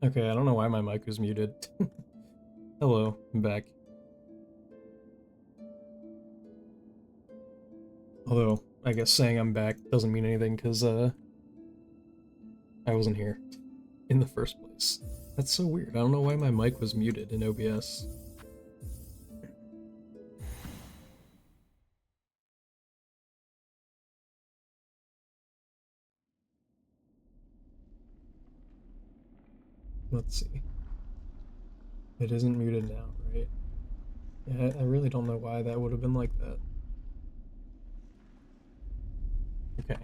Okay, I don't know why my mic was muted. Hello, I'm back. Although, I guess saying I'm back doesn't mean anything because, I wasn't here in the first place. That's so weird. I don't know why my mic was muted in OBS. Let's see. It isn't muted now, right? Yeah, I really don't know why that would have been like that. Okay.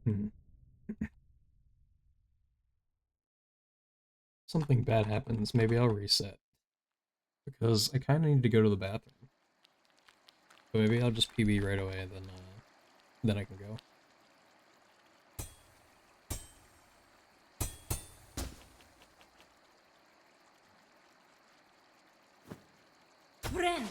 Hmm. Something bad happens, maybe I'll reset. Because I kinda need to go to the bathroom. So maybe I'll just PB right away and then I can go. Friend.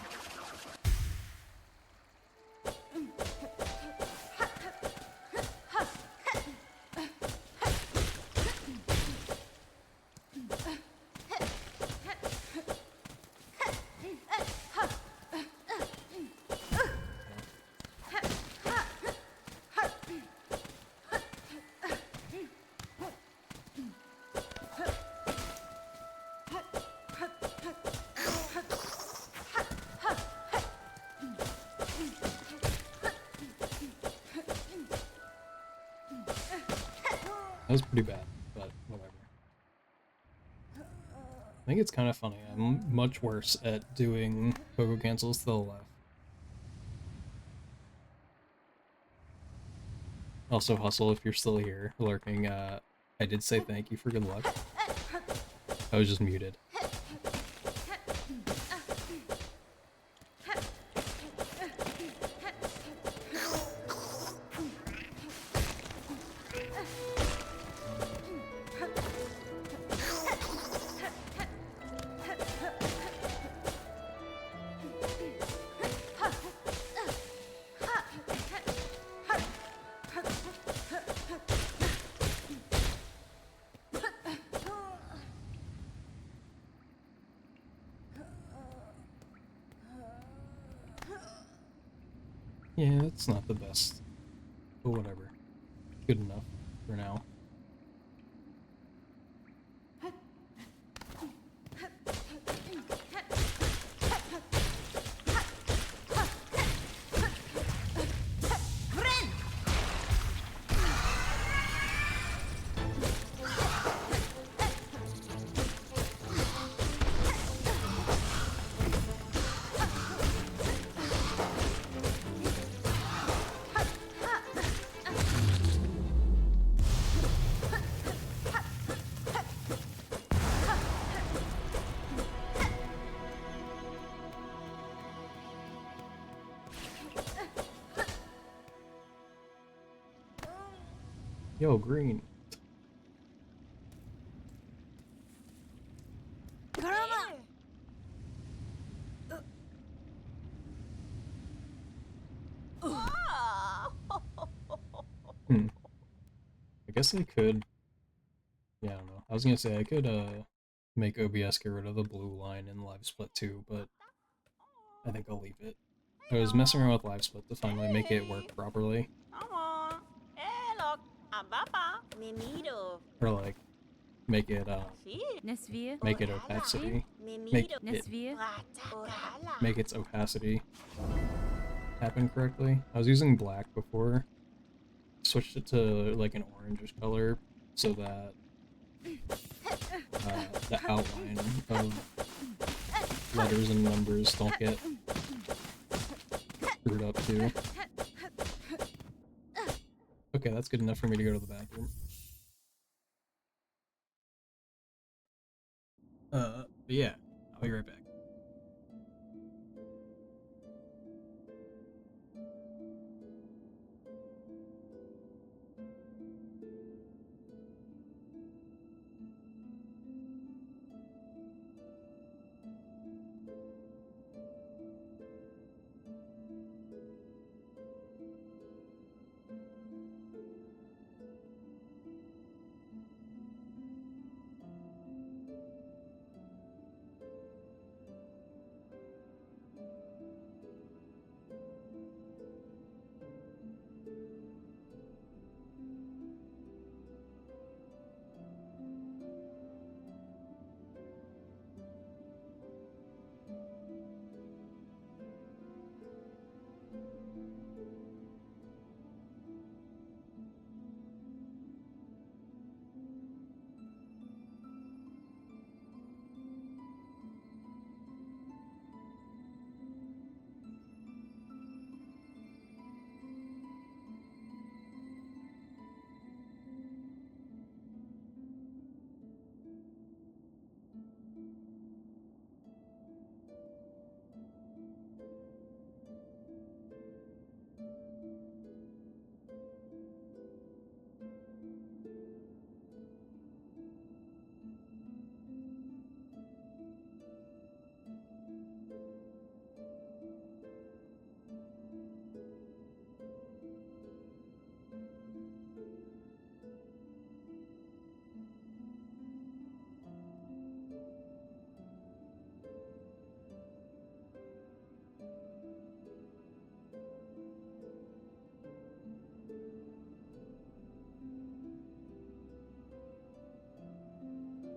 That was pretty bad, but whatever. I think it's kind of funny. I'm much worse at doing Pogo cancels to the left. Also, Hustle, if you're still here, lurking, I did say thank you for good luck. I was just muted. Yeah, it's not the best, but whatever. Good enough for now. Yo, Green. Hmm. I guess I could. Yeah, I don't know. I was gonna say I could make OBS get rid of the blue line in Live Split too, but I think I'll leave it. I was messing around with Live Split to finally make it work properly. Or like make it opacity. Make its opacity happen correctly. I was using black before. Switched it to like an orangish color so that the outline of letters and numbers don't get screwed up too. Okay, that's good enough for me to go to the bathroom. But yeah, I'll be right back.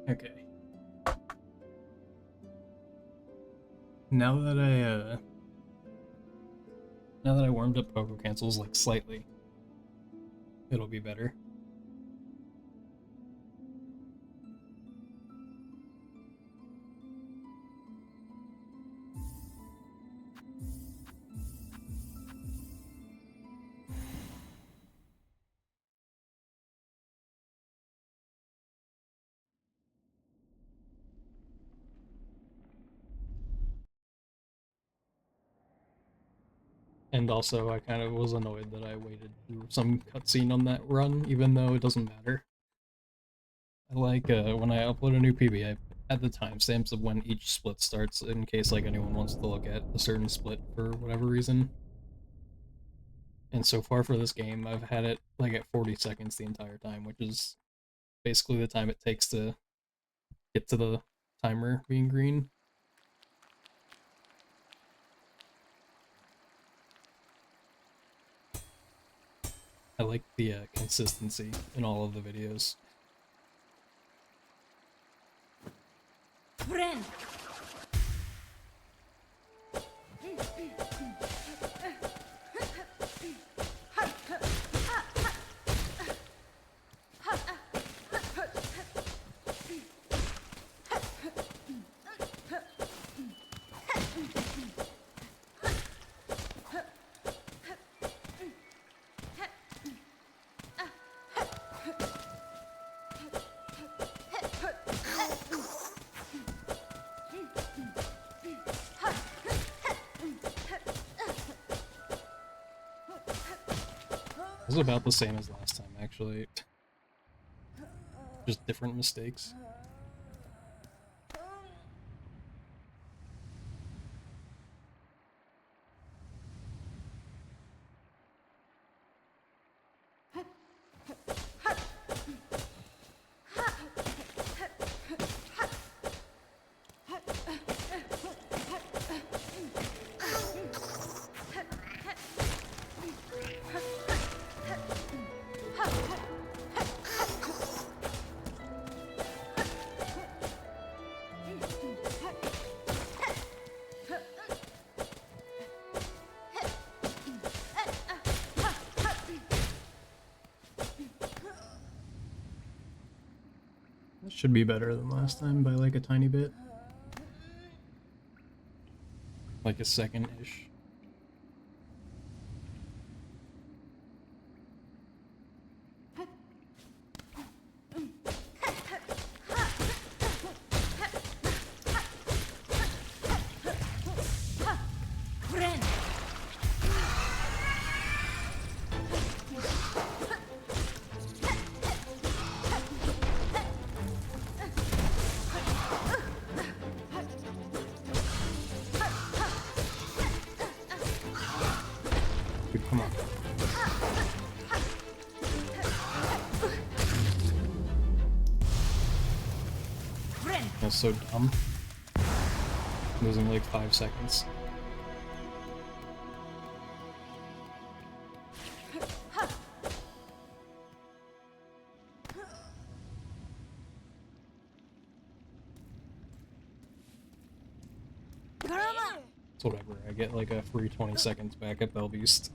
Okay. Now that I warmed up Poco Cancels like slightly, it'll be better. And also, I kind of was annoyed that I waited through some cutscene on that run, even though it doesn't matter. I like, when I upload a new PB, I add the timestamps of when each split starts, in case, like, anyone wants to look at a certain split for whatever reason. And so far for this game, I've had it, like, at 40 seconds the entire time, which is basically the time it takes to get to the timer being green. I like the consistency in all of the videos. Friend. It was about the same as last time, actually. Just different mistakes. This should be better than last time by like a tiny bit. Like a second-ish. Dude, come on. That's so dumb. Losing like 5 seconds. It's whatever, I get like a free 20 seconds back at Belbeast.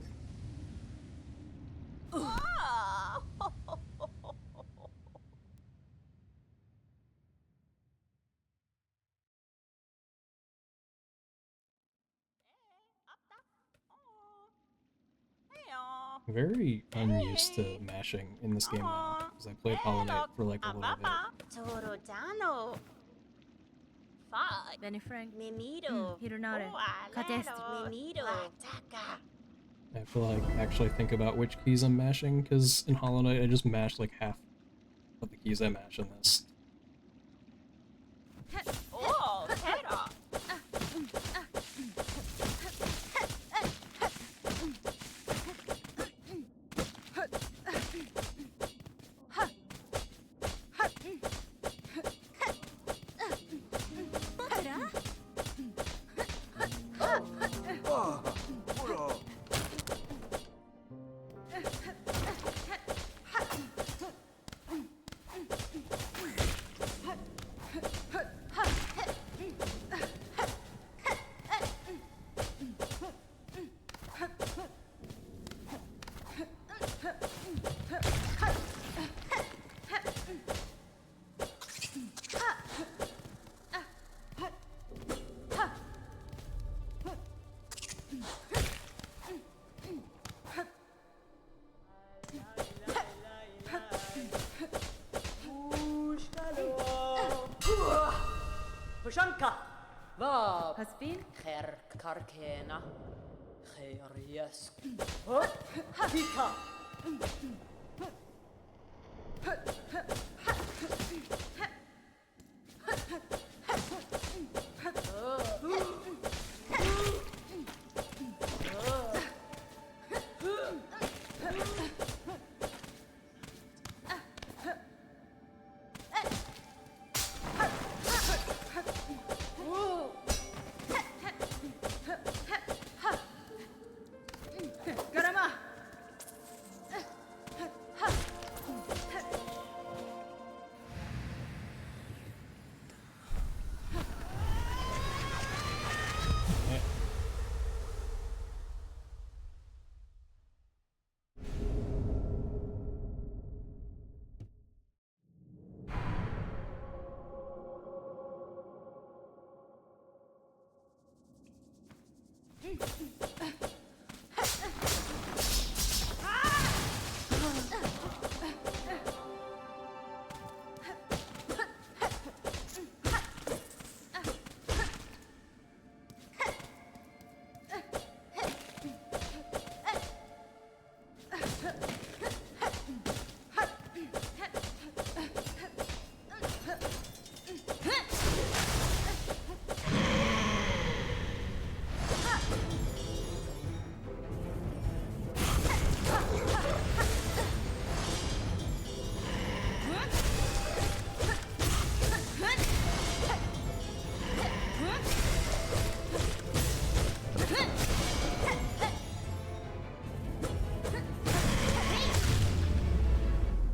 Very unused to mashing in this game now, because I played Hollow Knight for like a little bit. I have to like actually think about which keys I'm mashing, because in Hollow Knight I just mashed like half of the keys I mash in this. Kushanka. Va. Haspin? Kher karkena. Kher yes. Hika.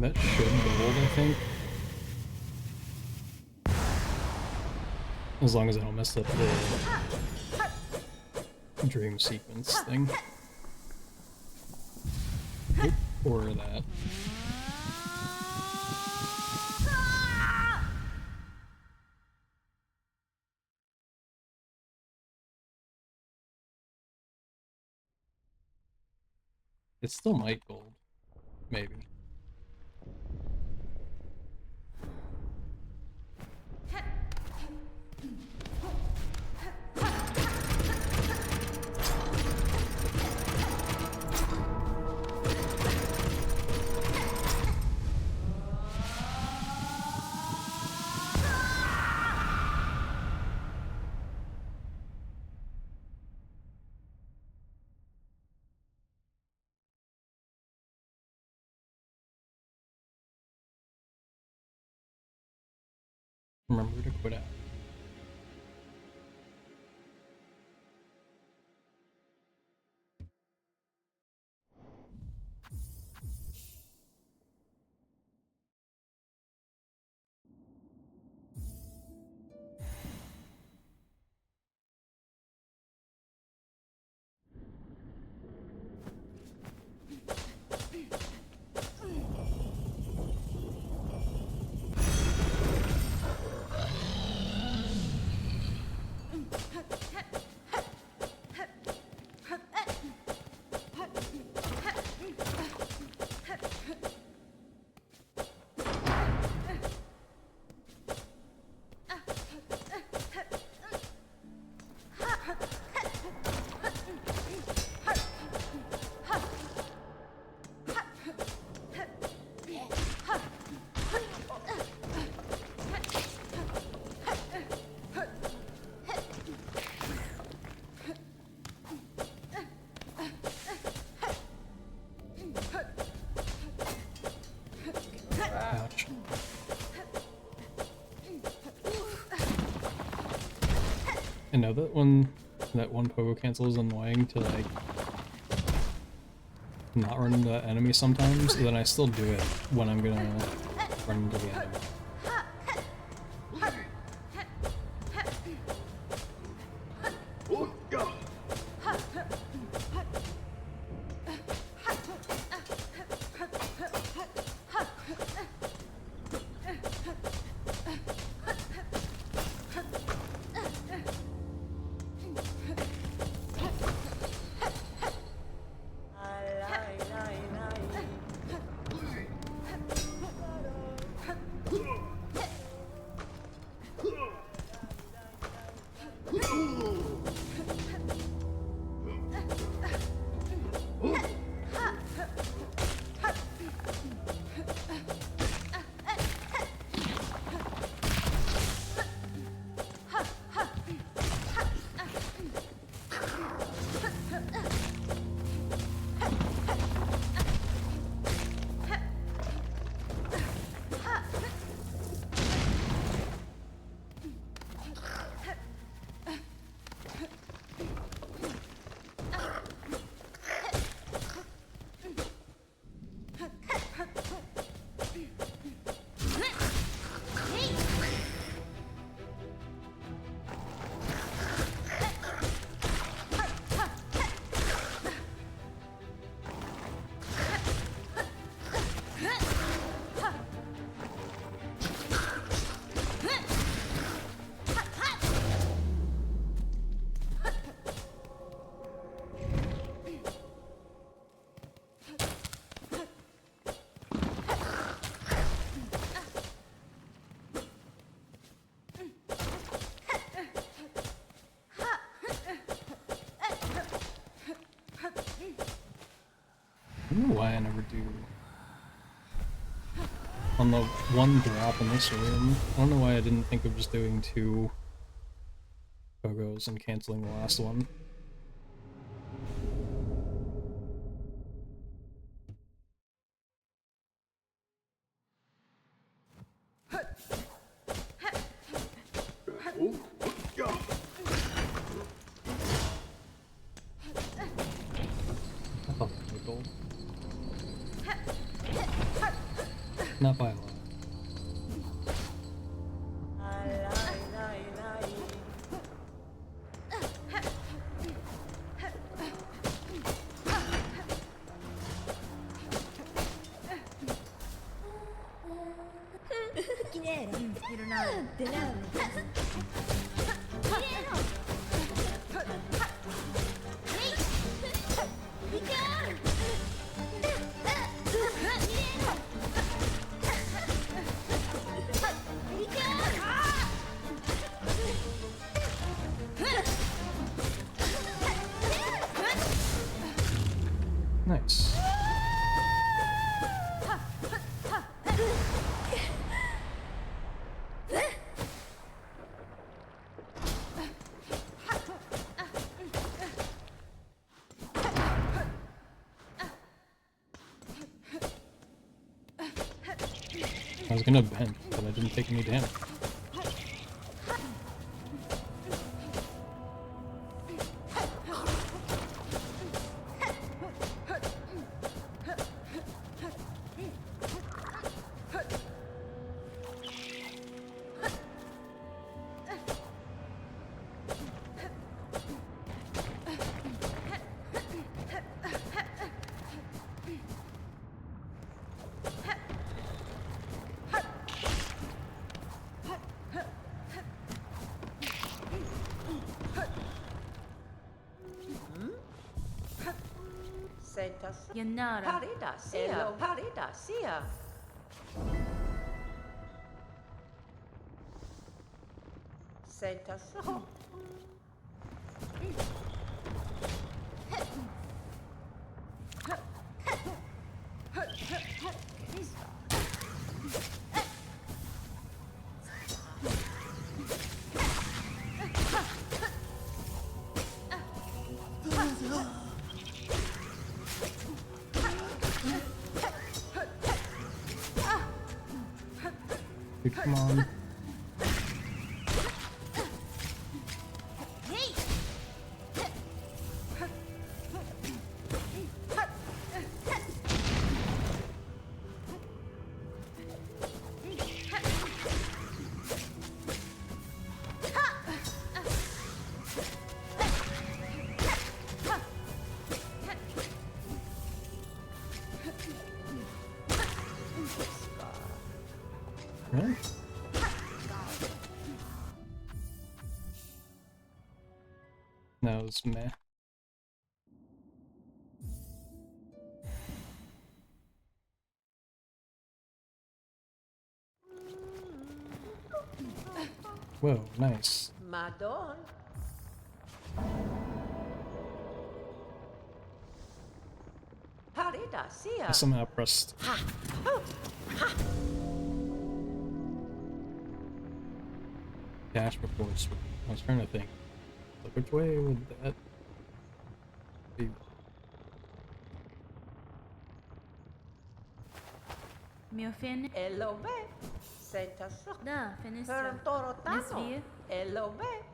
That should hold, I think. As long as I don't mess up the dream sequence thing. Oop, or that. It still might gold. Maybe. Remember to quit out. Ouch. I know that one pogo cancel is annoying to like not run into enemy sometimes, then I still do it when I'm gonna run into the enemy. don't know why I never do. On the one drop in this room, I don't know why I didn't think of just doing 2 Pogos and canceling the last one. I thought that was gold. Not by a lot. Nice. I was gonna bend, but I didn't take any damage. Yanara. Parida, Sia. Parida, Sia. Sentas. Dude, come on. Really? That was meh. Whoa, nice. Madon. Parida, Sia. I somehow pressed dash before swing. I was trying to think, like, which way would that be? Mio fin Elobe. Sentas. da finistra. Per Torotano. Nesvie. Elobe.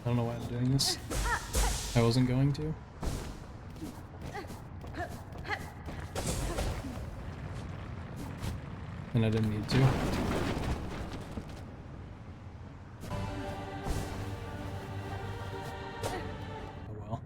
I don't know why I'm doing this. I wasn't going to. And I didn't need to. Oh well.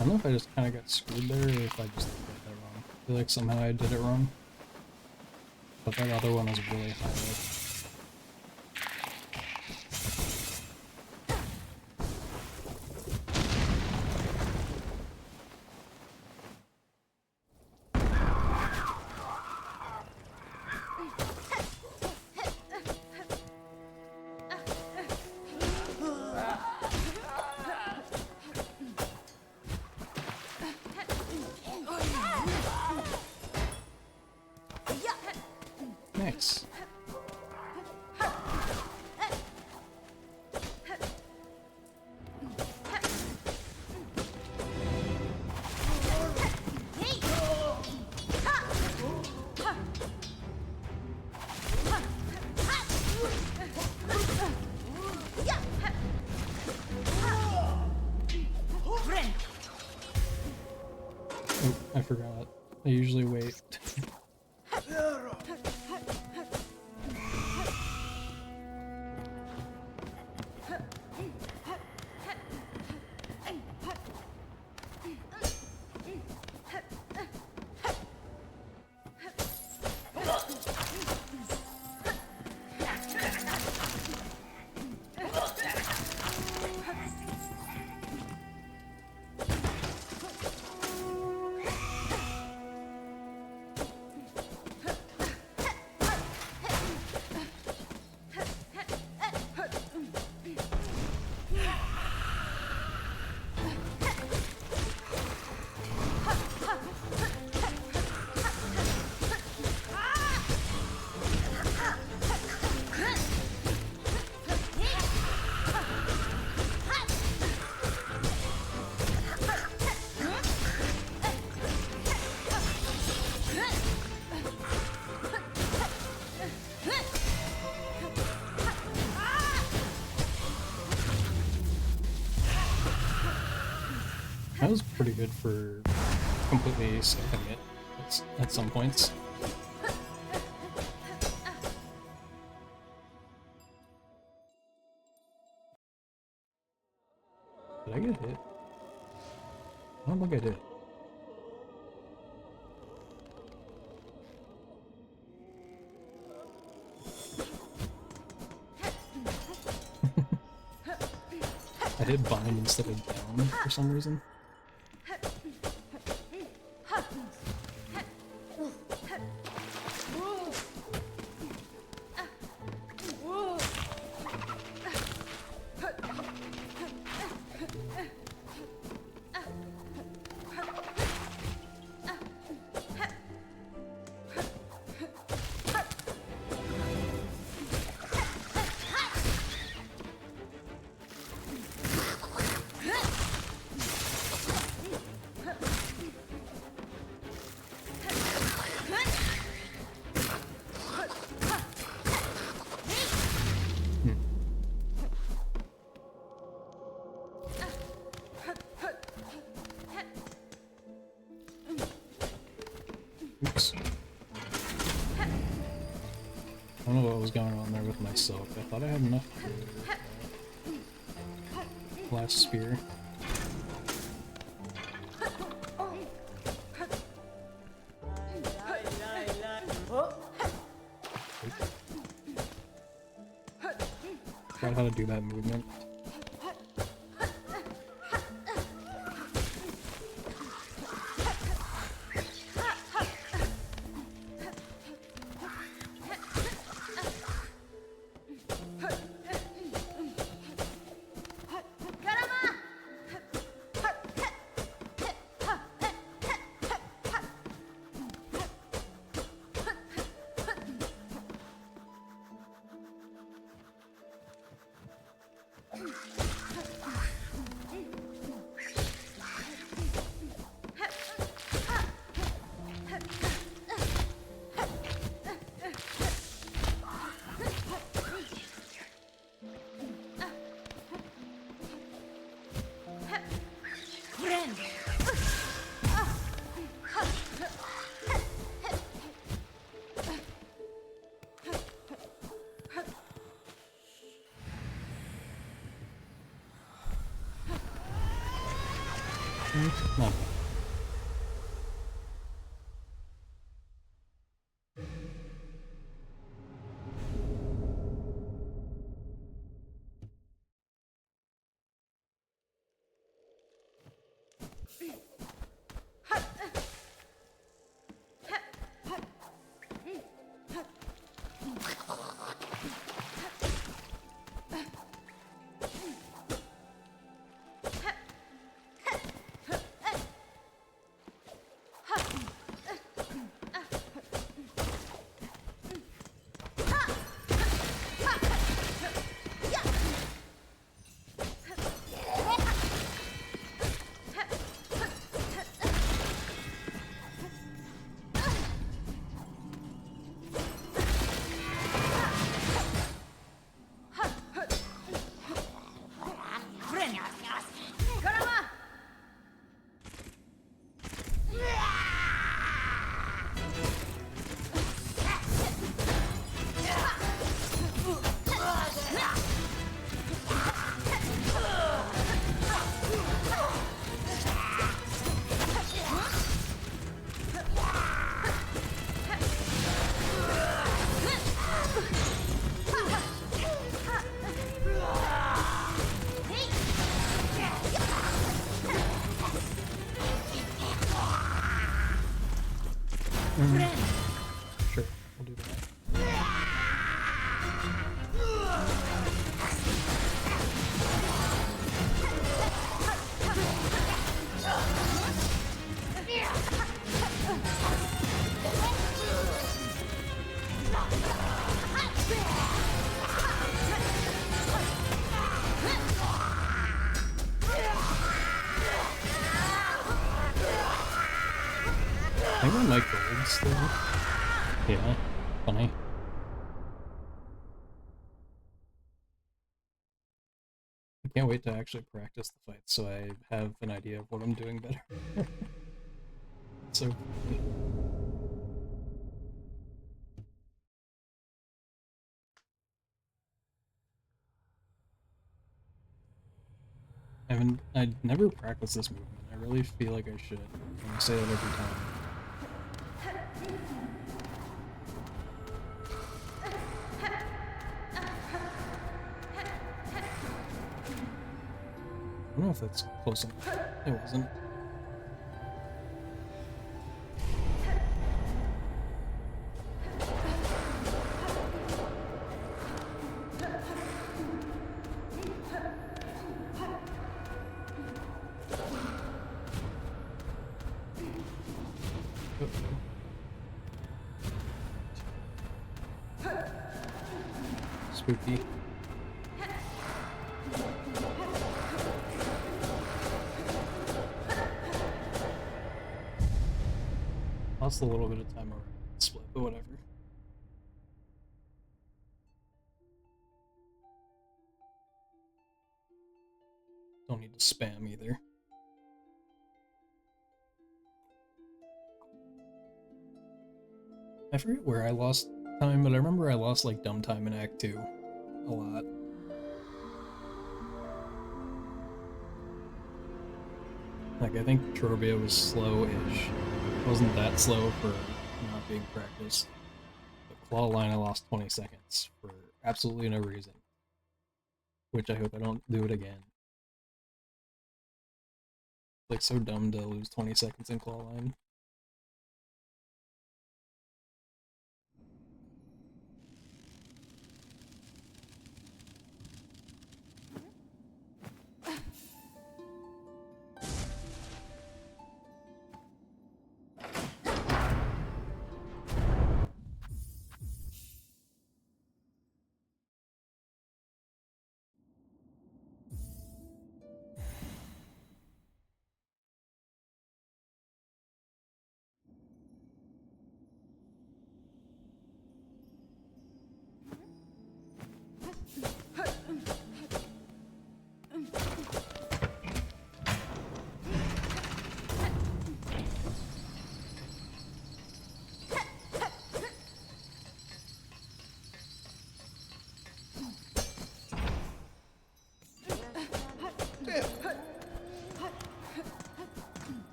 don't know if I just kind of got screwed there or if I just did that wrong. I feel like somehow I did it wrong. But that other one was really high up. Nice. Oh, I forgot. I usually wait. That was pretty good for completely skipping it at some points. Did I get hit? I don't think I did. I did bind instead of down for some reason. Oops. I don't know what was going on there with my silk. I thought I had enough for last spear. Forgot how to do that movement. Not bad. Sure, we'll do that. I think I might gold still. Yeah, funny. I can't wait to actually practice the fight so I have an idea of what I'm doing better. So funny. I never practiced this movement. I really feel like I should. I say that every time. I don't know if that's close enough. It wasn't. Spooky. Lost a little bit of time already. Split, but whatever. Don't need to spam either. I forget where I lost time, but I remember I lost like dumb time in Act 2 a lot. Like, I think Trobia was slow-ish. It wasn't that slow for not being practiced. But Claw Line I lost 20 seconds for absolutely no reason. Which I hope I don't do it again. Like, so dumb to lose 20 seconds in Claw Line.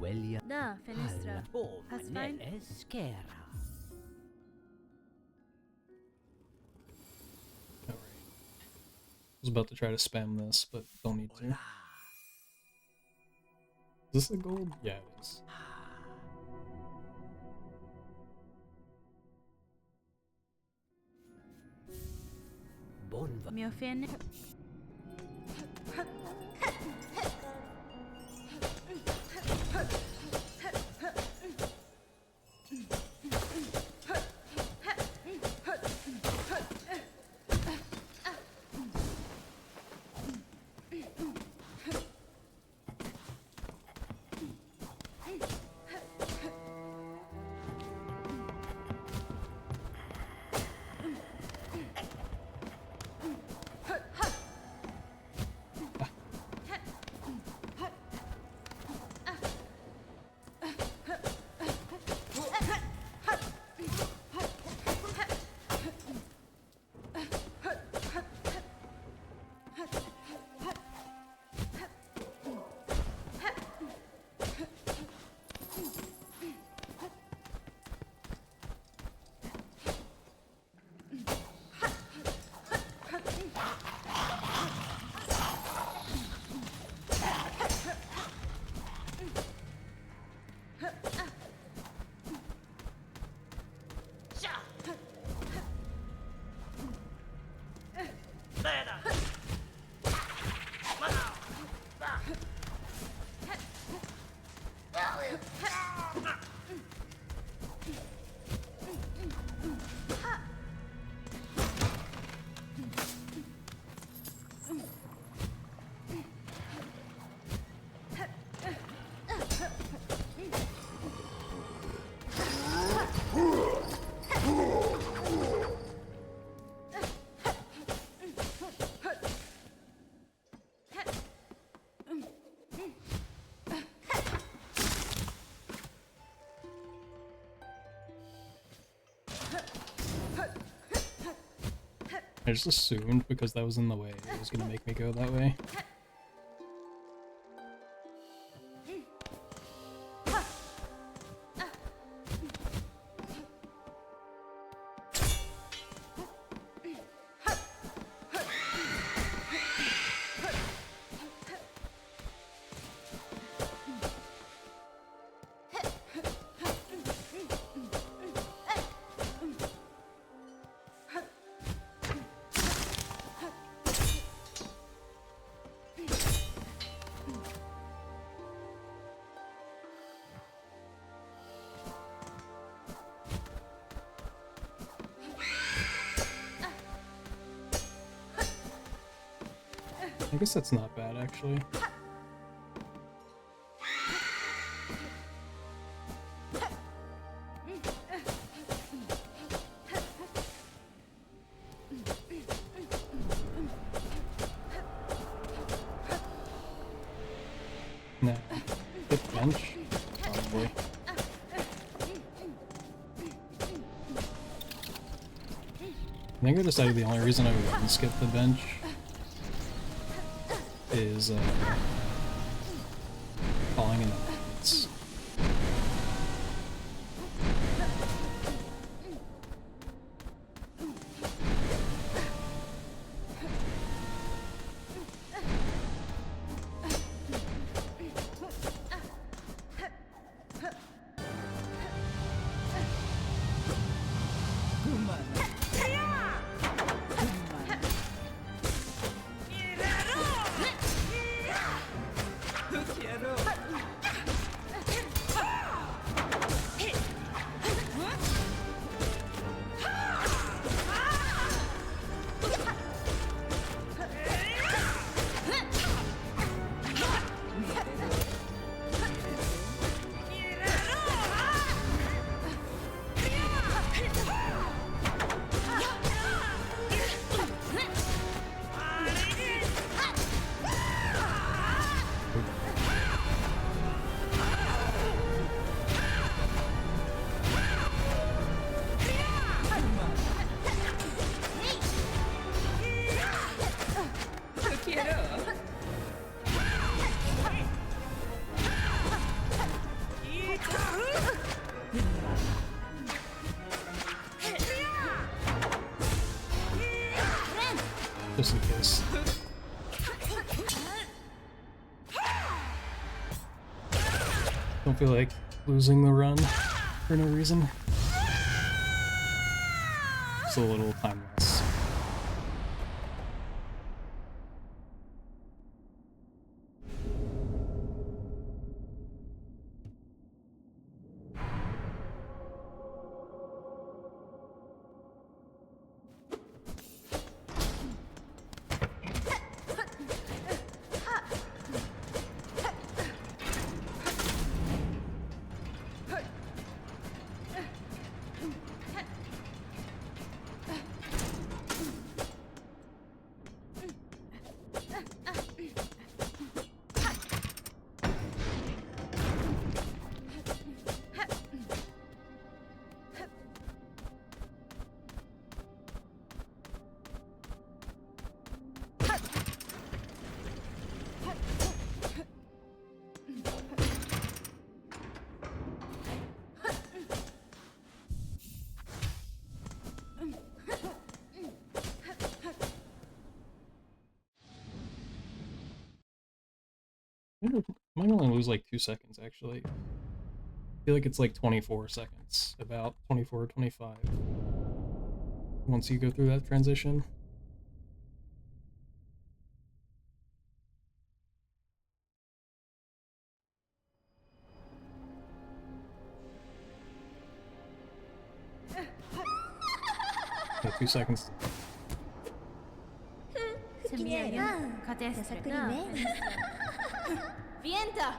Quellia Da, finestra. alla Hast fein? eschera. Alright. I was about to try to spam this, but don't need to. Is this the gold? Yeah, it is. Bon va. Mi offende. I just assumed because that was in the way, it was gonna make me go that way. I guess that's not bad, actually. Nah, hit bench? Probably. I think I decided the only reason I wouldn't skip the bench is falling in the pits. just in case. Don't feel like losing the run for no reason. Just a little time loss. Might only lose like 2 seconds actually. I feel like it's like 24 seconds, about 24 or 25 once you go through that transition. Yeah, 2 seconds. Sembilan, Catestre, Vienta!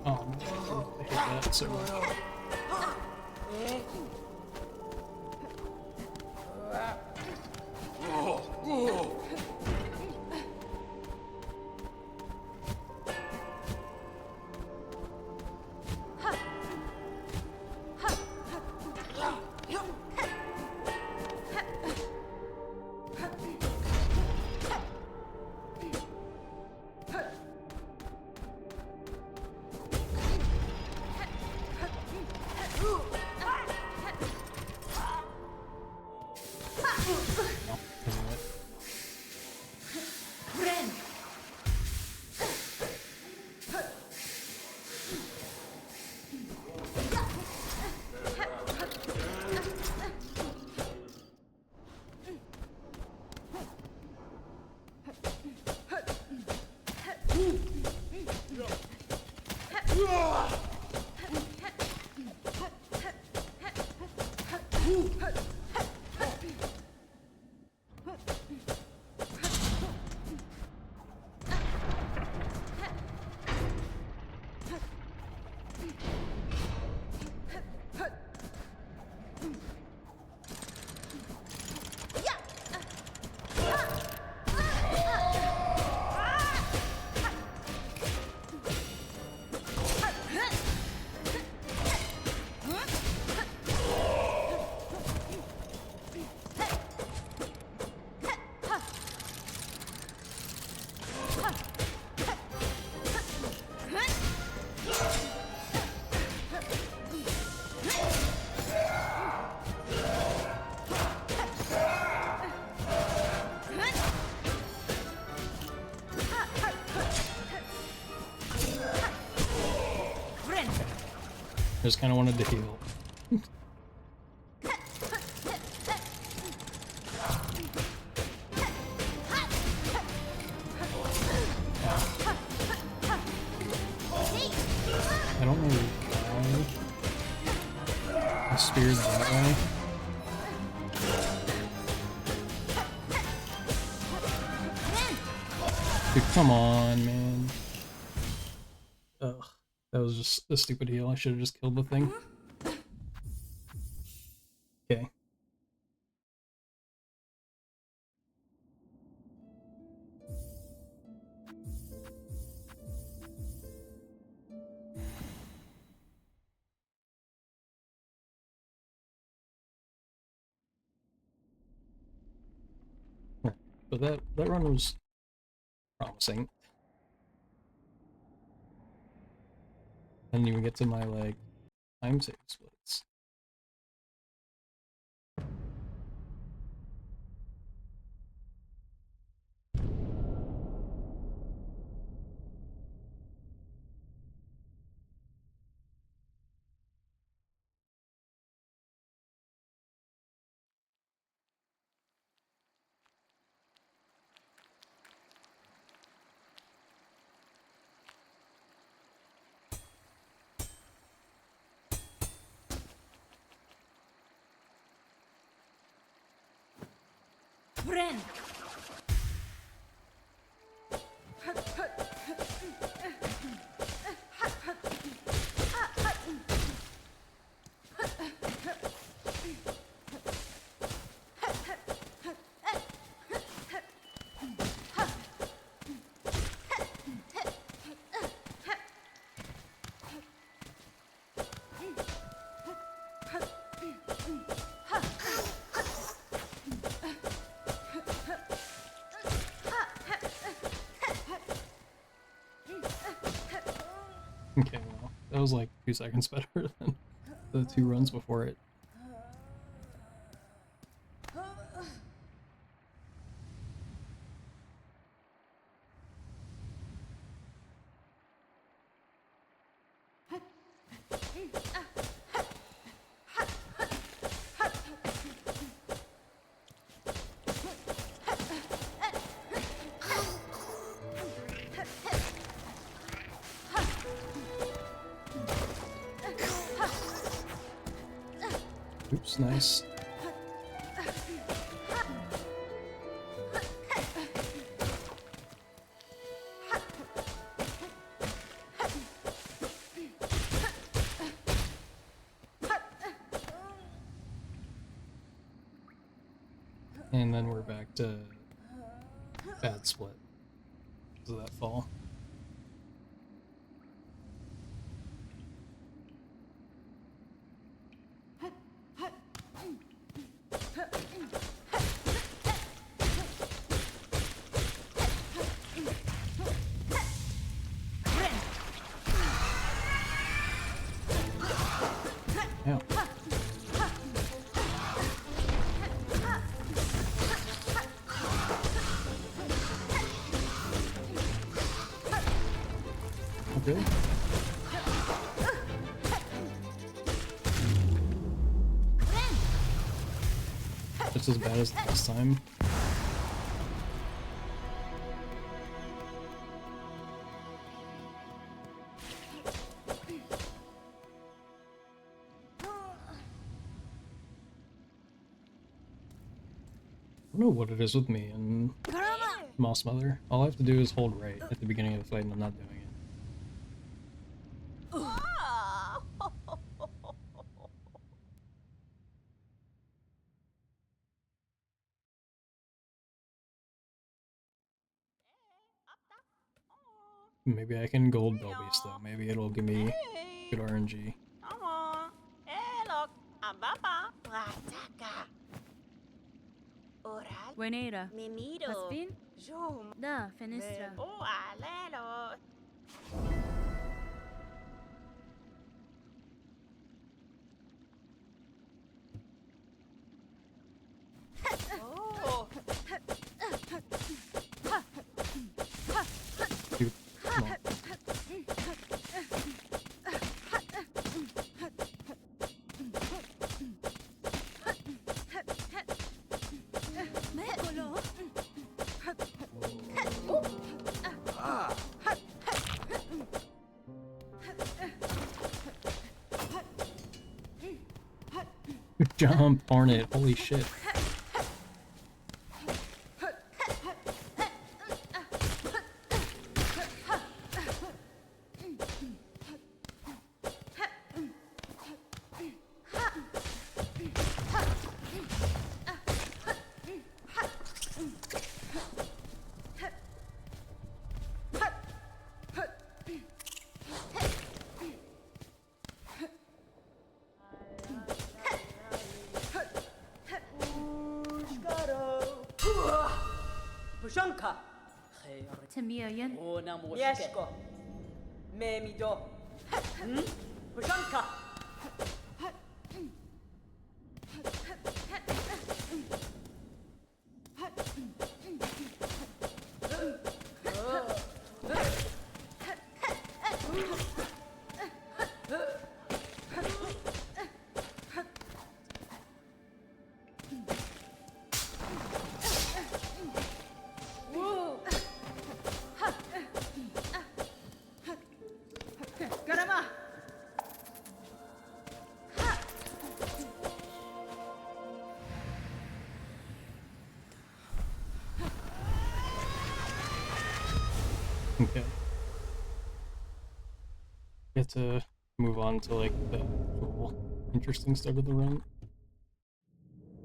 Oh, I hate that so much. I just kind of wanted to heal. I don't know why I speared that way. Dude, come on, man. Ugh, that was just a stupid heal. I should have just killed the thing. Okay. But that run was promising. I didn't even get to my like time save splits. Friend. Okay, well, that was like 2 seconds better than the 2 runs before it. Oops, nice. And then we're back to bad split because of that fall. Yeah. Okay. Just as bad as last time. I don't know what it is with me and Moss Mother. All I have to do is hold right at the beginning of the fight and I'm not doing it. Maybe I can gold Belbeast though. Maybe it'll give me good RNG. Buenera. Mimido. Haspin. Zoom. Da, Fenestra. Oh, alelo. Oh. Dude, come on. Jump, Hornet, holy shit. Pushanka. Hey, Tamiyan. ona moshko. Memido. Pushanka. Garama. Okay. Get to move on to like the actual interesting stuff of the run.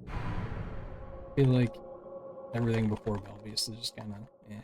I feel like everything before Belvius is just kind of eh.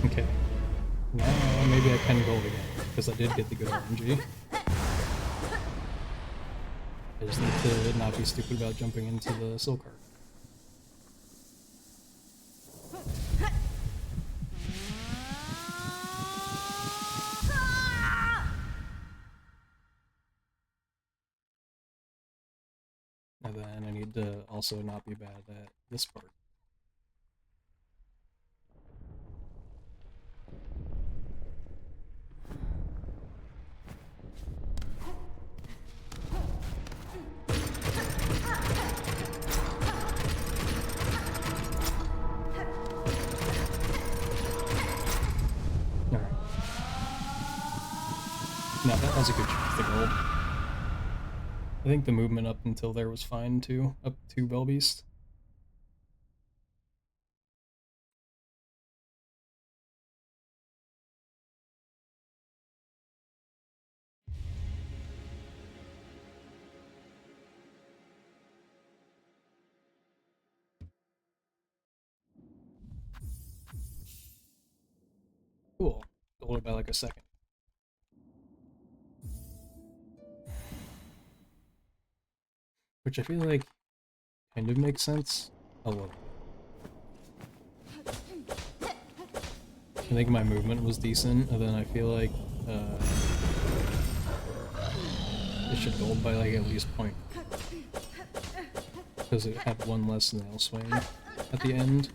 Okay. Now maybe I can go again, because I did get the good RNG. I just need to not be stupid about jumping into the Silk Heart. And then I need to also not be bad at this part. Alright. No, that was a good chance to gold. I think the movement up until there was fine too, up to Belbeast. Cool. Gold by like a second. Which I feel like kind of makes sense a little. I think my movement was decent, and then I feel like it should gold by like at least point. Because it had one less nail swing at the end.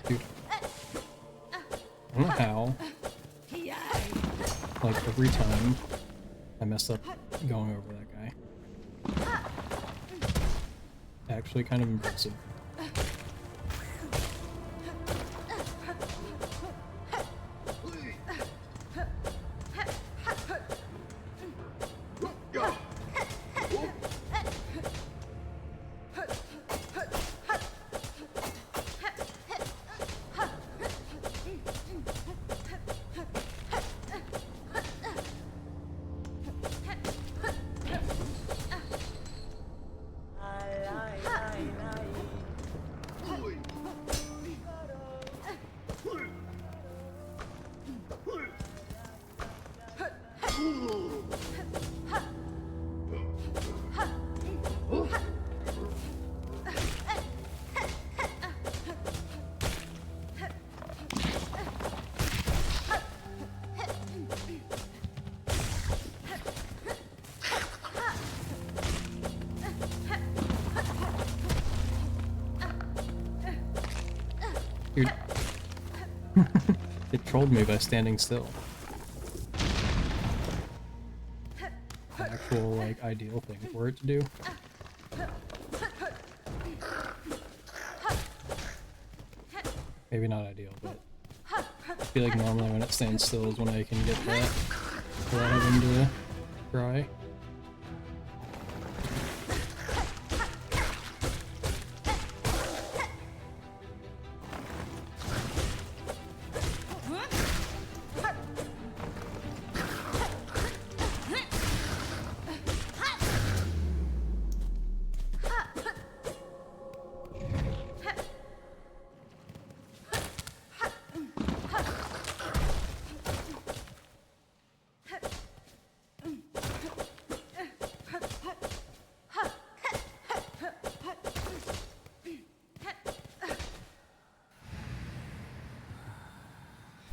Dude. I don't know how. Like every time I messed up going over that guy. Actually kind of impressive. Dude. It trolled me by standing still. The actual, like, ideal thing for it to do. Maybe not ideal, but I feel like normally when it stands still is when I can get that without having to try.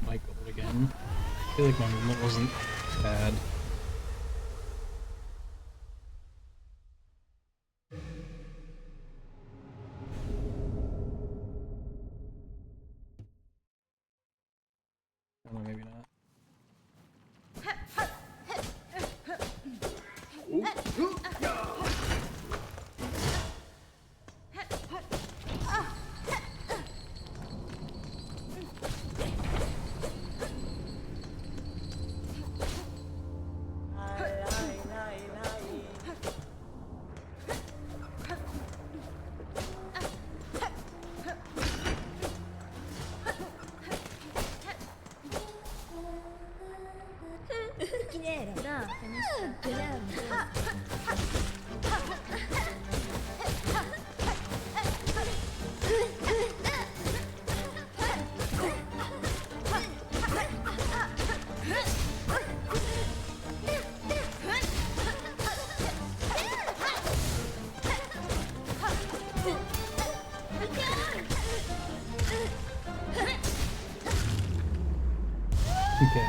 My gold again. I feel like my movement wasn't bad. I don't know, maybe not. Da, Fenestra. Okay.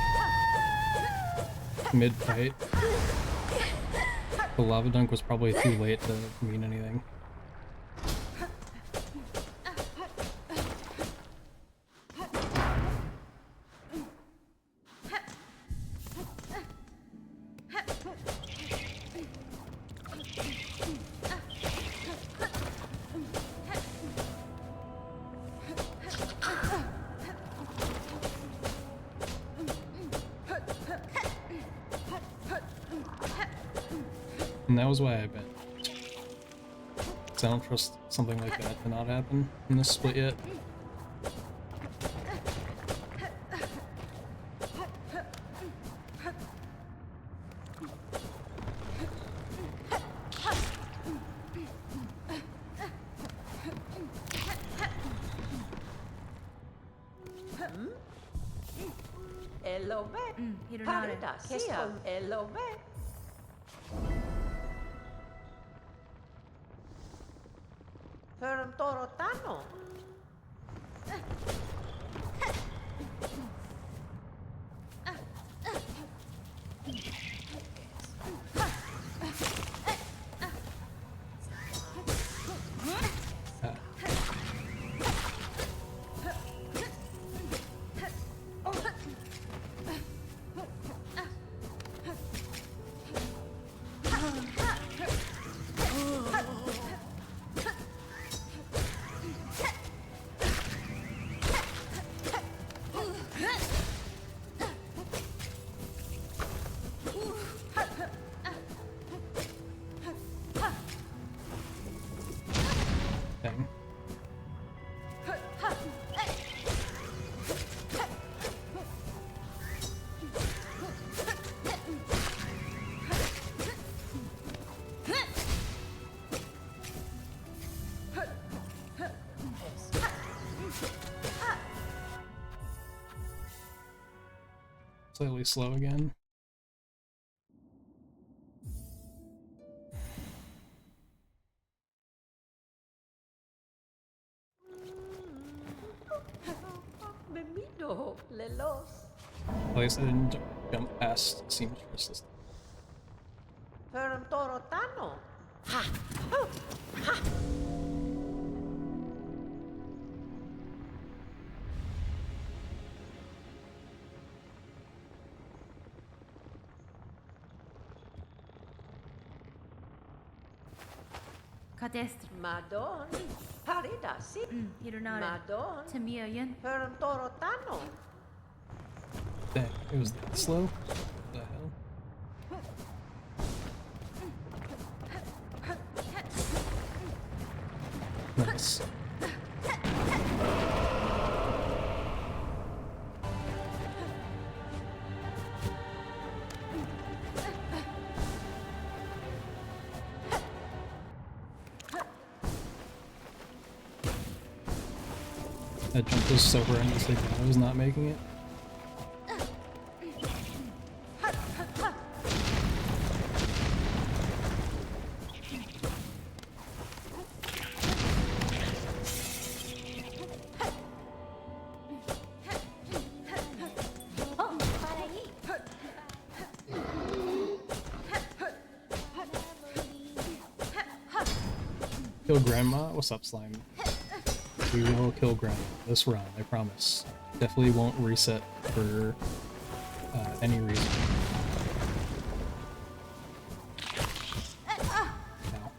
Mid-fight. The lava dunk was probably too late to mean anything. And that was why I bet. 'Cause I don't trust something like that to not happen in this split yet. Ello be. Hironare. Parida sia. Ello be. För toro tano. Ah. Thing. Slightly slow again. Do lelos. At least I didn't jump past seamstress this time. Fueron torotano. Kadestro. Madon. Parida, si. 일어나래. Madon. Temiayan. Fueron torotano. Dang, it was that slow? What the hell? Nice. That jump was so horrendously bad, I was not making it. Kill Grandma? What's up, Slime? We will kill Grandma this round, I promise. Definitely won't reset for any reason. Ow.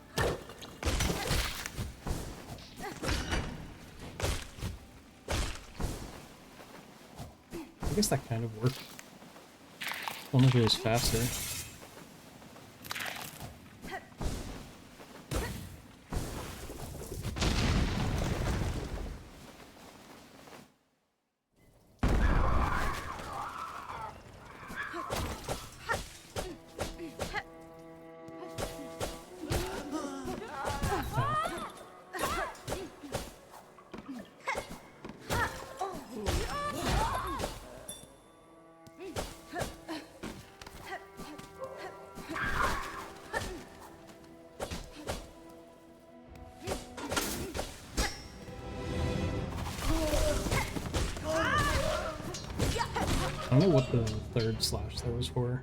I guess that kind of worked. Only if it was faster. I don't know what the third slash there was for.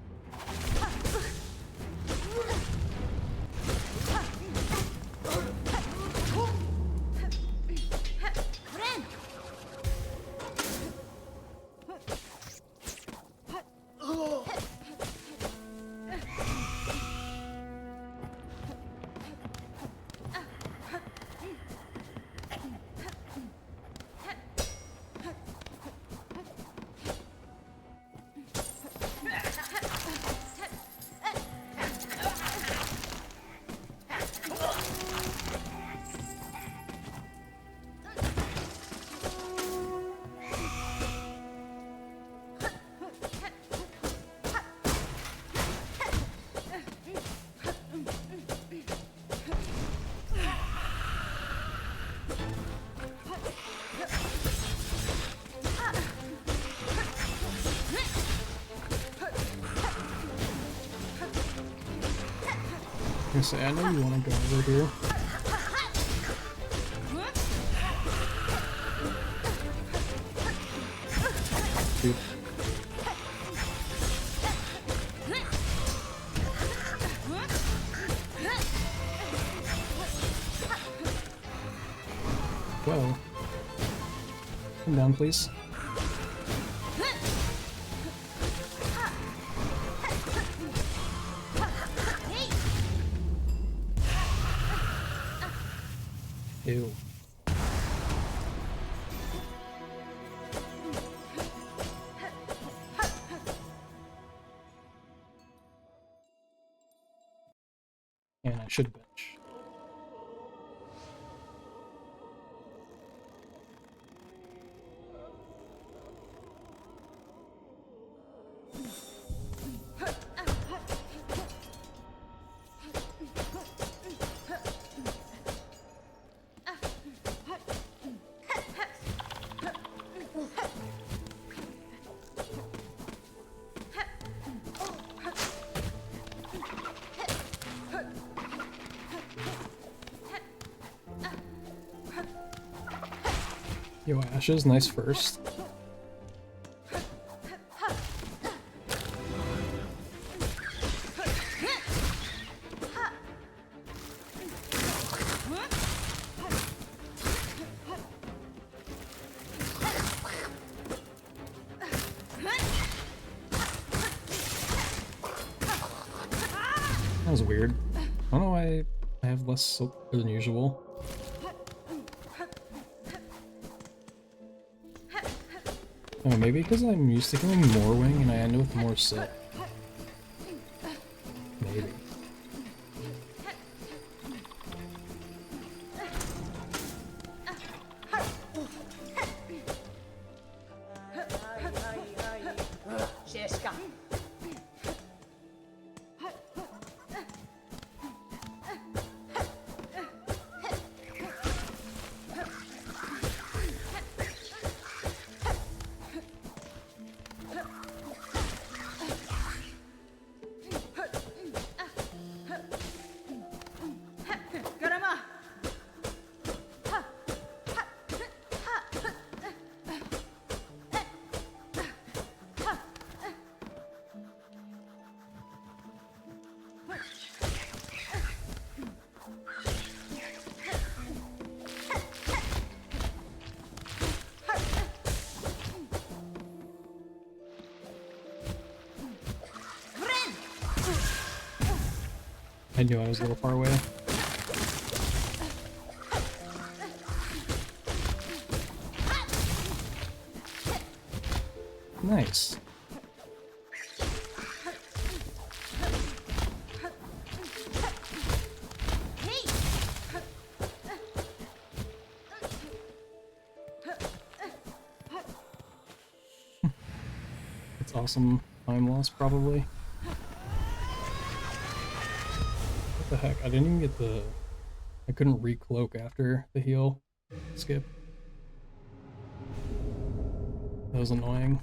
I know you want to go over here. Shoot. Whoa. Come down, please. Ew. And I should bench. Yo, Ashes, nice first. That was weird. I don't know why I have less silk than usual. Oh, maybe because I'm used to killing more wing and I end with more silk. Maybe. Sheska. Garama! I knew I was a little far away. Nice. It's awesome time loss, probably. What the heck? I didn't even get the... I couldn't re-cloak after the heal skip. That was annoying.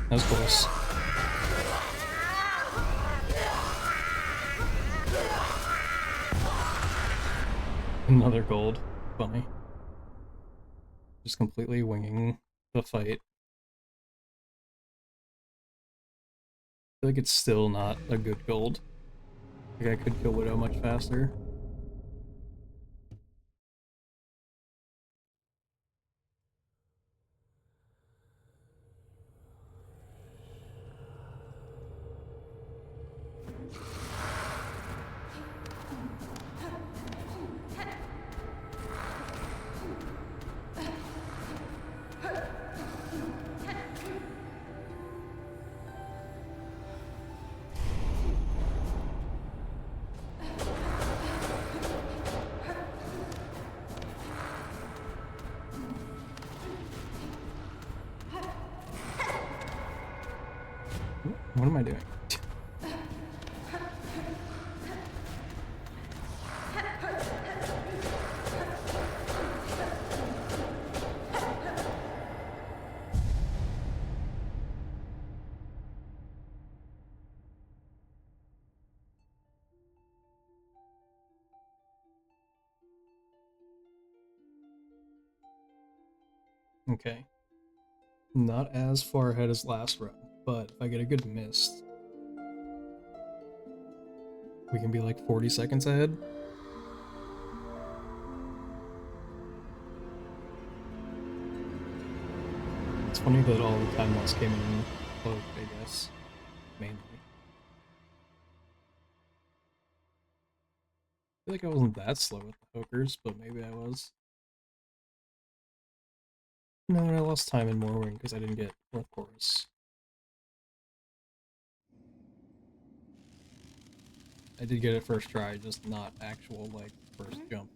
That was close. Another gold. Funny. Just completely winging the fight. I feel like it's still not a good gold. Like I could kill Widow much faster. What am I doing? Okay. Not as far ahead as last run, but if I get a good mist, we can be like 40 seconds ahead. It's funny that all the time loss came in cloak, I guess, mainly. I feel like I wasn't that slow with the hookers, but maybe I was. No, I lost time in Morrowind because I didn't get Fourth Chorus. I did get it first try, just not actual, like, first jump.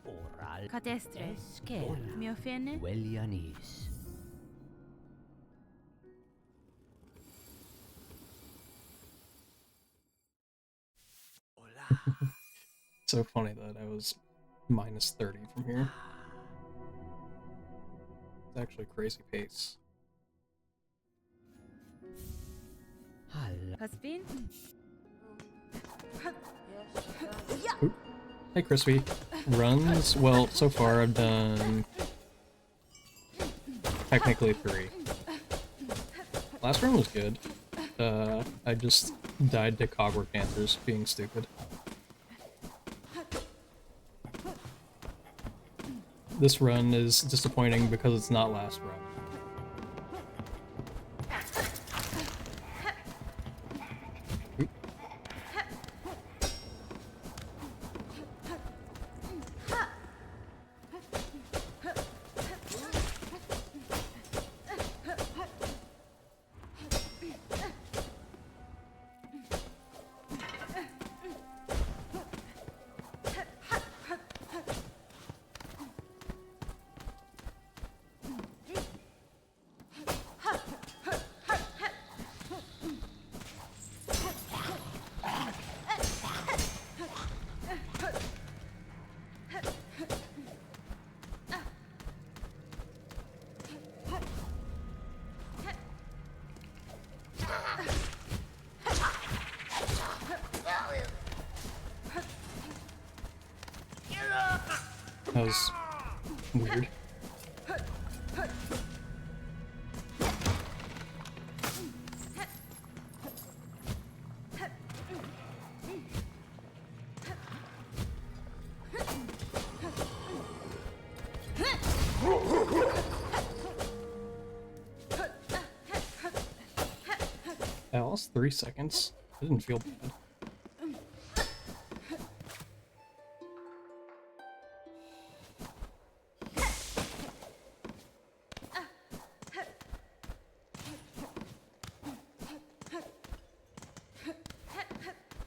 Oral Catestre. Esquerra. Mio fene. Welianis. So funny that I was minus 30 from here. It's actually a crazy pace. Halla. Paspin. Oop. Hey, Crispy. Runs? Well, so far I've done technically 3. Last run was good. I just died to cogware cancers being stupid. This run is disappointing because it's not last run. Oop. That was weird. I lost 3 seconds. It didn't feel bad.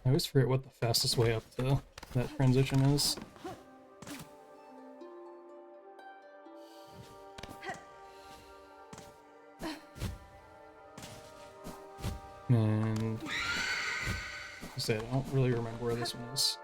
I always forget what the fastest way up to that transition is. And I said, I don't really remember where this one is.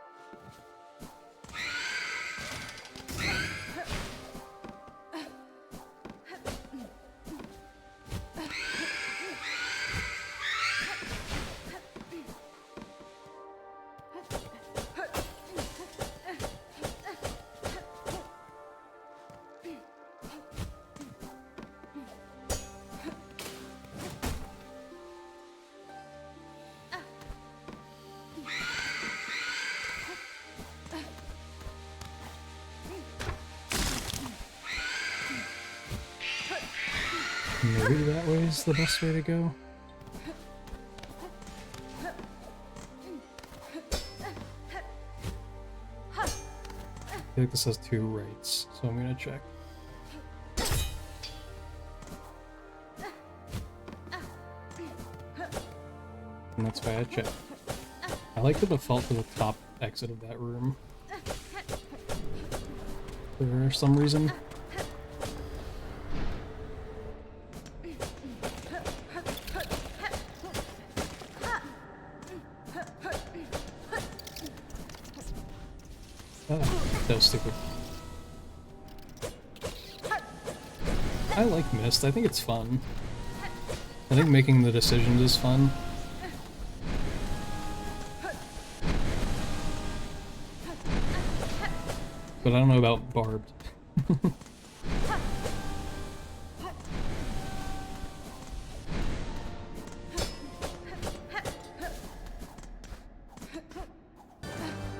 Maybe that way is the best way to go. feel like this has 2 rates, so I'm gonna check. And that's why I checked. I like the default to the top exit of that room. For some reason. That was stupid. I like Mist. I think it's fun. I think making the decisions is fun. But I don't know about Barbed.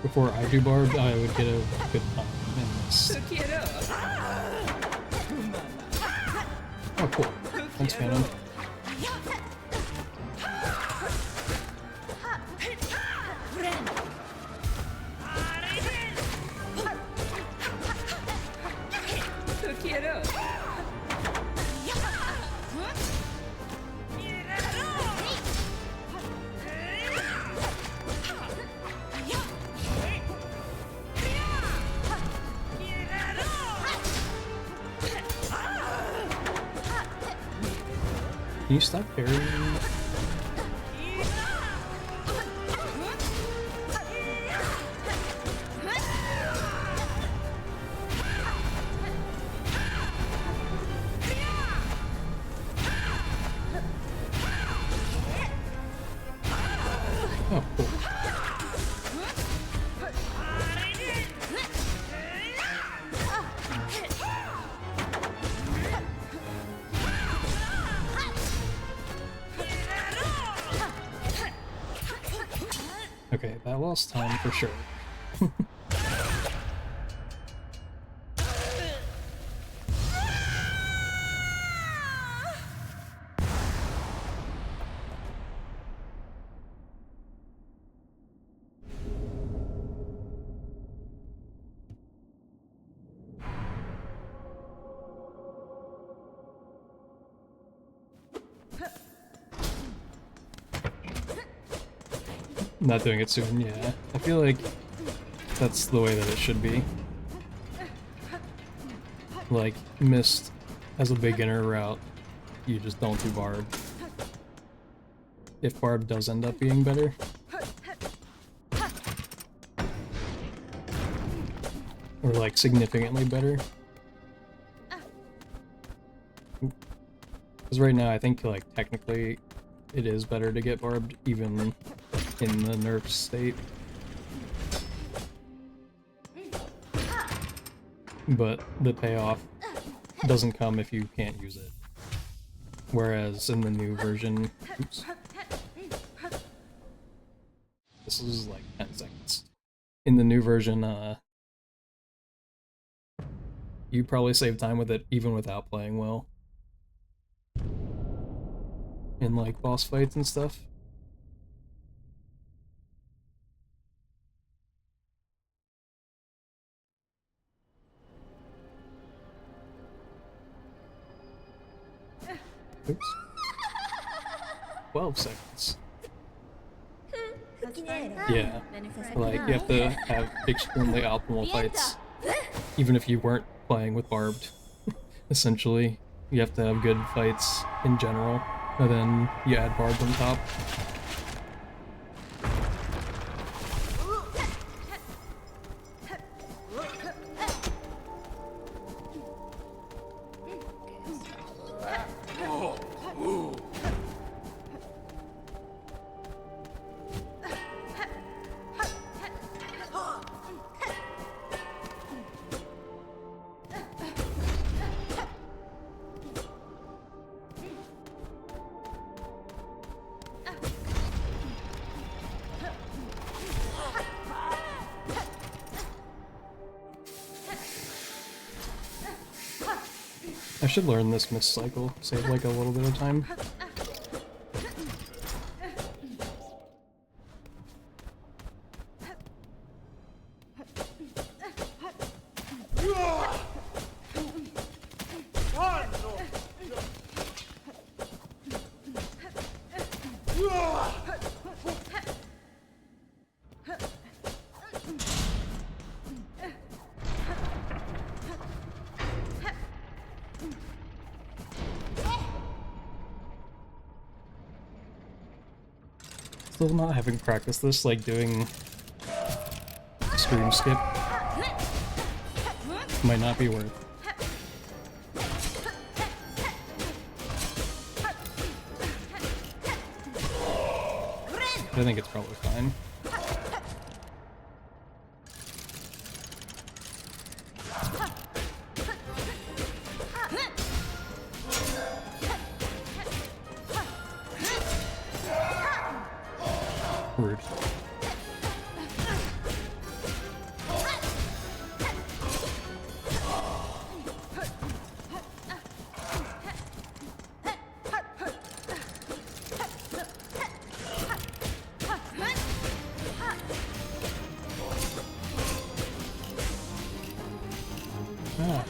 Before I do Barbed, I would get a good time in this. Oh, cool. Thanks, Phantom. Can you stop parrying? Oh, cool. Okay, that lost time for sure. Not doing it soon, yeah. I feel like that's the way that it should be. Like, Mist as a beginner route, you just don't do Barb. If Barb does end up being better. Or like significantly better. Because right now I think like technically it is better to get Barbed even in the nerf state. But the payoff doesn't come if you can't use it. Whereas in the new version... Oops. This is like 10 seconds. In the new version, you probably save time with it even without playing well. In like boss fights and stuff. Oops. 12 seconds. Yeah, like you have to have extremely optimal fights, even if you weren't playing with Barbed. Essentially, you have to have good fights in general, and then you add Barbed on top. I should learn this Mist cycle, save like a little bit of time. Still not having practiced this, like doing screen skip might not be worth. I think it's probably fine. Rude. Ah.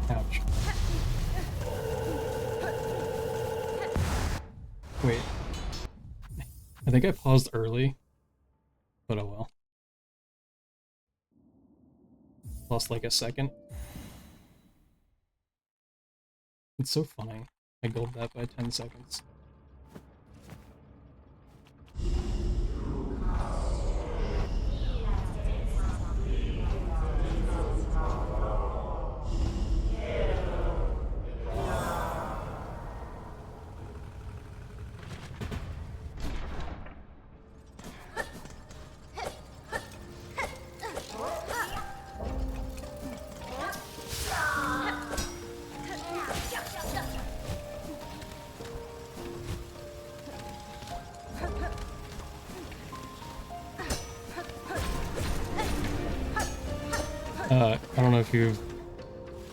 Ouch. Wait. I think I paused early, but oh well. Lost like a second. It's so funny. I gold that by 10 seconds. I don't know if you've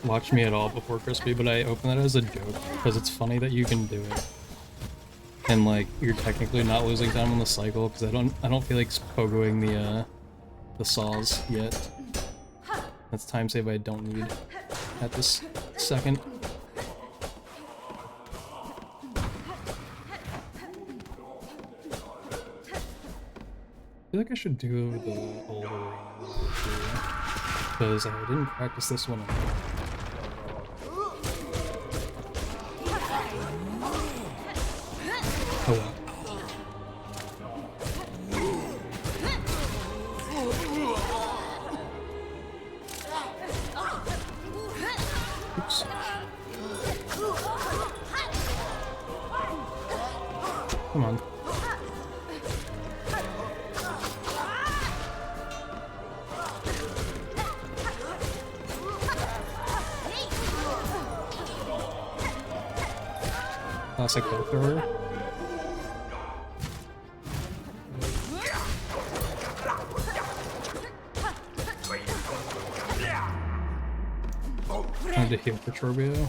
watched me at all before, Crispy, but I open that as a joke because it's funny that you can do it, and like you're technically not losing time on the cycle because I don't feel like pogoing the saws yet. That's time save I don't need at this second. I feel like I should do the old arena too, because I didn't practice this one enough. Oh well. Oops. Come on. Classic bow thrower. Trying to heal for Turbio.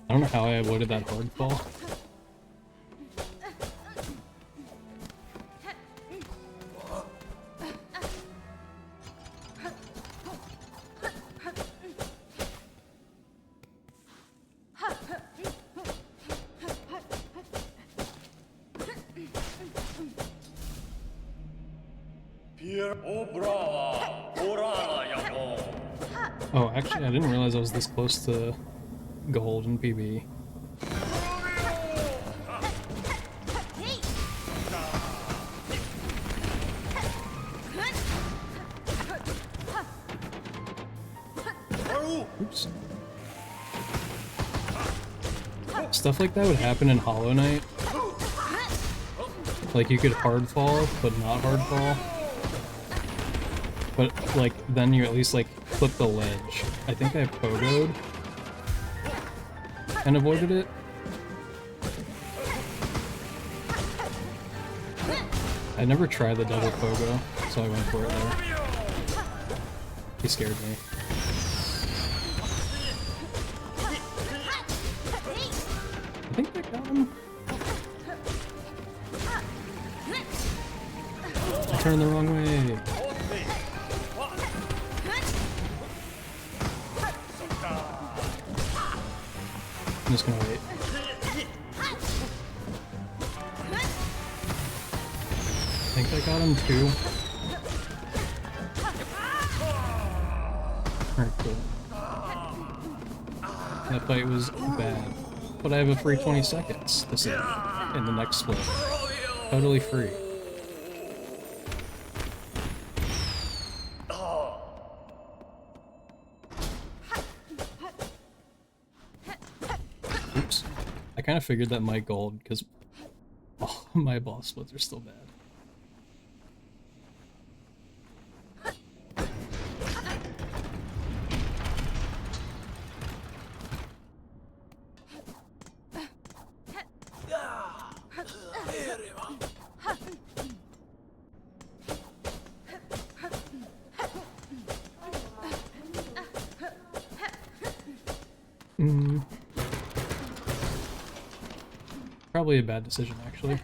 I don't know how I avoided that hard fall. Oh, actually, I didn't realize I was this close to gold in PB. Oops. Stuff like that would happen in Hollow Knight, Like, you could hard fall, but not hard fall. But, like, then you at least, like, flip the ledge. I think I pogoed and avoided it. I never tried the double pogo, so I went for it there. He scared me. I think that got him. I turned the wrong way. I'm just gonna wait. I think I got him too. Alright, cool. That fight was bad. But I have a free 20 seconds to save in the next split. Totally free. Oops. I kind of figured that might gold because all my boss splits are still bad. Probably a bad decision, actually.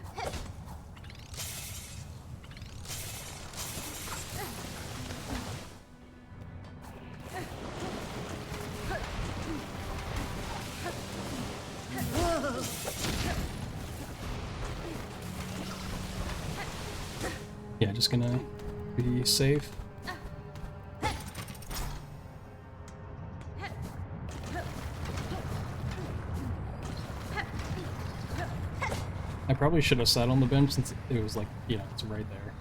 Yeah, just gonna be safe. I probably should have sat on the bench since it was like, you know, it's right there.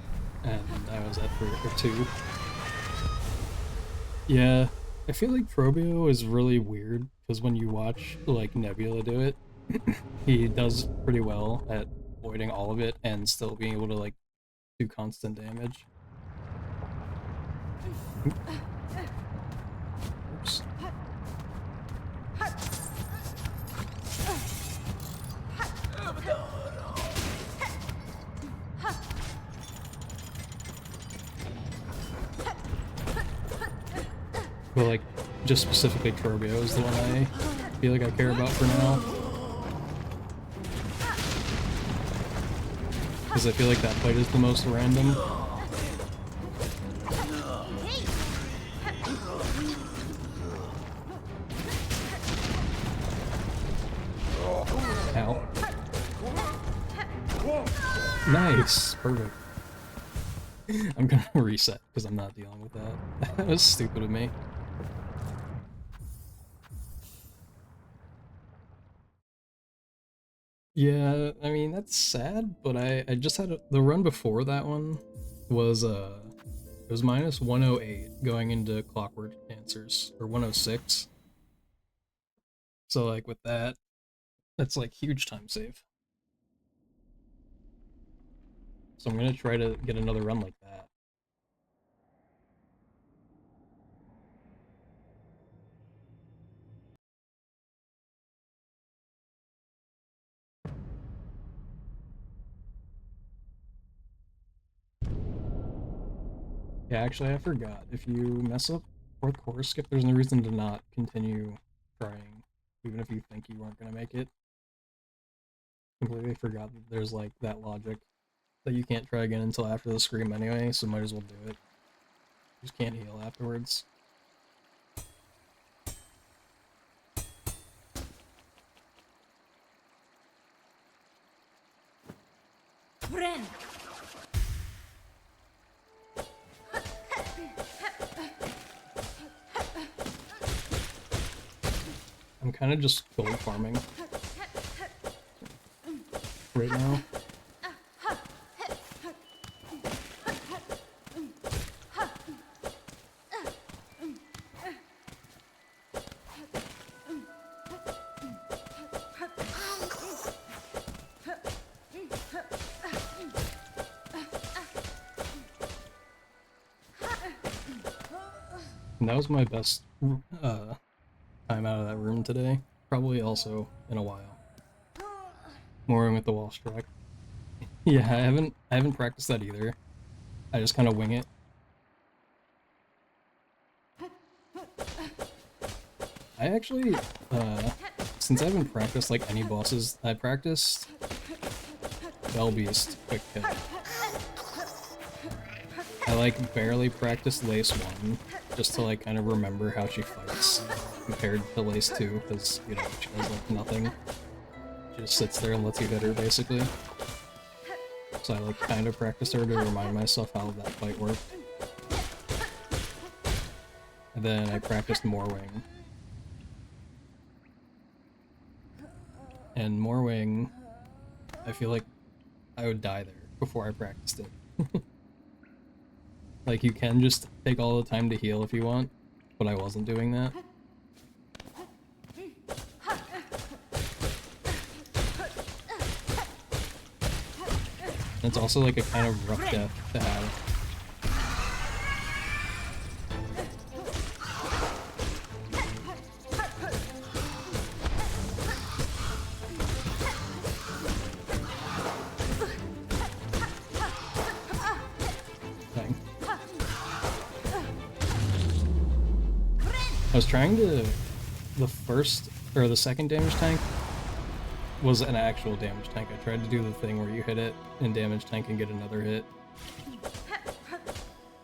And I was at 3 or 2. Yeah, I feel like Probio is really weird because when you watch like Nebula do it, he does pretty well at avoiding all of it and still being able to like do constant damage. Oops. But like, just specifically Turbio is the one I feel like I care about for now. Because I feel like that fight is the most random. Ow. Nice! Perfect. I'm gonna reset because I'm not dealing with that. That was stupid of me. Yeah, I mean, that's sad, but I just had the run before that one was, it was minus 108 going into Clockwork Dancers, or 106. So, like, with that, that's, like, huge time save. So I'm gonna try to get another run like that. Yeah, actually, I forgot. If you mess up fourth core skip, there's no reason to not continue trying, even if you think you weren't gonna make it. Completely forgot that there's, like, that logic that you can't try again until after the scream anyway, so might as well do it. You just can't heal afterwards. Friend. I'm kind of just gold farming right now. And that was my best time out of that room today. Probably also in a while. Mooring with the wall strike. Yeah, I haven't practiced that either. I just kind of wing it. I actually, since I haven't practiced like any bosses, I practiced Bell Beast quick hit. I like barely practiced Lace 1, just to like kind of remember how she fights compared to Lace 2, because, you know, she does like nothing. She just sits there and lets you hit her, basically. So I like kind of practiced her to remind myself how that fight worked. And then I practiced Moorwing. And Moorwing, I feel like I would die there before I practiced it. Like, you can just take all the time to heal if you want, but I wasn't doing that. And it's also like a kind of rough death to have. Dang. I was trying to... The first, or the second damage tank was an actual damage tank. I tried to do the thing where you hit it in damage tank and get another hit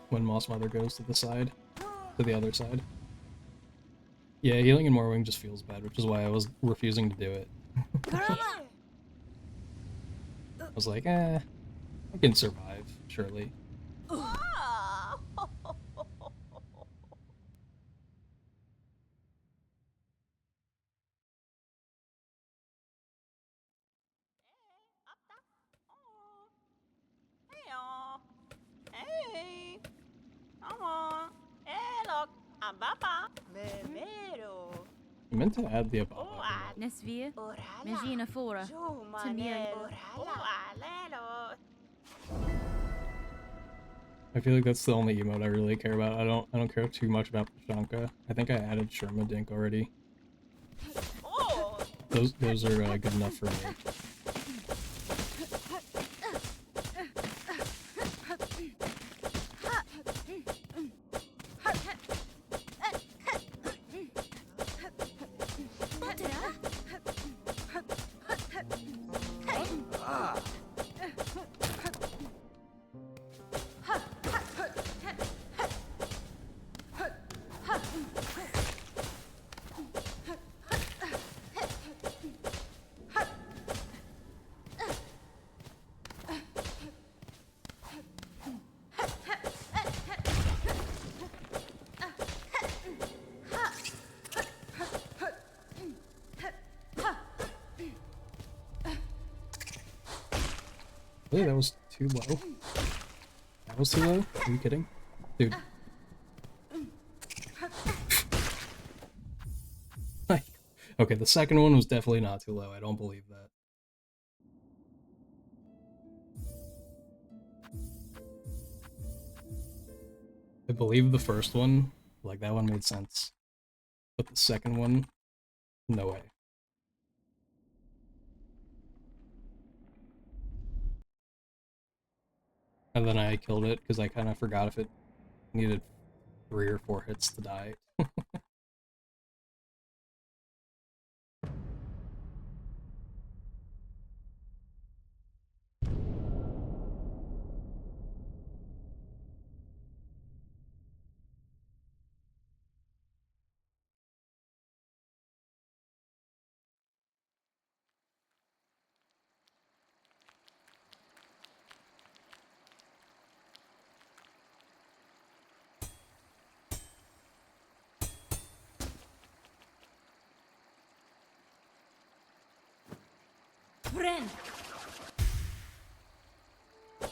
when Moss Mother goes to the side, to the other side. Yeah, healing in Moorwing just feels bad, which is why I was refusing to do it. I was like, I can survive, surely. Hey, come on. Hey, look, I'm Papa. Memero. I meant to add the above. Oh, Nesvir, orala. Megina Fora, Timir. Orala. I feel like that's the only emote I really care about. I don't care too much about Pashanka. I think I added Sherma Dink already. Oh. Those are good enough for me. Really, that was too low. That was too low? Are you kidding? Dude. Okay, the second one was definitely not too low. I don't believe that. I believe the first one, like, that one made sense. But the second one, no way. And then I killed it because I kind of forgot if it needed 3 or 4 hits to die. Friend. I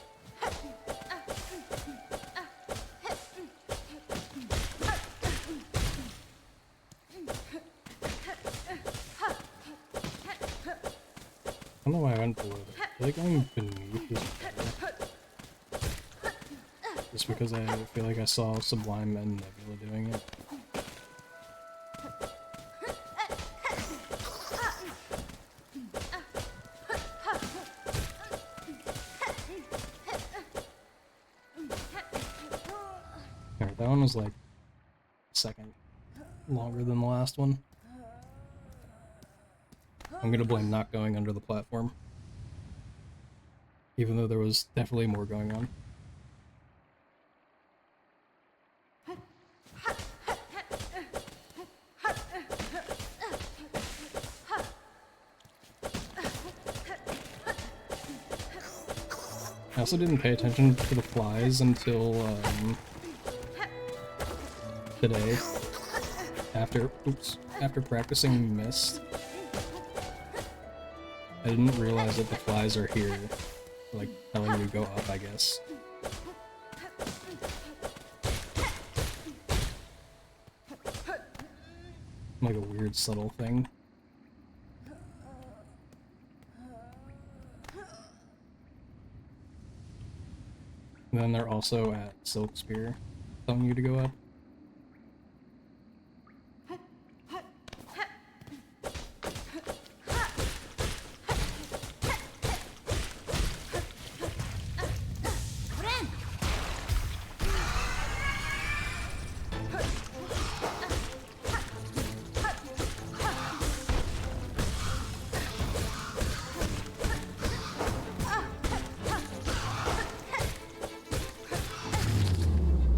don't know why I went below that. I feel like going beneath is better. Just because I feel like I saw Sublime and Nebula doing it. Alright, that one was like a second longer than the last one. I'm gonna blame not going under the platform. Even though there was definitely more going on. I also didn't pay attention to the flies until today, after practicing Mist. I didn't realize that the flies are here, like telling you to go up, I guess. Like a weird subtle thing. And then they're also at Silk Spear, telling you to go up.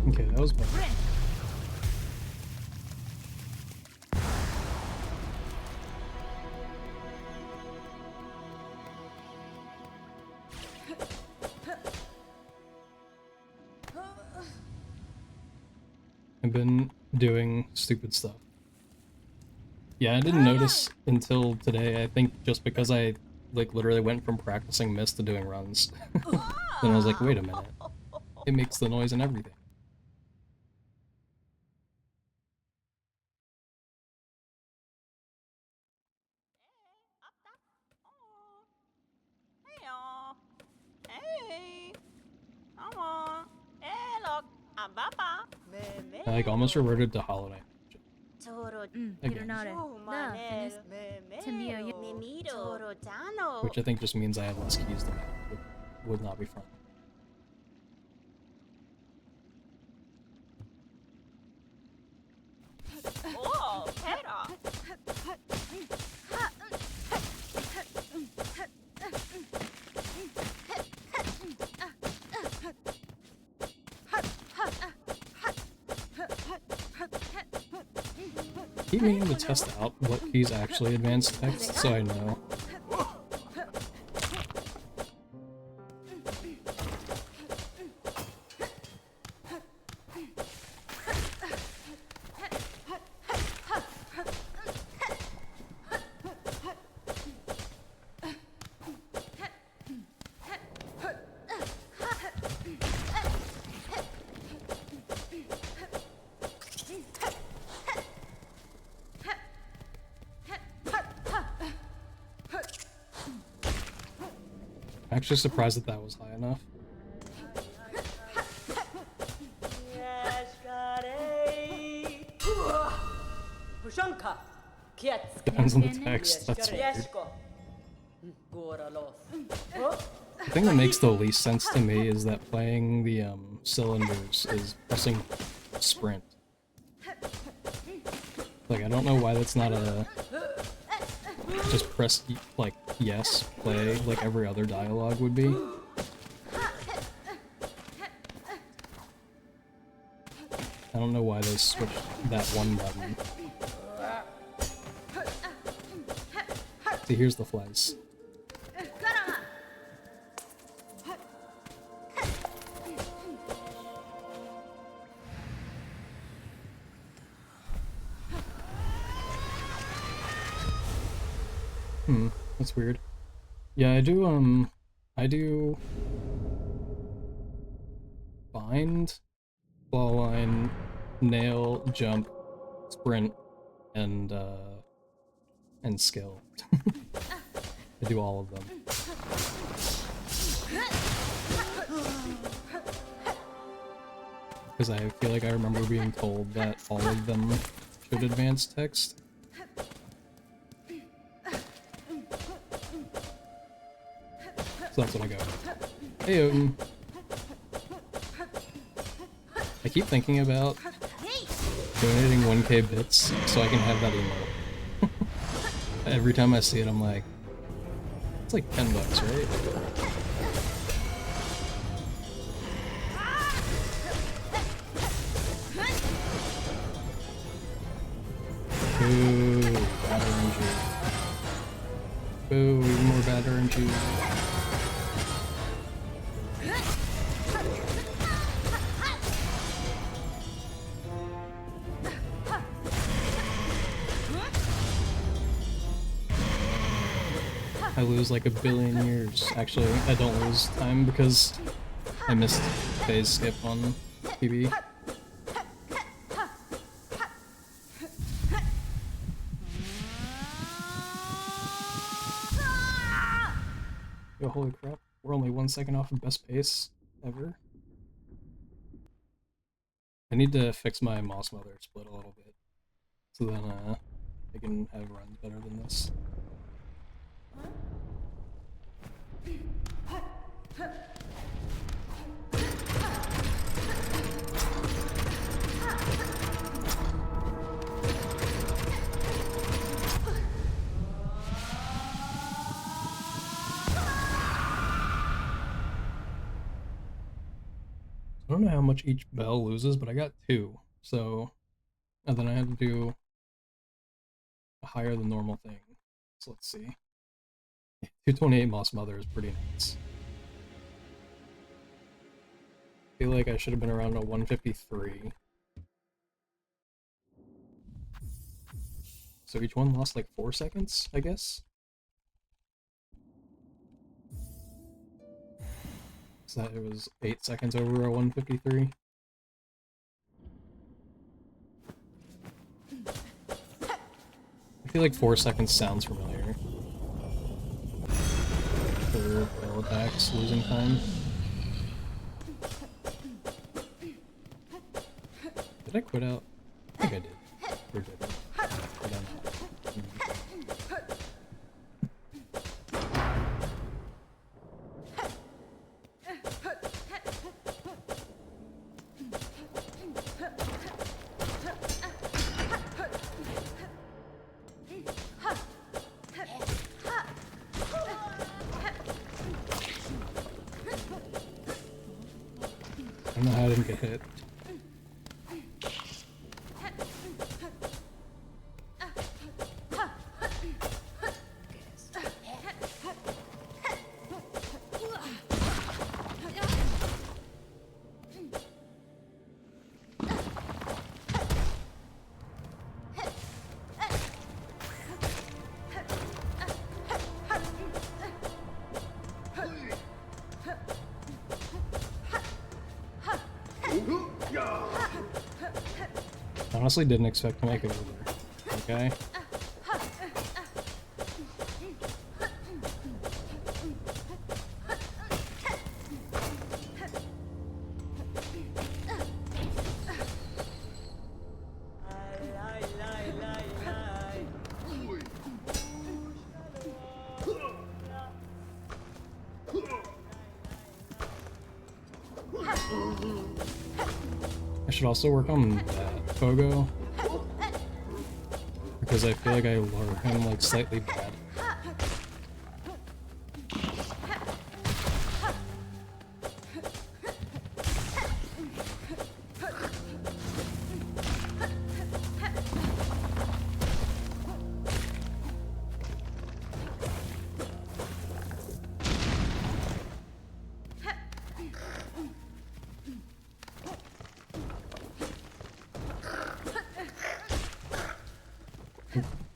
Okay, that was better. I've been doing stupid stuff. Yeah, I didn't notice until today, I think just because I like literally went from practicing Mist to doing runs. Then I was like, wait a minute. It makes the noise and everything. Hey, come on. Hey, look, I'm Papa. I like almost reverted to Hollow Knight. Again. Which I think just means I have less keys than that, which would not be fun. Oh, Pera. Keep meaning to test out what keys actually advanced text, so I know. Actually surprised that that was high enough. Depends on the text, that's weird. The thing that makes the least sense to me is that playing the cylinders is pressing sprint. Like, I don't know why that's not a... Just press, like, yes, play, like every other dialogue would be. I don't know why they switched that one button. See, here's the flies. That's weird. Yeah, I do bind, claw line, nail, jump, sprint, and skill. I do all of them. Because I feel like I remember being told that all of them should advance text. So that's what I go. Hey, Odin. I keep thinking about donating 1k bits so I can have that emote. Every time I see it, I'm like, it's like $10, right? Boo, bad RNG. Boo, even more bad RNG. I lose like 1,000,000,000 years. Actually, I don't lose time because I missed phase skip on PB. Yo, holy crap. We're only 1 second off of best pace ever. I need to fix my Moss Mother split a little bit. So then I can have runs better than this. I don't know how much each bell loses, but I got 2. So, and then I had to do a higher than normal thing. So let's see. 228 Moss Mother is pretty nice. I feel like I should have been around a 153. So each one lost like 4 seconds, I guess? So that it was 8 seconds over a 153. I feel like 4 seconds sounds familiar. For bell attacks losing time. Did I quit out? I think I did. Or did I? Did I not? I don't know how I didn't get hit. Honestly, didn't expect to make it over. Okay. I should also work on that Fogo, because I feel like I lure him like slightly bad.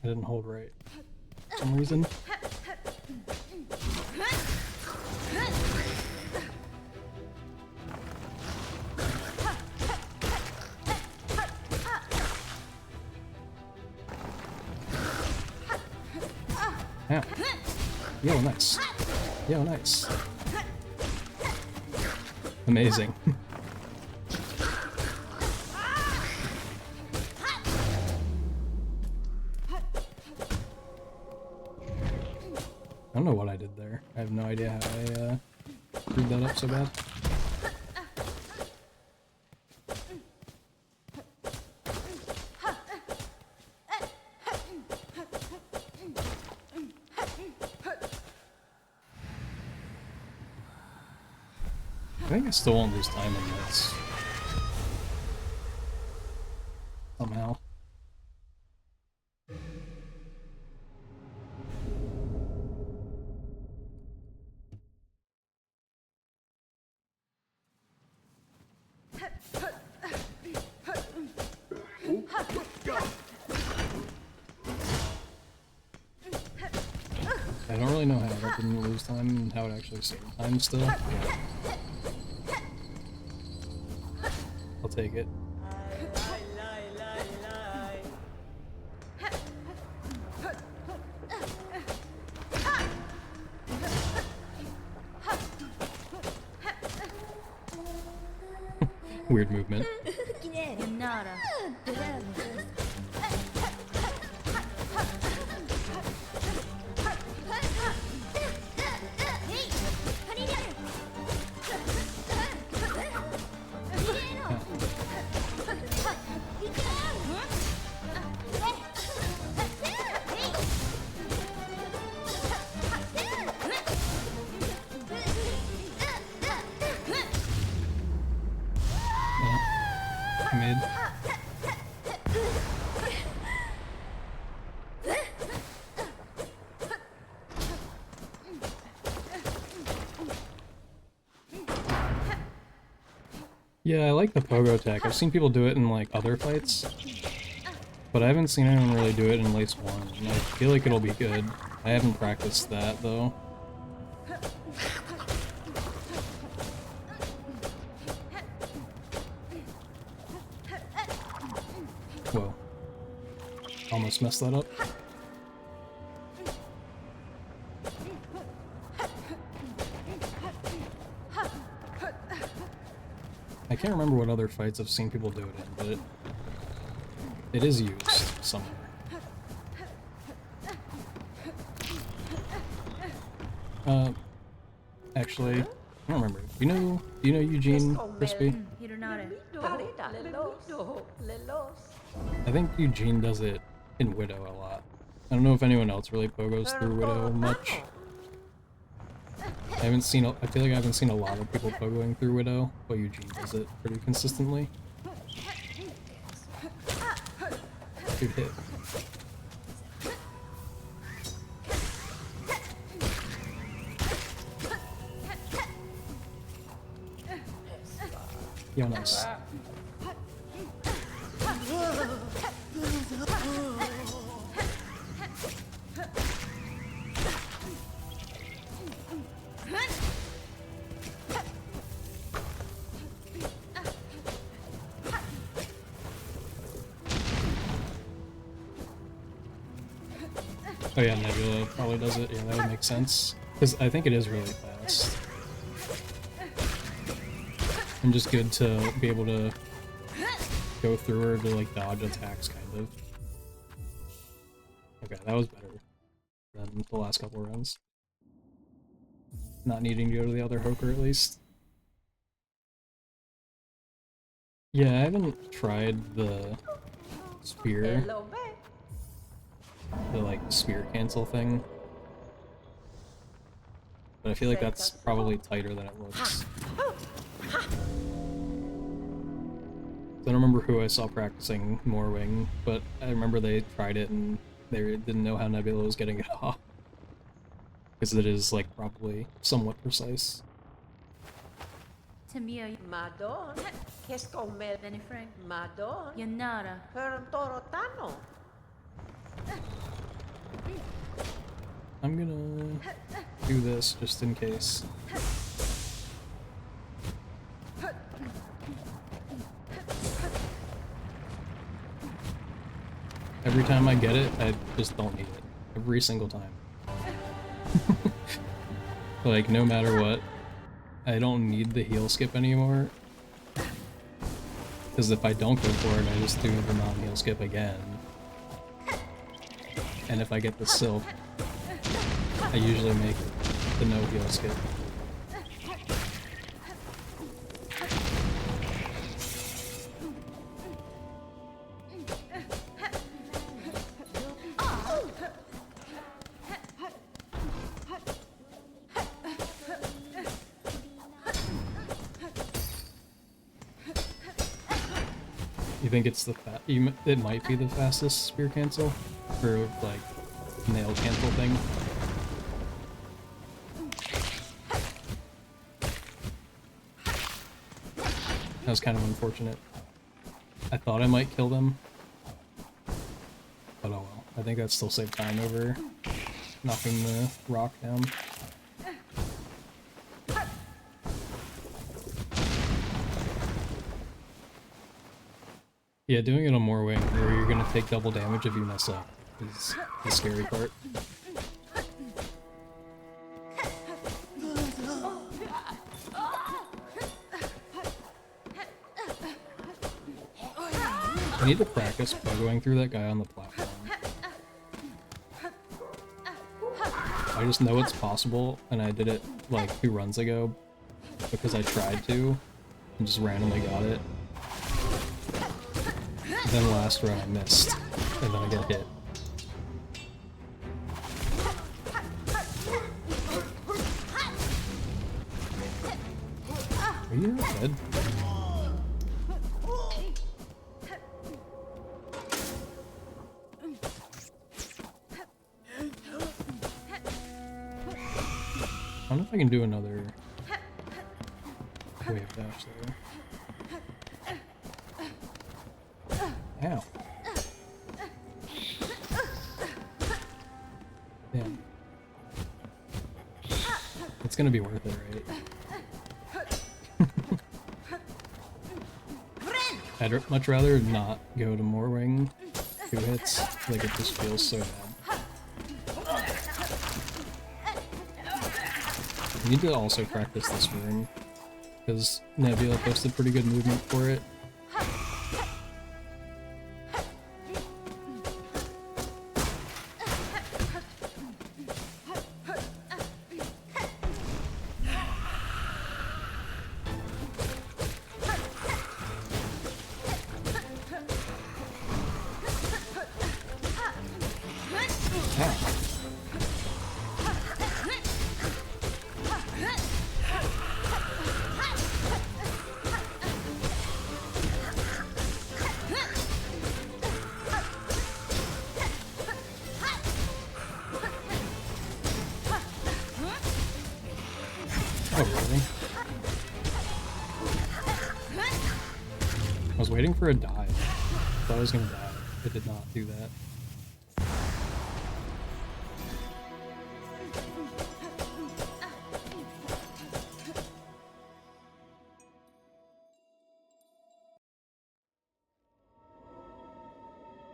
I didn't hold right for some reason. Yeah. Yo, nice. Yo, nice. Amazing. I don't know what I did there. I have no idea how I screwed that up so bad. I think I still won't lose time in this. Somehow. I don't really know how that didn't lose time and how it actually saved time still. Yeah. I'll take it. Weird movement. Yanara. Mid. Yeah, I like the pogo attack. I've seen people do it in like other fights, but I haven't seen anyone really do it in Lace 1, and I feel like it'll be good. I haven't practiced that though. Whoa. Almost messed that up. I can't remember what other fights I've seen people do it in, but it is used somewhere. Actually, I don't remember. Do you know Eugene Crispy? Hironare. I think Eugene does it in Widow a lot. I don't know if anyone else really pogos through Widow much. I feel like I haven't seen a lot of people pogoing through Widow, but Eugene does it pretty consistently. Good hit. Yeah, nice. Oh yeah, Nebula probably does it. Yeah, that would make sense. Because I think it is really fast. And just good to be able to go through her to like dodge attacks, kind of. Okay, that was better than the last couple rounds. Not needing to go to the other Hoker at least. Yeah, I haven't tried the spear. The like spear cancel thing. But I feel like that's probably tighter than it looks. I don't remember who I saw practicing Morwing, but I remember they tried it and they didn't know how Nebula was getting it off. Because it is like probably somewhat precise. Tamia. Madon, Keskomel, Benifrang. Madon, Yanara. Torotano. I'm gonna do this just in case. Every time I get it, I just don't need it. Every single time. Like, no matter what, I don't need the heal skip anymore. Because if I don't go for it, I just do the non-heal skip again. And if I get the Silk, I usually make the no heal skip. You think it's the it might be the fastest spear cancel, or like nail cancel thing? That was kind of unfortunate. I thought I might kill them, but oh well. I think that still saved time over knocking the rock down. Yeah, doing it on more wing, where you're gonna take double damage if you mess up, is the scary part. I need to practice going through that guy on the platform. I just know it's possible, and I did it like 2 runs ago because I tried to and just randomly got it. Then last run I missed, and then I got hit. Are you dead? I don't know if I can do another wave dash there. Ow. Damn. It's gonna be worth it, right? I'd much rather not go to more wing 2 hits. Like, it just feels so bad. I need to also practice this room, because Nebula posted pretty good movement for it. Oh, really? I was waiting for a dive. I thought I was gonna die. It did not do that.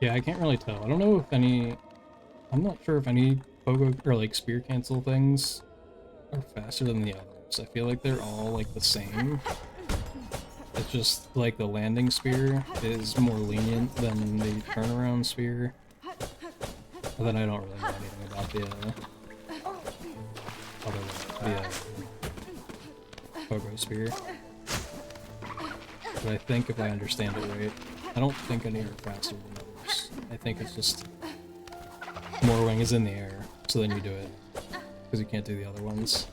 Yeah, I can't really tell. I don't know if any... I'm not sure if any pogo or like spear cancel things are faster than the others. I feel like they're all like the same. It's just like the landing spear is more lenient than the turnaround spear. But then I don't really know anything about the other one, the pogo spear. But I think if I understand it right, I don't think any are faster than others. I think it's just more wing is in the air, so then you do it, because you can't do the other ones.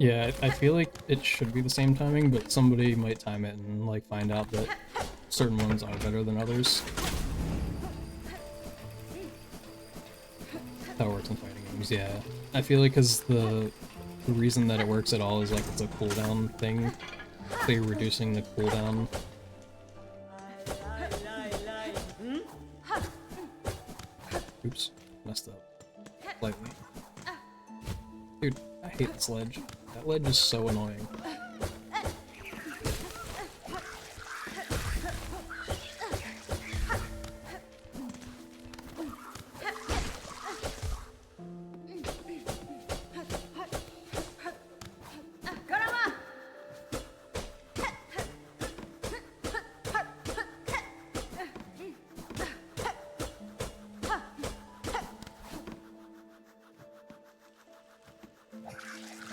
Yeah, I feel like it should be the same timing, but somebody might time it and like find out that certain ones are better than others. That's how it works in fighting games, yeah. I feel like because the reason that it works at all is like it's a cooldown thing. So you're reducing the cooldown. Oops, messed up. Slightly. Dude, I hate this ledge. That ledge is so annoying.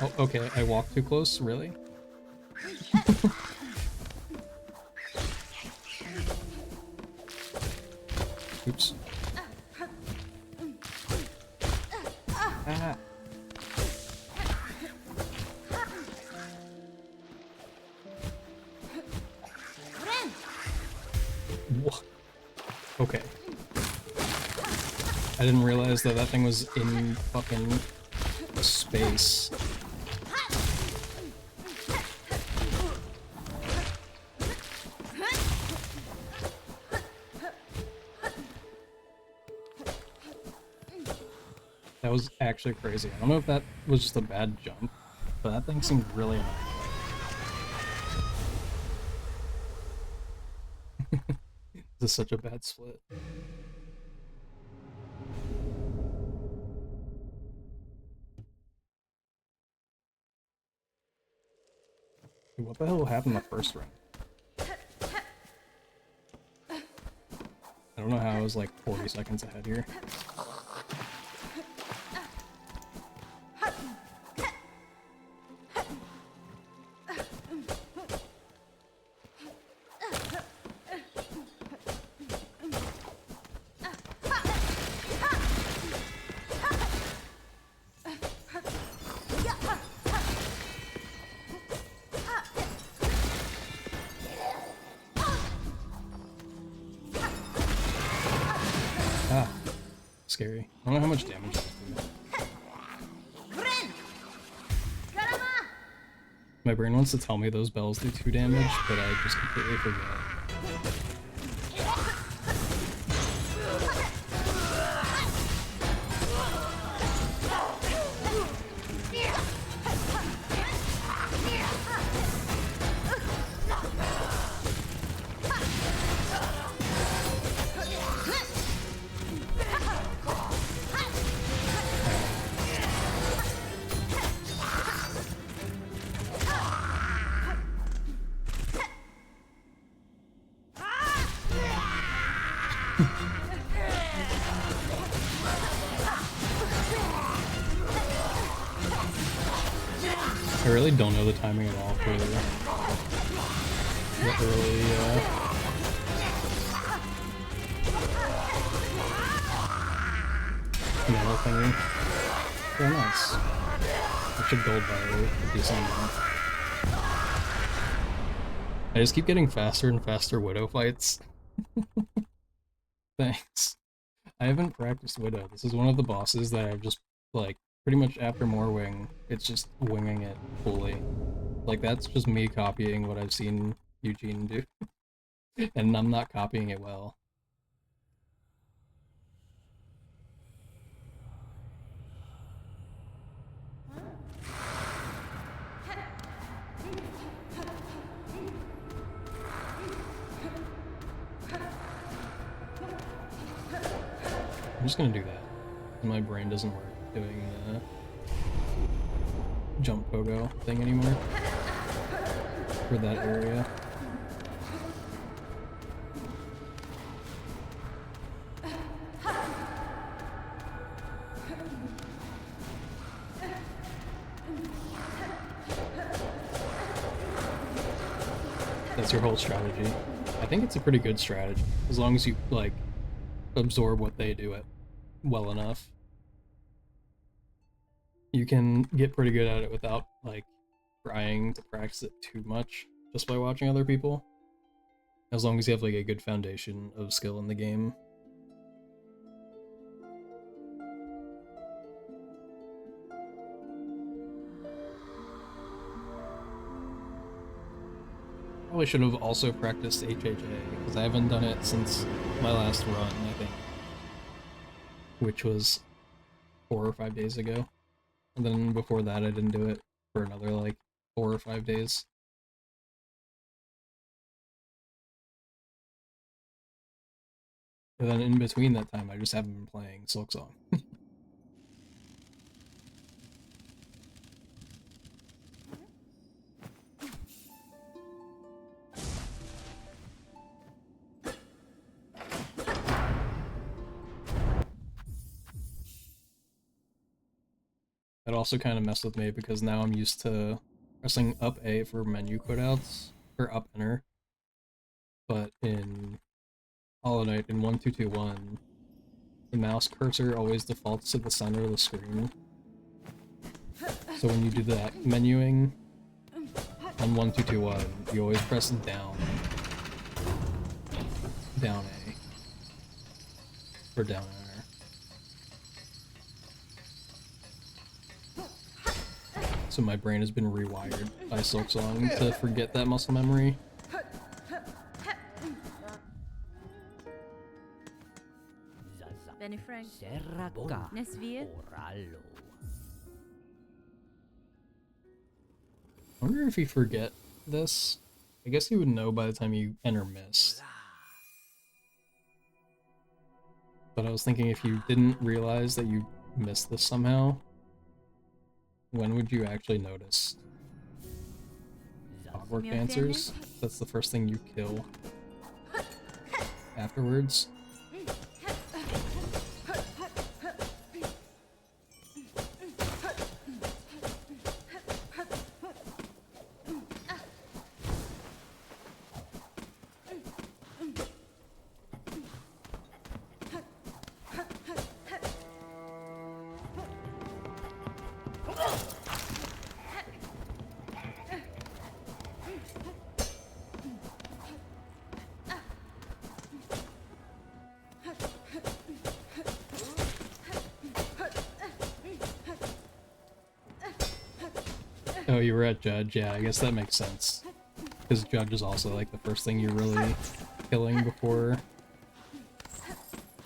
Oh, okay, I walked too close, really? Oops. Ah. What? Okay. I didn't realize that that thing was in fucking space. That was actually crazy. I don't know if that was just a bad jump, but that thing seemed really annoying. This is such a bad split. Dude, what the hell happened the first round? I don't know how I was like 40 seconds ahead here. Ah, scary. I don't know how much damage that was doing. My brain wants to tell me those bells do 2 damage, but I just completely forget. I really don't know the timing at all for the early, mana thingy. Very nice. I should gold by a decent amount. I just keep getting faster and faster Widow fights. Thanks. I haven't practiced Widow. This is one of the bosses that I've just, like, pretty much after Morwing, it's just winging it fully. Like, that's just me copying what I've seen Eugene do. And I'm not copying it well. I'm just gonna do that. My brain doesn't work doing the jump pogo thing anymore for that area. That's your whole strategy. I think it's a pretty good strategy, as long as you, like, absorb what they do it well enough. You can get pretty good at it without, like, trying to practice it too much just by watching other people. As long as you have, like, a good foundation of skill in the game. Probably should have also practiced HHA, because I haven't done it since my last run, I think. Which was 4 or 5 days ago. And then before that I didn't do it for another, like, 4 or 5 days. And then in between that time I just haven't been playing Silksong. It also kind of messed with me because now I'm used to pressing up A for menu quitouts, or up enter. But in Hollow Knight in 1221, the mouse cursor always defaults to the center of the screen. So when you do that menuing on 1221, you always press down A, or down enter. So my brain has been rewired by Silksong to forget that muscle memory. Benny Frank. Serraka. Nesvir. Orallo. I wonder if you forget this. I guess you would know by the time you enter Mist. But I was thinking if you didn't realize that you missed this somehow, when would you actually notice? Clockwork Dancers? That's the first thing you kill afterwards. Oh, you were at Judge. Yeah, I guess that makes sense. Because Judge is also like the first thing you're really killing before,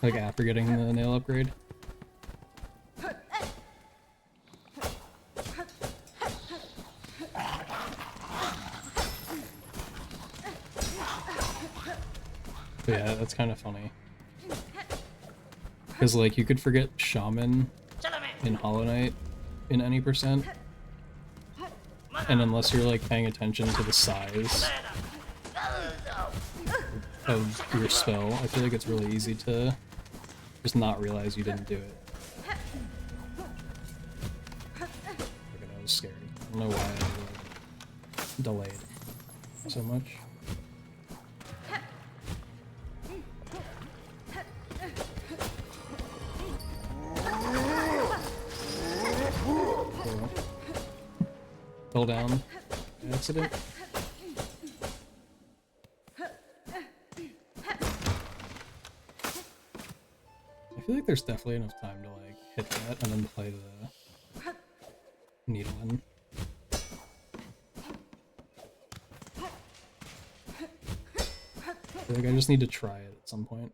like after getting the nail upgrade. But yeah, that's kind of funny. Because like you could forget Shaman in Hollow Knight in any percent. And unless you're like paying attention to the size of your spell, I feel like it's really easy to just not realize you didn't do it. Look at I was scared. I don't know why I like, delayed so much. Fell down by accident. I feel like there's definitely enough time to like hit that and then play the needle in. I feel like I just need to try it at some point.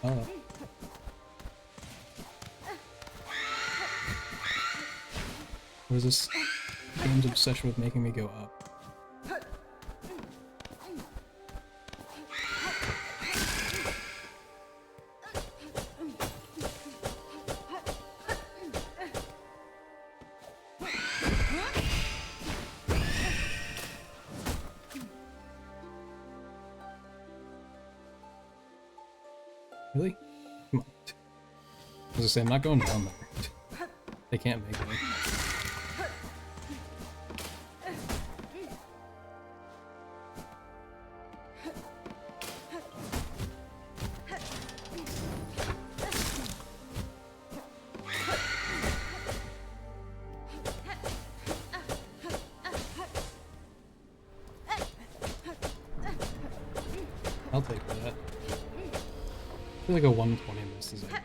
Oh. What is this game's obsession with making me go up? Really? Come on. As I say, I'm not going down there. They can't make me. I'll take that. I feel like a 120 miss is okay.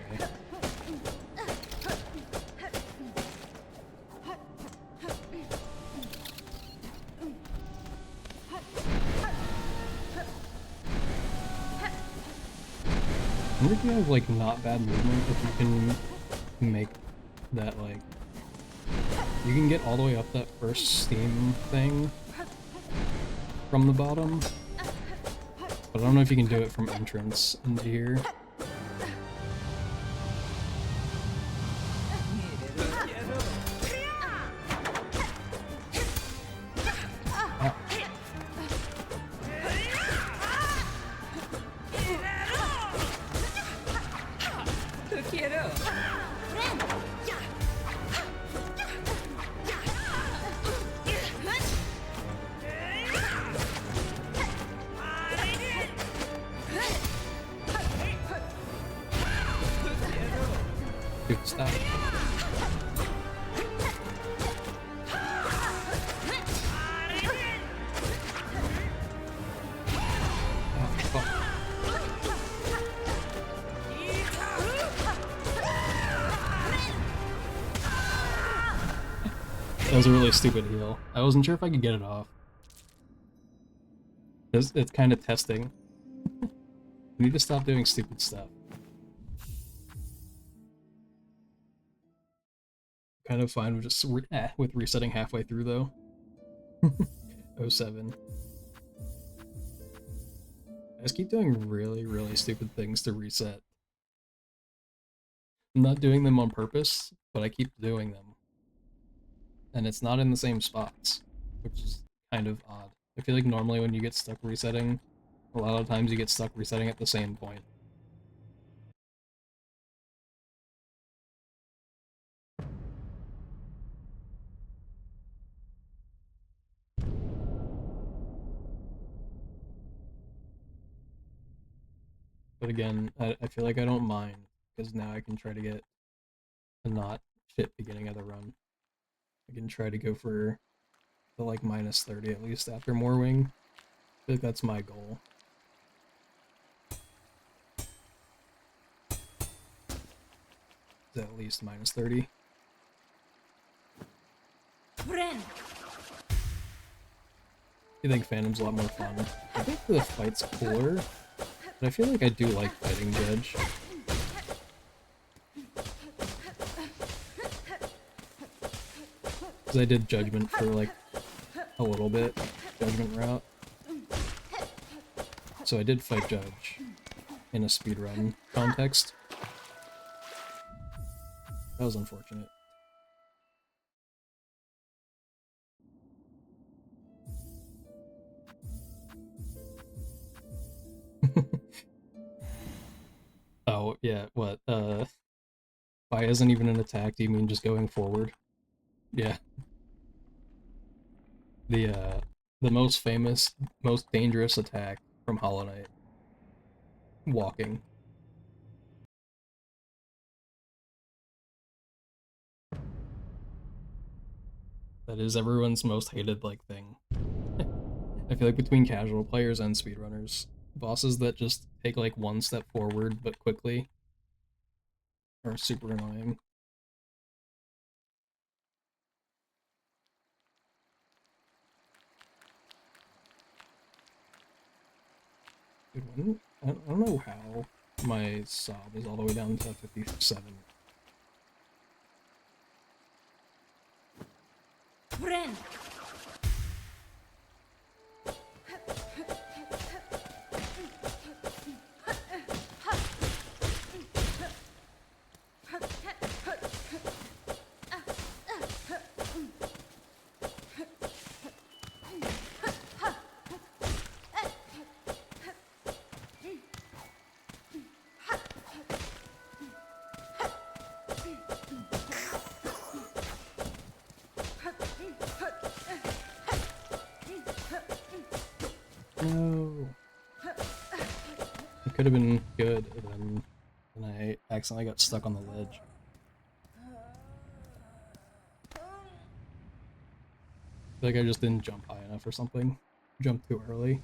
I wonder if you have like not bad movement if you can make that like you can get all the way up that first steam thing from the bottom. But I don't know if you can do it from entrance into here. Ah. Dude, stop. Oh, fuck. That was a really stupid heal. I wasn't sure if I could get it off. It's kind of testing. I need to stop doing stupid stuff. Kind of fine with just with resetting halfway through though. 07. I just keep doing really, really stupid things to reset. I'm not doing them on purpose, but I keep doing them. And it's not in the same spots, which is kind of odd. I feel like normally when you get stuck resetting, a lot of times you get stuck resetting at the same point. But again, I feel like I don't mind, because now I can try to get a not shit beginning of the run. I can try to go for the like minus 30 at least after Morwing. I feel like that's my goal. Is at least minus 30. Friend. I think Phantom's a lot more fun. I think the fight's cooler, but I feel like I do like fighting Judge. Because I did Judgment for like a little bit, Judgment route. So I did fight Judge in a speedrun context. That was unfortunate. Oh, yeah, what, Fi isn't even an attack, do you mean just going forward? Yeah. The most famous, most dangerous attack from Hollow Knight. Walking. That is everyone's most hated, like, thing. I feel like between casual players and speedrunners, bosses that just take, like, one step forward, but quickly, are super annoying. Dude, I don't know how my sob is all the way down to 57. Friend. No. It could have been good, and then I accidentally got stuck on the ledge. I feel like I just didn't jump high enough or something. Jumped too early.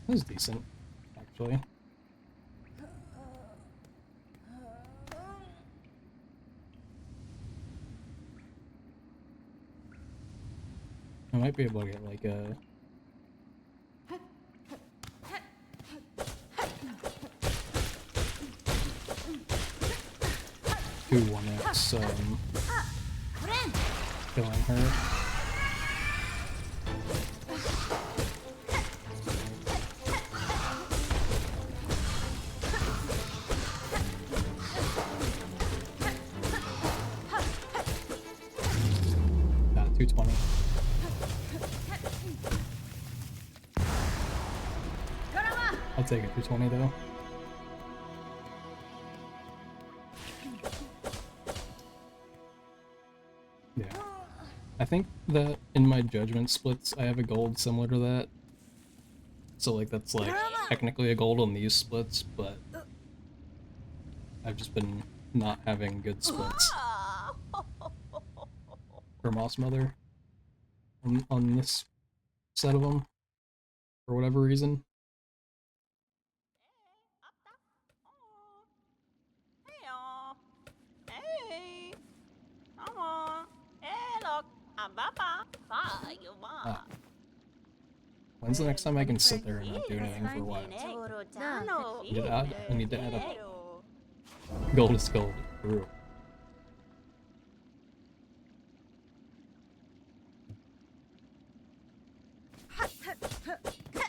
That was decent, actually. I might be able to get like a do 1x Friend. killing her. Nah, 220. I'll take it, 220 though. Yeah. I think that in my judgment splits, I have a gold similar to that. So like that's like technically a gold on these splits, but I've just been not having good splits for Moss Mother on this set of them for whatever reason. Hey, come on. Hey, look, I'm Papa. Bye, you Ah. When's the next time I can sit there and not do anything for a while? I need to add up. Gold is gold. True.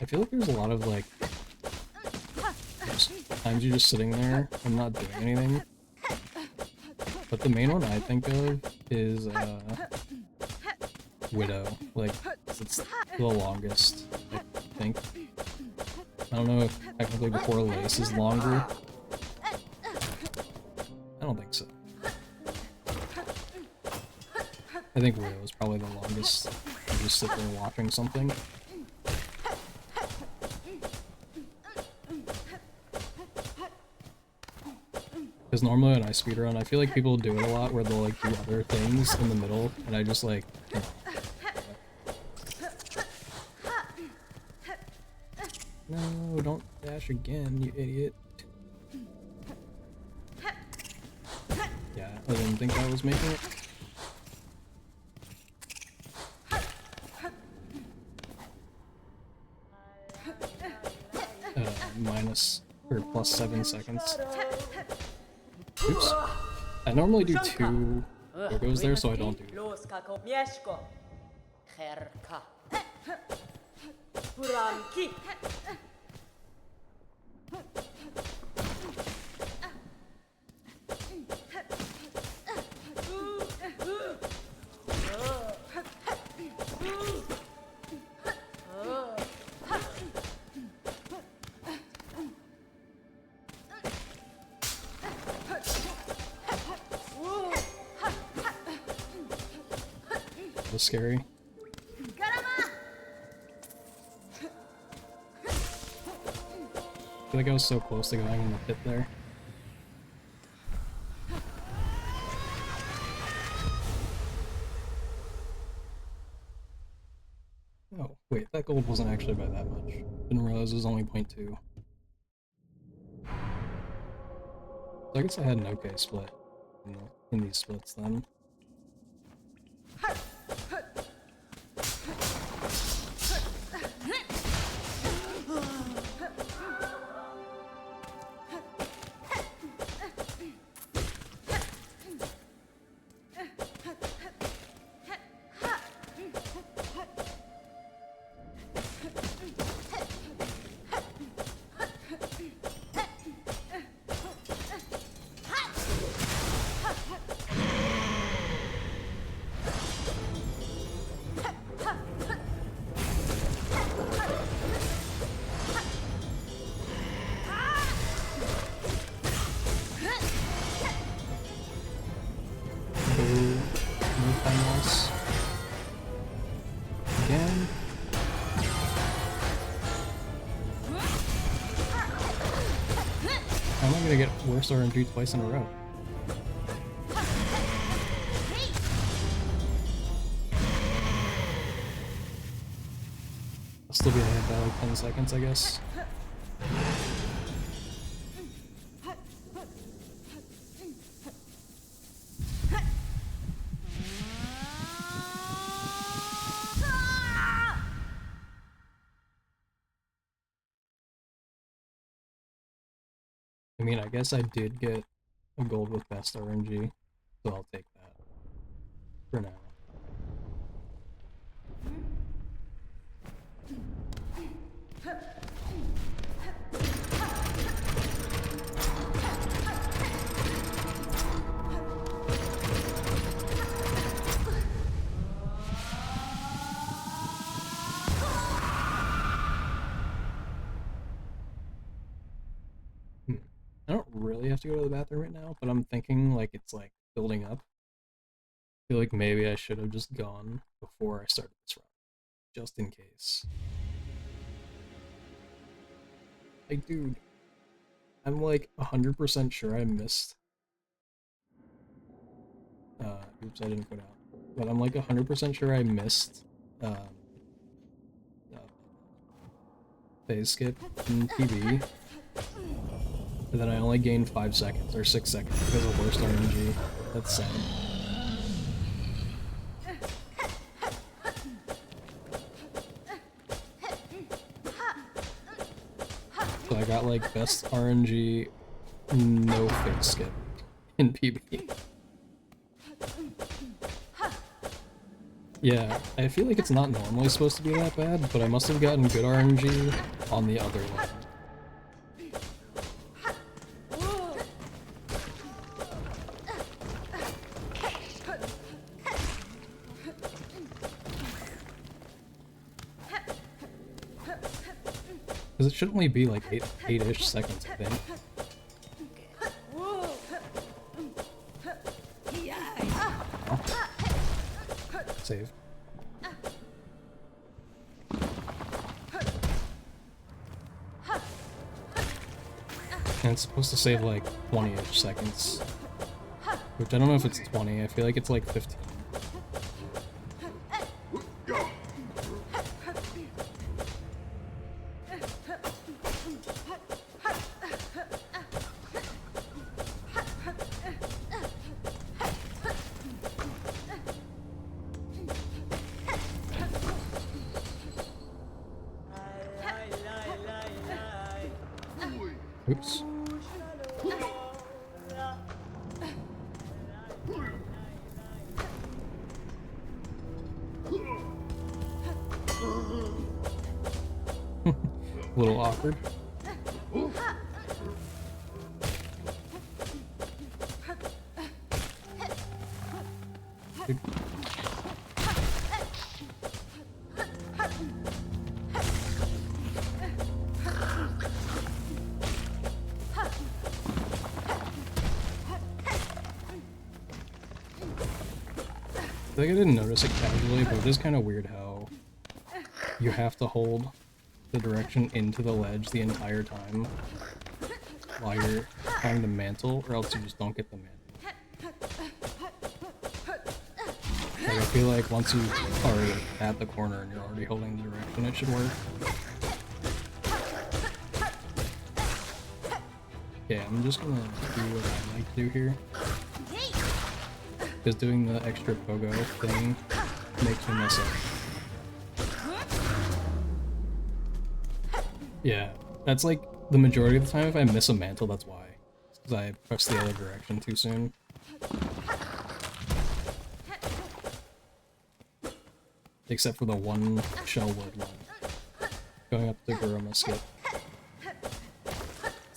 I feel like there's a lot of like times you're just sitting there and not doing anything. But the main one I think of is Widow. Like it's the longest, I think. I don't know if technically before Lace is longer. I don't think so. I think Widow is probably the longest. You just sit there watching something. Because normally when I speedrun, I feel like people do it a lot where they'll like do other things in the middle, and I just like, you know. No, don't dash again, you idiot. Yeah, I didn't think I was making it. Minus, or plus 7 seconds. Oops. I normally do 2 go-go's there, so I don't do that. That was scary. I feel like I was so close to going in the pit there. Oh, wait, that gold wasn't actually by that much. Didn't realize it was only 0.2. So I guess I had an okay split in these splits then. Again. How am I gonna get worse RNG twice in a row? I'll still be ahead by like 10 seconds, I guess. I mean, I guess I did get a gold with best RNG, so I'll take that for now. I don't really have to go to the bathroom right now, but I'm thinking like it's like building up. I feel like maybe I should have just gone before I started this run, just in case. Like, dude, I'm like 100% sure I missed. Oops, I didn't put out. But I'm like 100% sure I missed uh, phase skip in PB. And then I only gained 5 seconds, or 6 seconds, because of worst RNG. That's sad. So I got like best RNG, no phase skip in PB. Yeah, I feel like it's not normally supposed to be that bad, but I must have gotten good RNG on the other line. Because it should only be like 8-ish seconds, I think. Oh. Save. And it's supposed to save like 20-ish seconds. Which I don't know if it's 20, I feel like it's like 15. Oops. A little awkward. Dude. I think I didn't notice it casually, but it is kind of weird how you have to hold the direction into the ledge the entire time while you're trying to mantle, or else you just don't get the mantle. Like, I feel like once you are at the corner and you're already holding the direction, it should work. Yeah, I'm just gonna do what I like to do here. Because doing the extra pogo thing makes me mess up. Yeah, that's like the majority of the time if I miss a mantle, that's why. Because I press the other direction too soon. Except for the one shell word one. Going up the Garoma skip.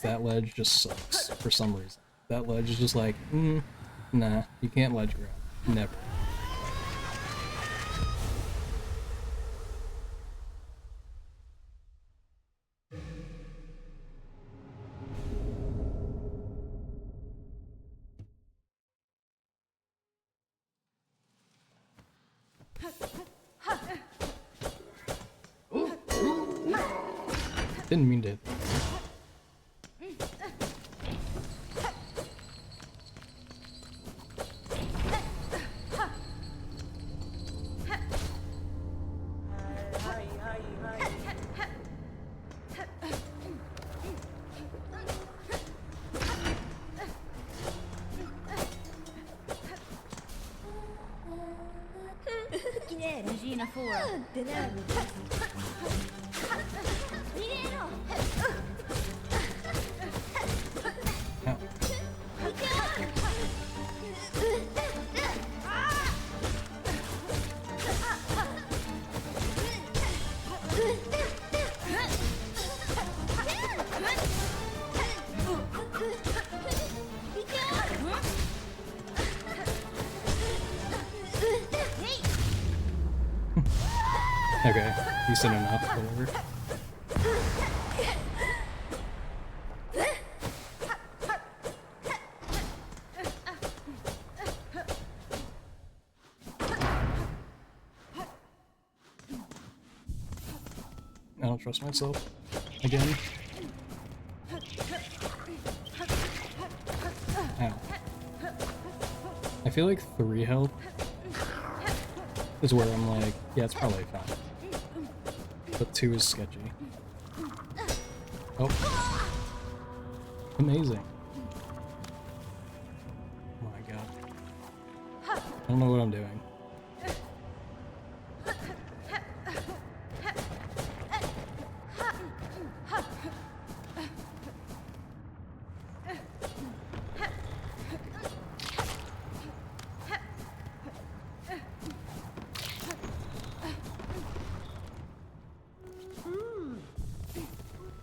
That ledge just sucks for some reason. That ledge is just like, nah, you can't ledge grab. Never. Didn't mean to. Regina Fora. Ow. Okay, decent enough, whatever. I don't trust myself. Again. Ow. I feel like 3 health is where I'm like, yeah, it's probably fine. But 2 is sketchy. Oh. Amazing. Oh my god. I don't know what I'm doing.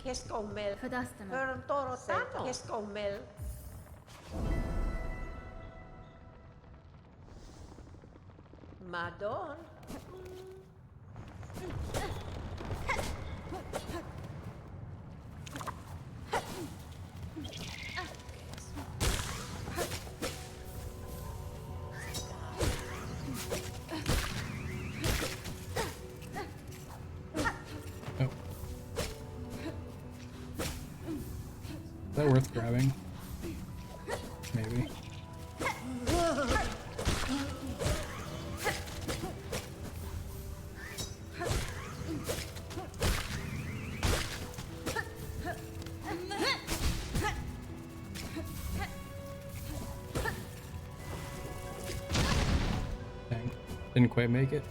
Keskommel. Fadastana. Hör Torotano. Keskommel. Madon. Oh. Is that worth grabbing? Maybe. Dang. Didn't quite make it.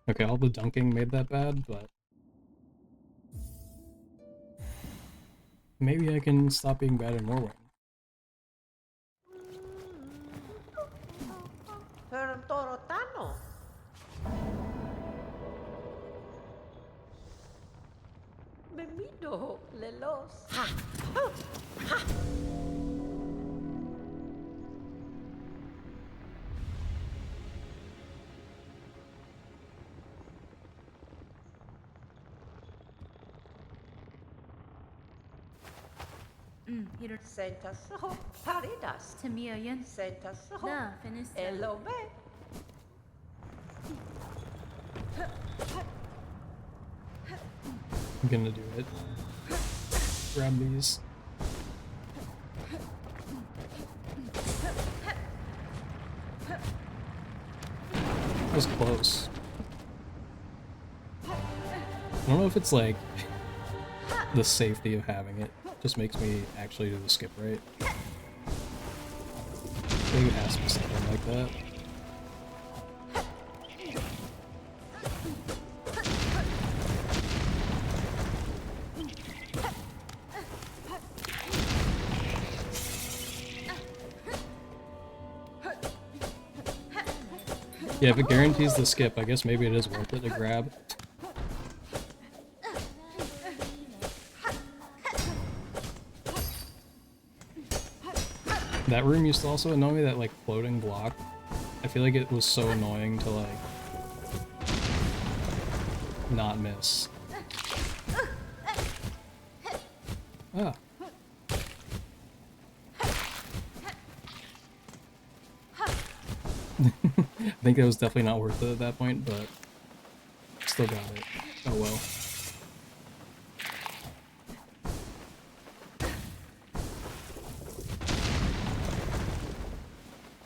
Okay, all the dunking made that bad, but maybe I can stop being bad in Warwing. Hör Torotano. Memido lelos. Ha. Ha. Hitter Sentas ho paridas. Tamiyan. Sentas ho. Da, Finista. Elobe. I'm gonna do it. Grab these. That was close. I don't know if it's like the safety of having it just makes me actually do the skip right. I think it has to be something like that. Yeah, if it guarantees the skip, I guess maybe it is worth it to grab. That room used to also annoy me, that like floating block. I feel like it was so annoying to like not miss. Ah. I think it was definitely not worth it at that point, but still got it. Oh well.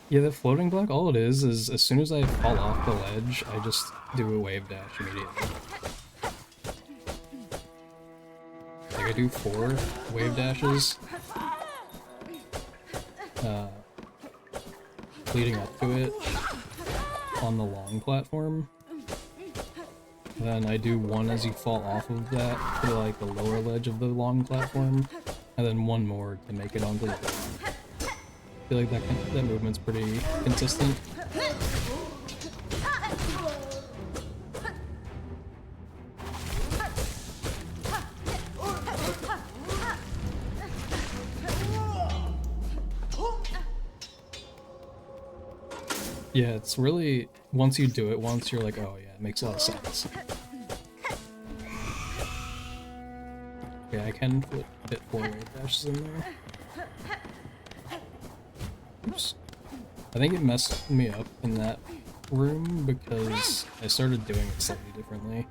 Yeah, the floating block, all it is as soon as I fall off the ledge, I just do a wave dash immediately. Like I do 4 wave dashes leading up to it on the long platform. Then I do 1 as you fall off of that to like the lower ledge of the long platform, and then 1 more to make it onto the ground. I feel like that movement's pretty consistent. Yeah, it's really, once you do it once, you're like, oh yeah, it makes a lot of sense. Yeah, I can fit 4 wave dashes in there. Oops. I think it messed me up in that room because I started doing it slightly differently.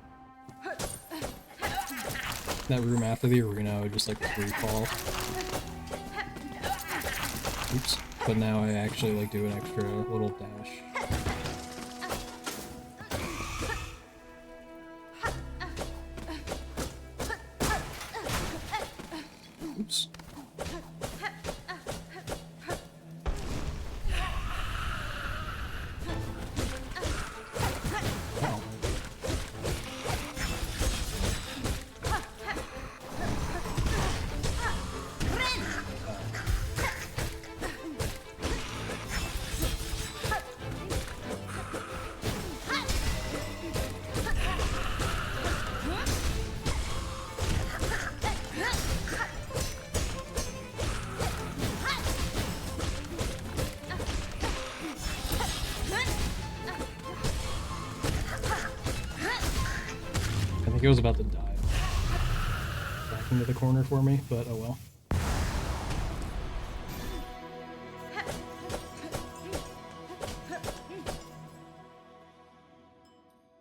That room after the arena, I would just like free fall. Oops. But now I actually like do an extra little dash. Oops. Wow. I think it was about to dive back into the corner for me, but oh well.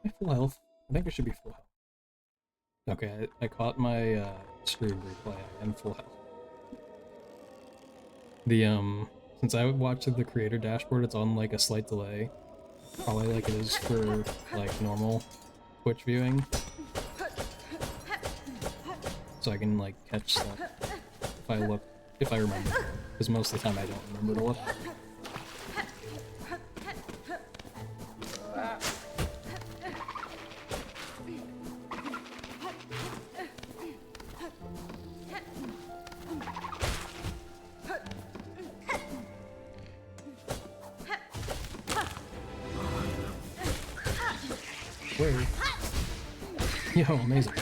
Am I full health? I think I should be full health. Okay, I caught my stream replay. I am full health. The since I watched the creator dashboard, it's on like a slight delay. Probably like it is for like normal Twitch viewing. So I can like catch stuff if I remember. Because most of the time I don't remember to look. Where? Yo, amazing.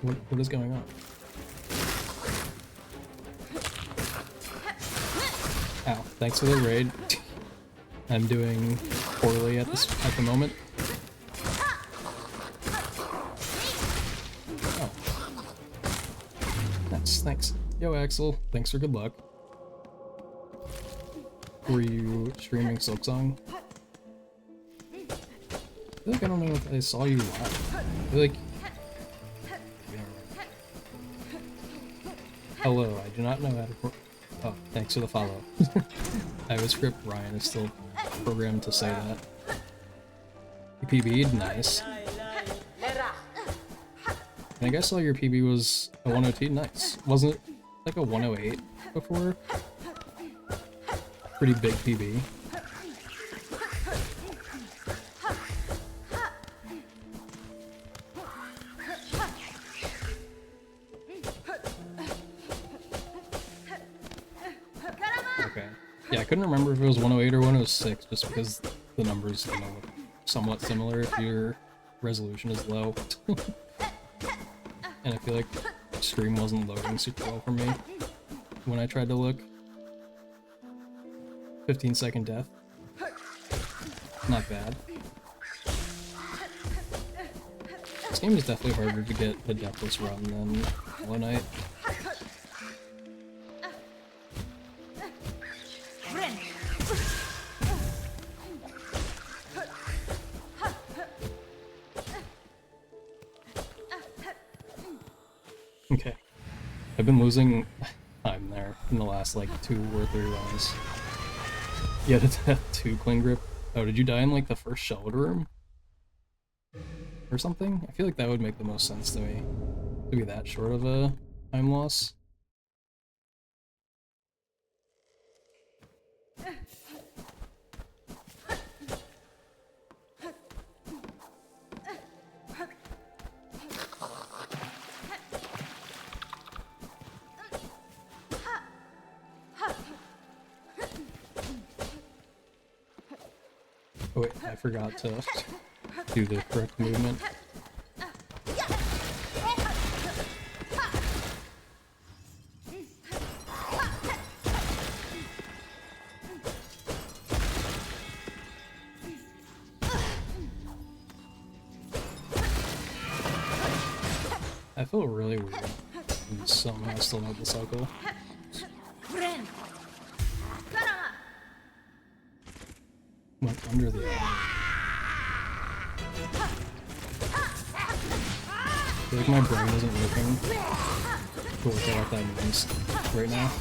What is going on? Ow, thanks for the raid. I'm doing poorly at the moment. Oh. Nice, thanks. Yo, Axel, thanks for good luck. Were you streaming Silksong? I feel like I don't know if I saw you live. I feel like... Hello, I do not know how to... Oh, thanks for the follow. I have a script, Ryan is still programmed to say that. You PB'd? Nice. I think I saw your PB was a 102, nice. Wasn't it like a 108 before? Pretty big PB. Okay. Yeah, I couldn't remember if it was 108 or 106 just because the numbers, you know, look somewhat similar if your resolution is low. And I feel like stream wasn't loading super well for me when I tried to look. 15-second death. Not bad. This game is definitely harder to get the deathless run than Hollow Knight. Okay. I've been losing time there in the last like 2 or 3 runs. You had a 2 clean grip. Oh, did you die in like the first sheltered room? Or something? I feel like that would make the most sense to me. To be that short of a time loss. Oh wait, I forgot to do the correct movement. I feel really weird. And somehow still not the cycle. Ren. Karama. Went under the elevator. I feel like my brain isn't working to work out what that means right now.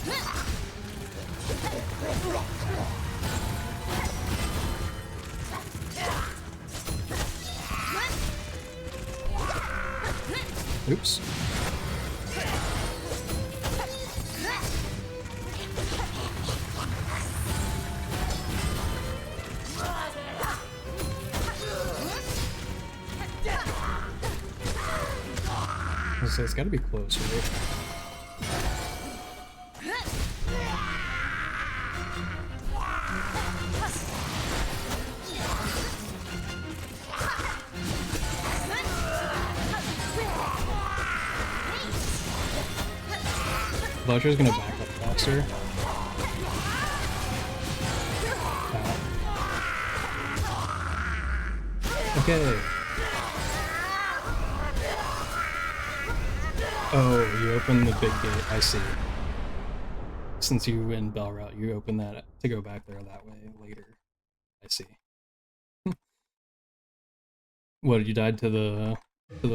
Oops. So it's gotta be close, right? I thought she was gonna back up faster. Okay. Oh, you opened the big gate, I see. Since you win Bell Route, you open that to go back there that way later. I see. What, you died to the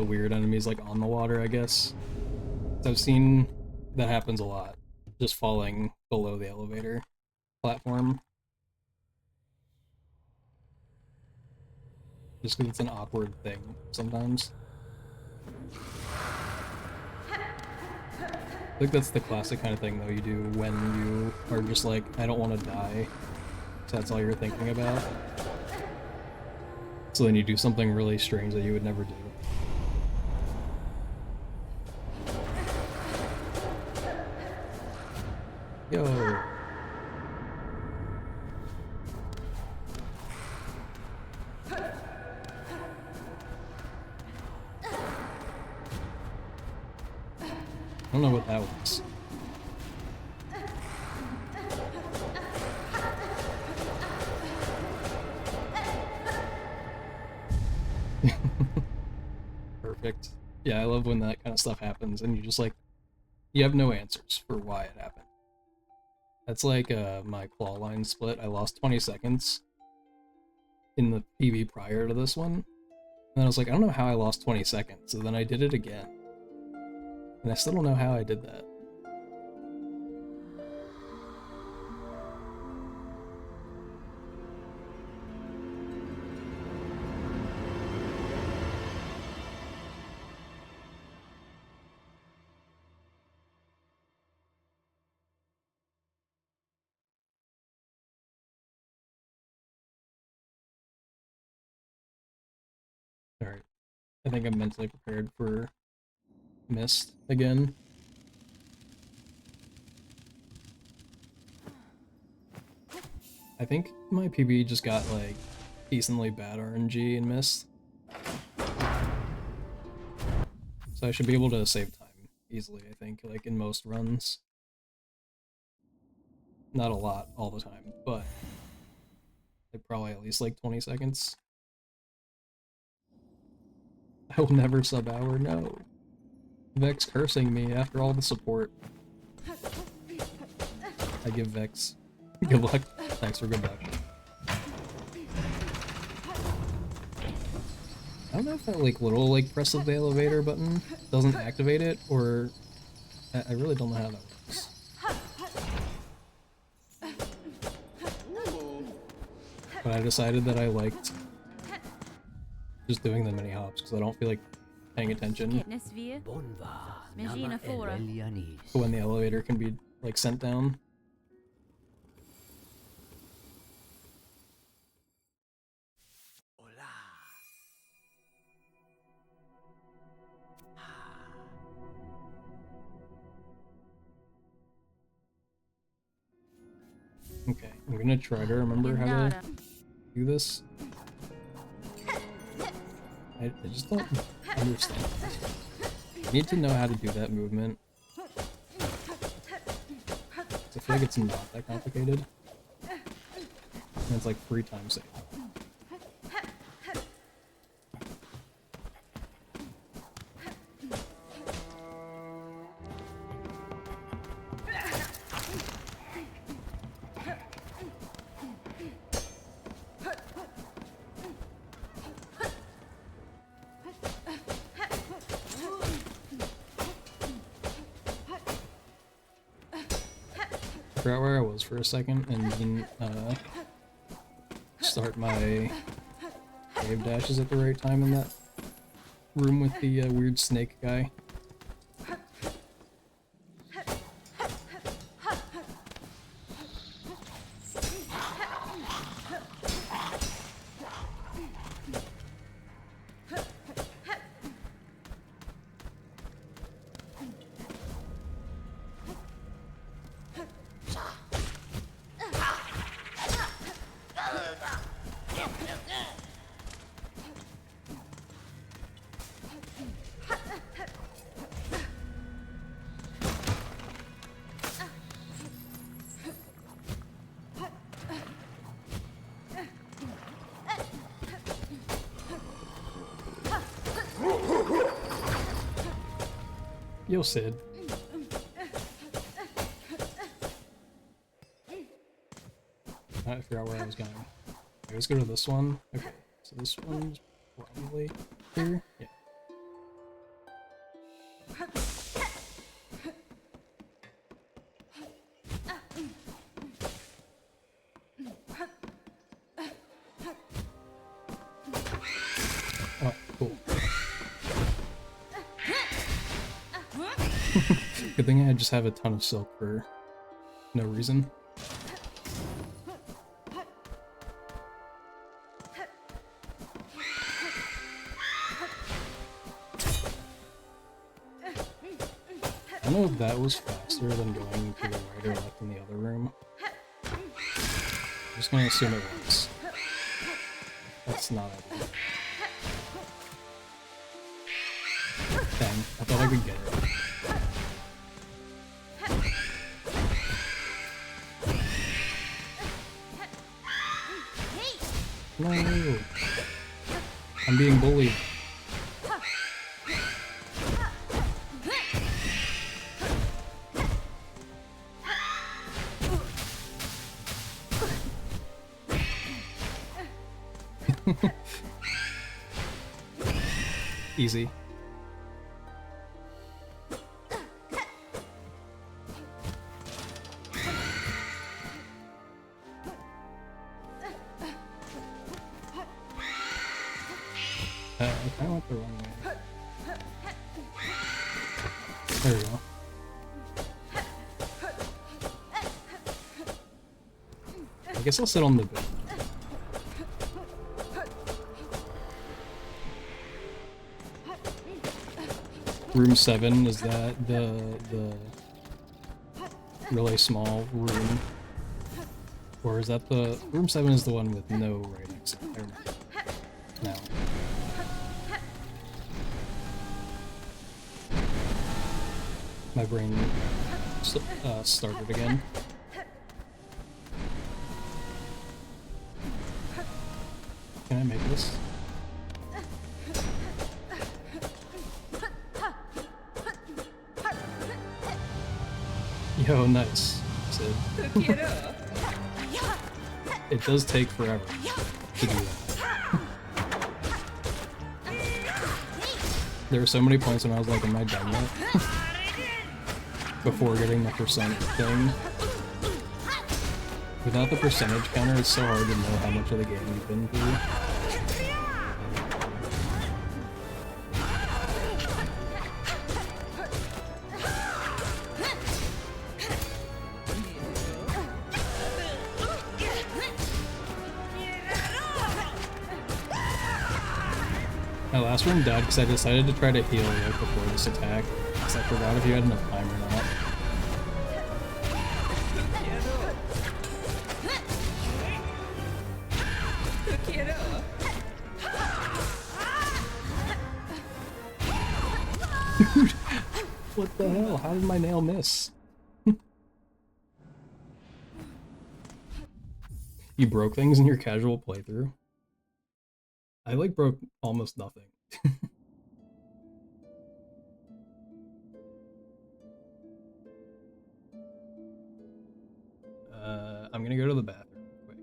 weird enemies like on the water, I guess? I've seen that happens a lot. Just falling below the elevator platform. Just because it's an awkward thing sometimes. I think that's the classic kind of thing though you do when you are just like, I don't want to die. So that's all you're thinking about. So then you do something really strange that you would never do. Yo! I don't know what that was. Perfect. Yeah, I love when that kind of stuff happens and you just like, you have no answers for why it happened. That's like my claw line split. I lost 20 seconds in the PB prior to this one. And then I was like, I don't know how I lost 20 seconds. So then I did it again. And I still don't know how I did that. Alright. I think I'm mentally prepared for Mist again. I think my PB just got like decently bad RNG in Mist. So I should be able to save time easily, I think, like in most runs. Not a lot all the time, but like probably at least like 20 seconds. I will never sub hour, no. Vex cursing me after all the support. I give Vex good luck. Thanks for good luck. I don't know if that like little like press of the elevator button doesn't activate it, or I really don't know how that works. But I decided that I liked just doing the mini hops because I don't feel like paying attention to when the elevator can be like sent down. Okay, I'm gonna try to remember how to do this. I just don't understand. I need to know how to do that movement. I feel like it's not that complicated. And it's like free time save. I forgot where I was for a second and didn't start my wave dashes at the right time in that room with the weird snake guy. Yo, Sid. I forgot where I was going. Okay, let's go to this one. Okay, so this one's probably here. Yeah. Oh, cool. Good thing I just have a ton of silk for no reason. I don't know if that was faster than going to the right or left in the other room. I'm just gonna assume it was. That's not ideal. Dang, I thought I could get it. No! I'm being bullied. Easy. I kinda went the wrong way. There we go. I guess I'll sit on the bed. Room 7, is that the really small room? Or is that the... Room 7 is the one with no right exit, I remember. No. My brain started again. Can I make this? Yo, nice, Sid. It does take forever to do that. There were so many points when I was like, am I done yet? Before getting the percent thing. Without the percentage counter, it's so hard to know how much of the game you've been through. My last one died because I decided to try to heal right before this attack, because I forgot if you had enough time or not. Dude, what the hell? How did my nail miss? You broke things in your casual playthrough? I like broke almost nothing. I'm gonna go to the bathroom quick.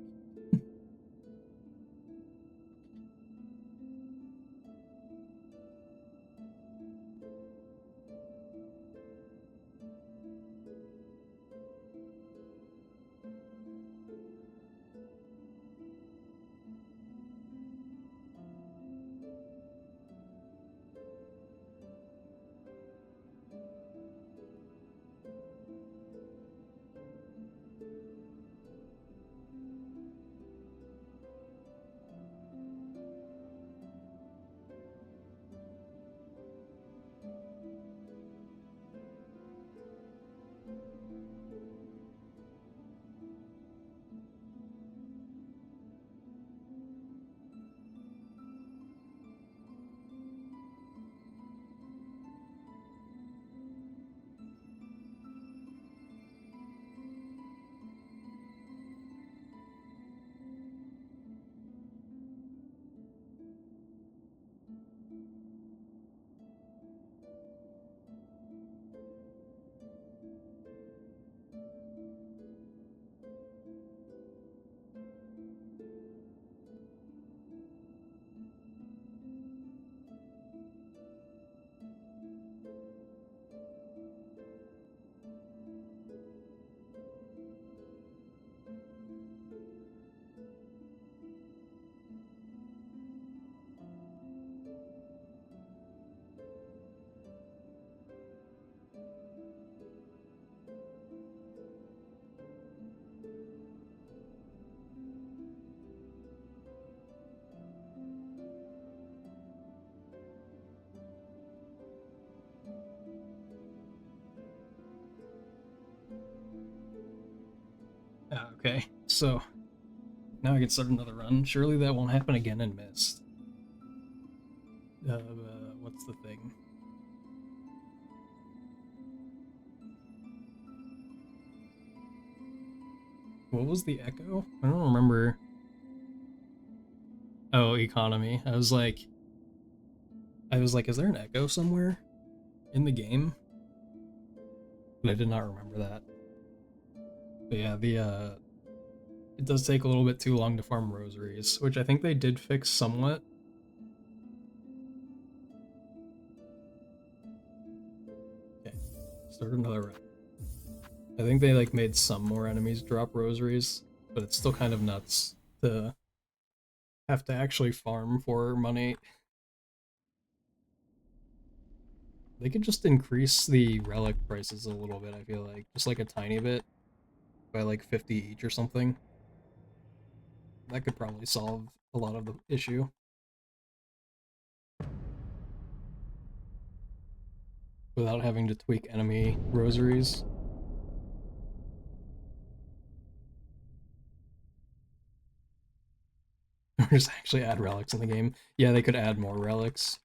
Okay, so now I can start another run. Surely that won't happen again in Mist. What's the thing? What was the echo? I don't remember. Oh, economy. I was like, is there an echo somewhere in the game? But I did not remember that. But yeah, it does take a little bit too long to farm rosaries, which I think they did fix somewhat. Okay, start another run. I think they like made some more enemies drop rosaries, but it's still kind of nuts to have to actually farm for money. They could just increase the relic prices a little bit, I feel like. Just like a tiny bit. By like 50 each or something. That could probably solve a lot of the issue. Without having to tweak enemy rosaries. Or just actually add relics in the game. Yeah, they could add more relics.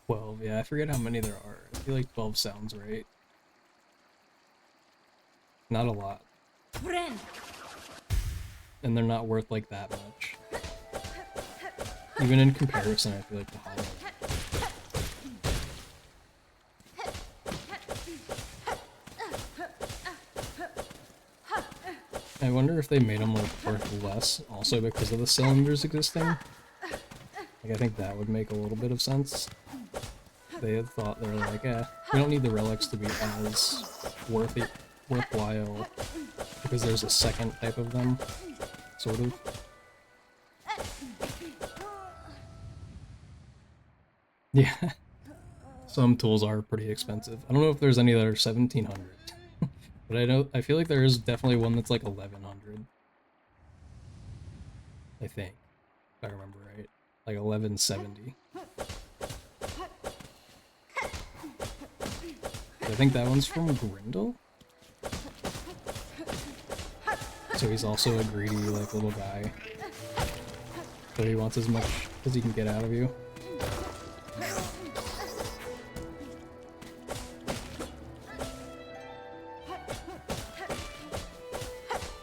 Well, yeah, I forget how many there are. I feel like 12 sounds right. Not a lot. Friend. And they're not worth like that much. Even in comparison, I feel like the hollow. I wonder if they made them like worth less also because of the cylinders existing. Like I think that would make a little bit of sense. They had thought they were like, we don't need the relics to be as worthwhile because there's a second type of them, sort of. Yeah, some tools are pretty expensive. I don't know if there's any that are 1700, but I feel like there is definitely one that's like 1100. I think, if I remember right, like 1170. I think that one's from Grindel. So he's also a greedy, like, little guy. So he wants as much as he can get out of you.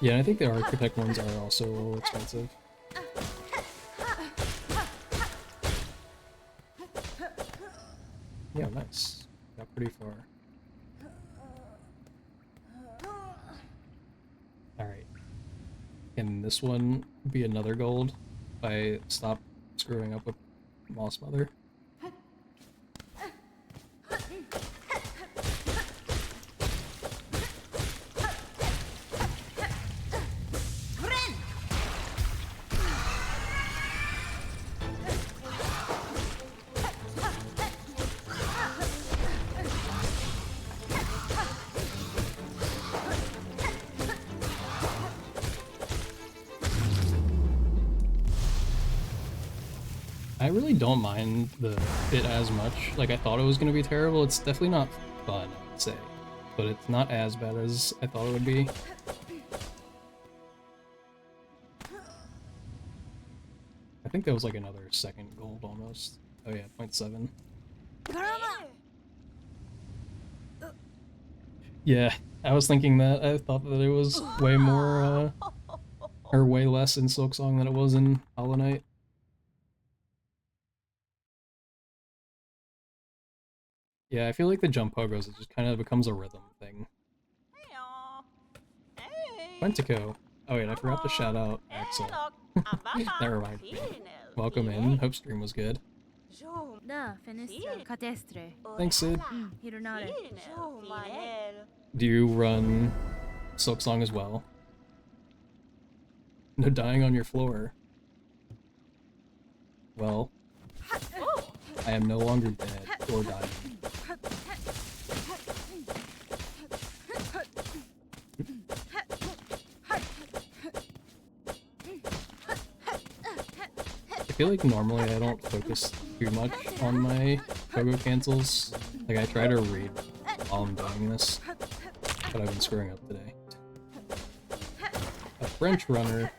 Yeah, and I think the Architect ones are also a little expensive. Yeah, nice. Got pretty far. Alright. Can this one be another gold if I stop screwing up with Moss Mother? I really don't mind it as much. Like, I thought it was going to be terrible. It's definitely not fun, I would say. But it's not as bad as I thought it would be. I think that was like another second gold almost. Oh yeah, 0.7. Yeah, I was thinking that. I thought that it was way more, or way less in Silksong than it was in Hollow Knight. Yeah, I feel like the jump pogos, it just kind of becomes a rhythm thing. Quentico. Oh wait, I forgot to shout out Axel. Never mind. Welcome in. Hope stream was good. Da, fenestra. Catestre. Thanks, Sid. Hirunare. Do you run Silksong as well? No dying on your floor. Well, I am no longer dead or dying. feel like normally I don't focus too much on my pogo cancels. Like, I try to read while I'm doing this, but I've been screwing up today. A French runner.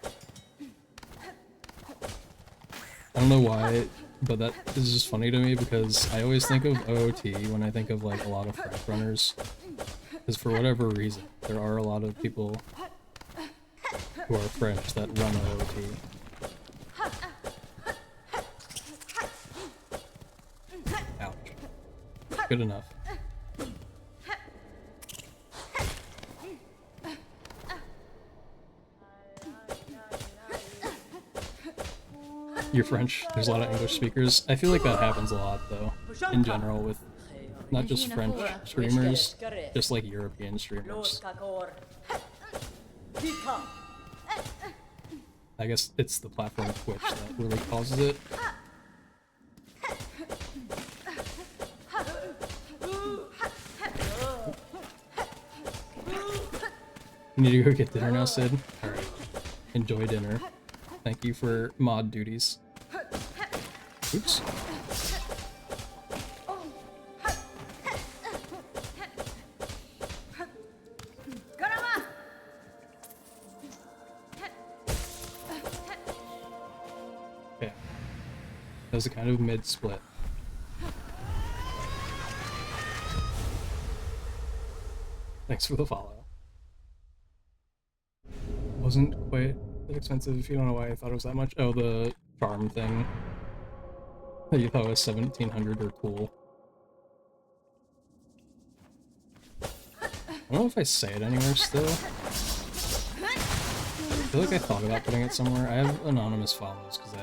I don't know why, but that is just funny to me because I always think of OOT when I think of like a lot of French runners. Because for whatever reason, there are a lot of people who are French that run OOT. Ouch. Good enough. You're French. There's a lot of English speakers. I feel like that happens a lot, though, in general, with not just French streamers, just like European streamers. I guess it's the platform Twitch that really causes it. You need to go get dinner now, Sid? Alright. Enjoy dinner. Thank you for mod duties. Oops. Okay. That was a kind of mid-split. Thanks for the follow. Wasn't quite that expensive if you don't know why I thought it was that much. Oh, the charm thing that you thought was 1700 or cool. I don't know if I say it anywhere still. I feel like I thought about putting it somewhere. I have anonymous follows because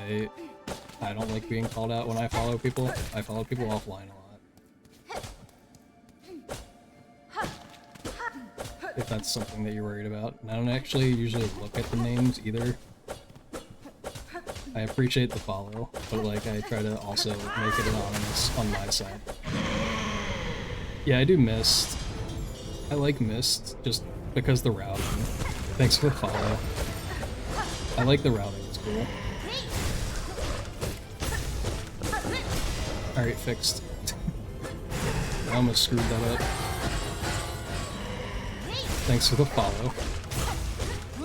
I don't like being called out when I follow people. I follow people offline a lot. If that's something that you're worried about. And I don't actually usually look at the names either. I appreciate the follow, but like I try to also make it anonymous on my side. Yeah, I do Mist. I like Mist just because the routing. Thanks for the follow. I like the routing, it's cool. Alright, fixed. I almost screwed that up. Thanks for the follow.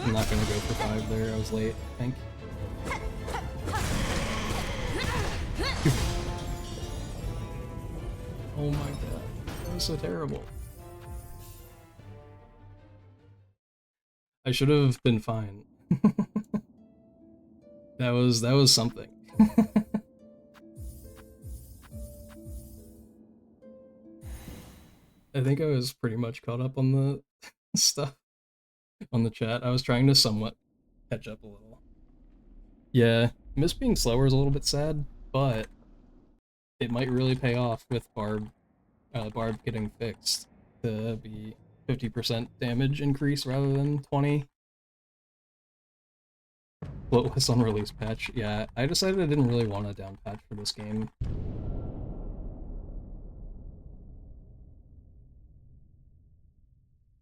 I'm not gonna go for 5 there, I was late, I think. Oh my god, that was so terrible. I should have been fine. That was something. I think I was pretty much caught up on the stuff on the chat. I was trying to somewhat catch up a little. Yeah, Miss being slower is a little bit sad, but it might really pay off with Barb getting fixed to be 50% damage increase rather than 20. Bloatless on release patch. Yeah, I decided I didn't really want a down patch for this game.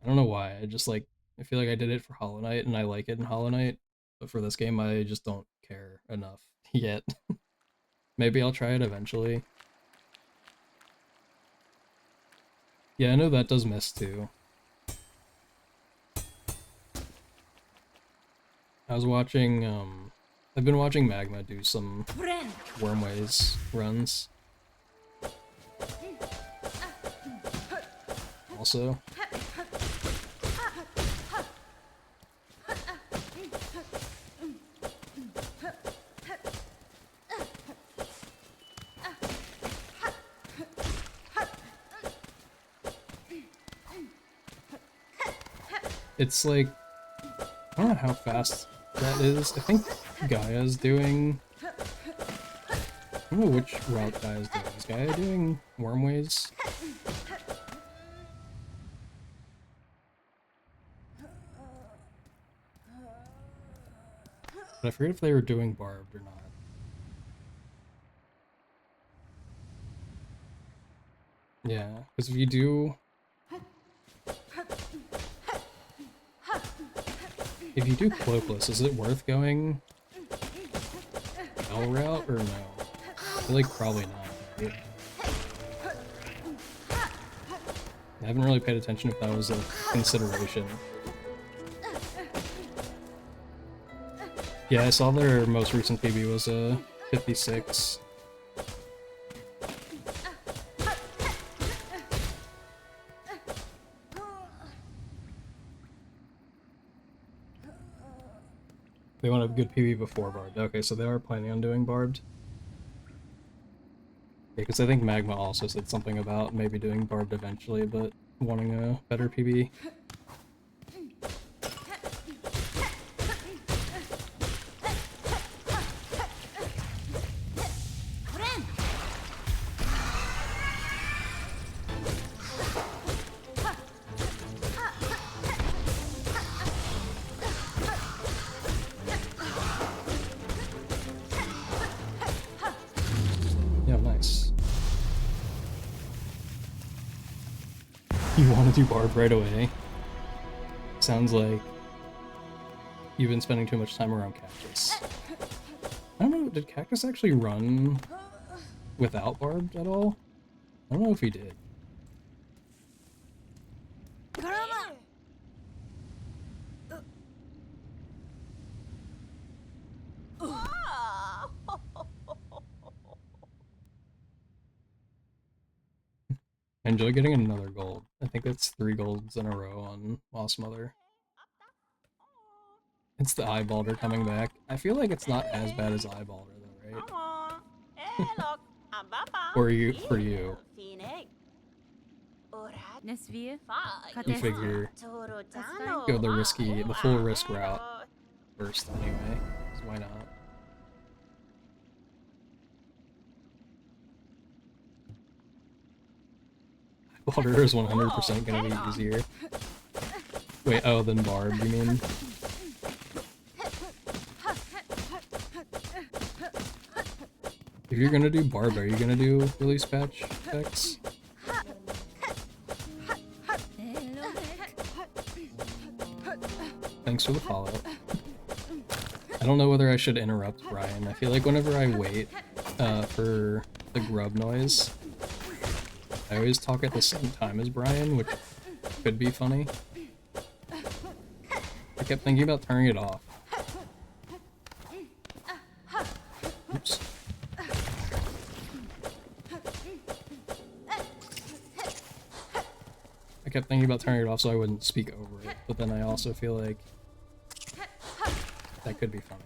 I don't know why, I feel like I did it for Hollow Knight and I like it in Hollow Knight, but for this game I just don't care enough yet. Maybe I'll try it eventually. Yeah, I know that does miss too. I was watching, I've been watching Magma do some Wormways runs. Also. It's like, I don't know how fast that is. I think Gaia's doing, I don't know which route Gaia's doing. Is Gaia doing Wormways? But I forget if they were doing Barbed or not. Yeah, because if you do... If you do Cloakless, is it worth going battle route or no? I feel like probably not, right? I haven't really paid attention if that was a consideration. Yeah, I saw their most recent PB was a 56. They want a good PB before Barbed. Okay, so they are planning on doing Barbed. Yeah, because I think Magma also said something about maybe doing Barbed eventually, but wanting a better PB. Yeah, nice. You want to do Barb right away? Sounds like you've been spending too much time around Cactus. I don't know, did Cactus actually run without Barbed at all? I don't know if he did. I enjoy getting another gold. I think it's 3 golds in a row on Lost Mother. It's the Eyebalder coming back. I feel like it's not as bad as Eyebalder though, right? Or you, for you. Nesvir. You figure go the full risk route first anyway, so why not? Water is 100% gonna be easier. Wait, oh, then Barb, you mean? If you're gonna do Barb, are you gonna do release patch effects? Thanks for the follow. I don't know whether I should interrupt Brian. I feel like whenever I wait for the grub noise, I always talk at the same time as Brian, which could be funny. I kept thinking about turning it off. Oops. I kept thinking about turning it off so I wouldn't speak over it, but then I also feel like that could be funny.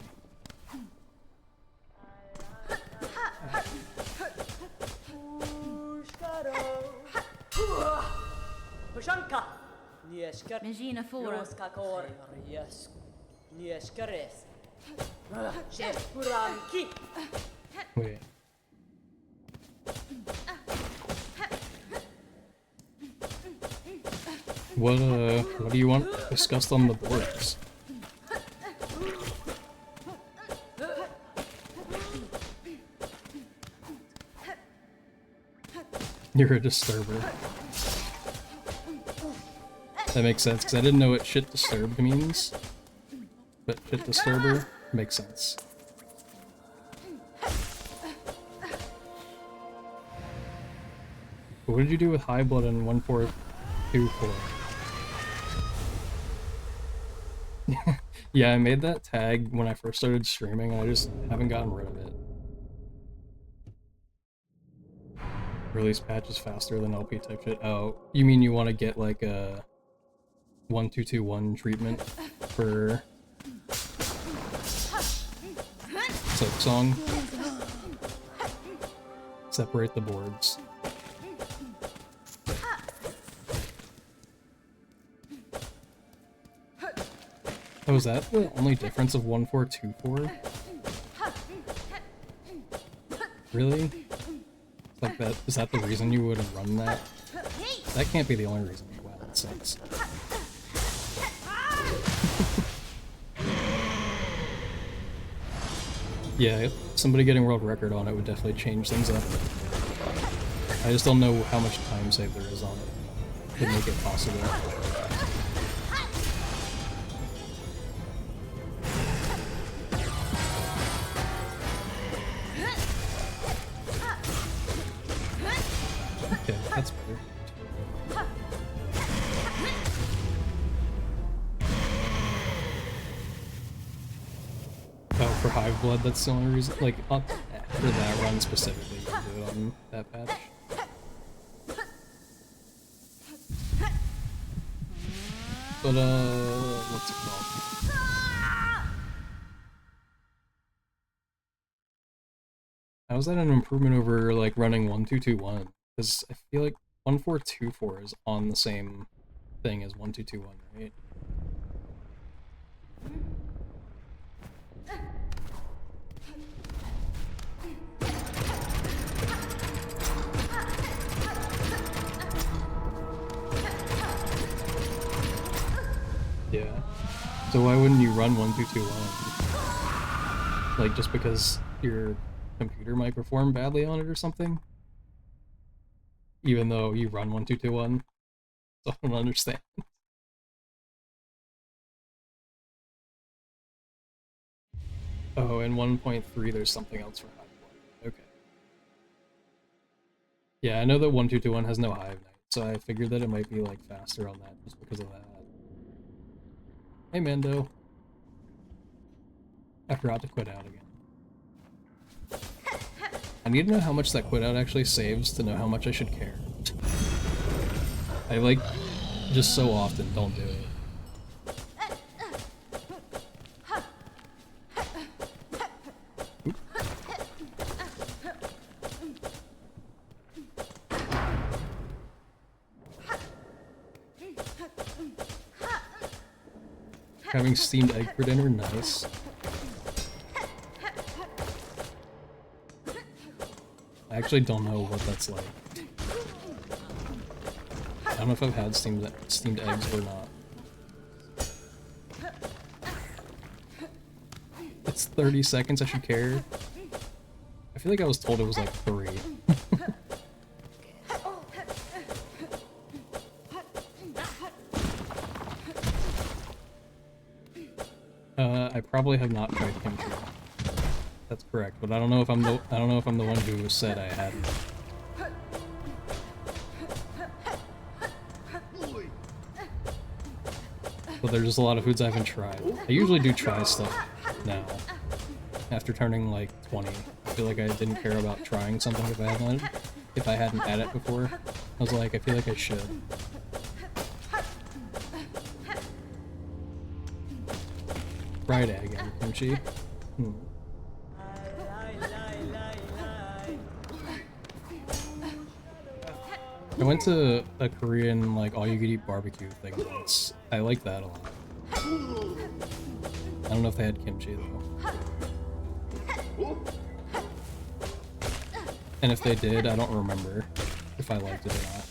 Megina Fora. Wait. What do you want discussed on the boards? You're a disturber. That makes sense, because I didn't know what shit disturbed means. But shit disturber makes sense. What did you do with High Blood in 1424? Yeah, I made that tag when I first started streaming, and I just haven't gotten rid of it. Release patches faster than LP type shit. Oh, you mean you want to get like a 1221 treatment for Silksong? Separate the boards. Oh, is that the only difference of 1424? Really? Like that, is that the reason you would have run that? That can't be the only reason. Wow, that sucks. Yeah, somebody getting world record on it would definitely change things up. I just don't know how much time save there is on it to make it possible. for Hive Blood, that's the only reason. Like, for that run specifically, you can do it on that patch. But, what's it called? How is that an improvement over, like, running 1221? Because I feel like 1424 is on the same thing as 1221, right? Yeah. So why wouldn't you run 1221? Like, just because your computer might perform badly on it or something? Even though you run 1221? So I don't understand. Oh, in 1.3 there's something else for Hive Blood. Okay. Yeah, I know that 1221 has no Hive Knight, so I figured that it might be, like, faster on that just because of that. Hey, Mando. I forgot to quit out again. I need to know how much that quit out actually saves to know how much I should care. I, like, just so often don't do it. Oop. Having steamed egg for dinner, nice. I actually don't know what that's like. I don't know if I've had steamed eggs or not. It's 30 seconds, I should care. I feel like I was told it was like 3. I probably have not tried kimchi. That's correct, but I don't know if I'm the one who said I hadn't. But there's just a lot of foods I haven't tried. I usually do try stuff now. After turning like 20, I feel like I didn't care about trying something if I hadn't had it before. I was like, I feel like I should. Fried egg and kimchi. I went to a Korean, like, all-you-can-eat barbecue thing once. I like that a lot. I don't know if they had kimchi, though. And if they did, I don't remember if I liked it or not.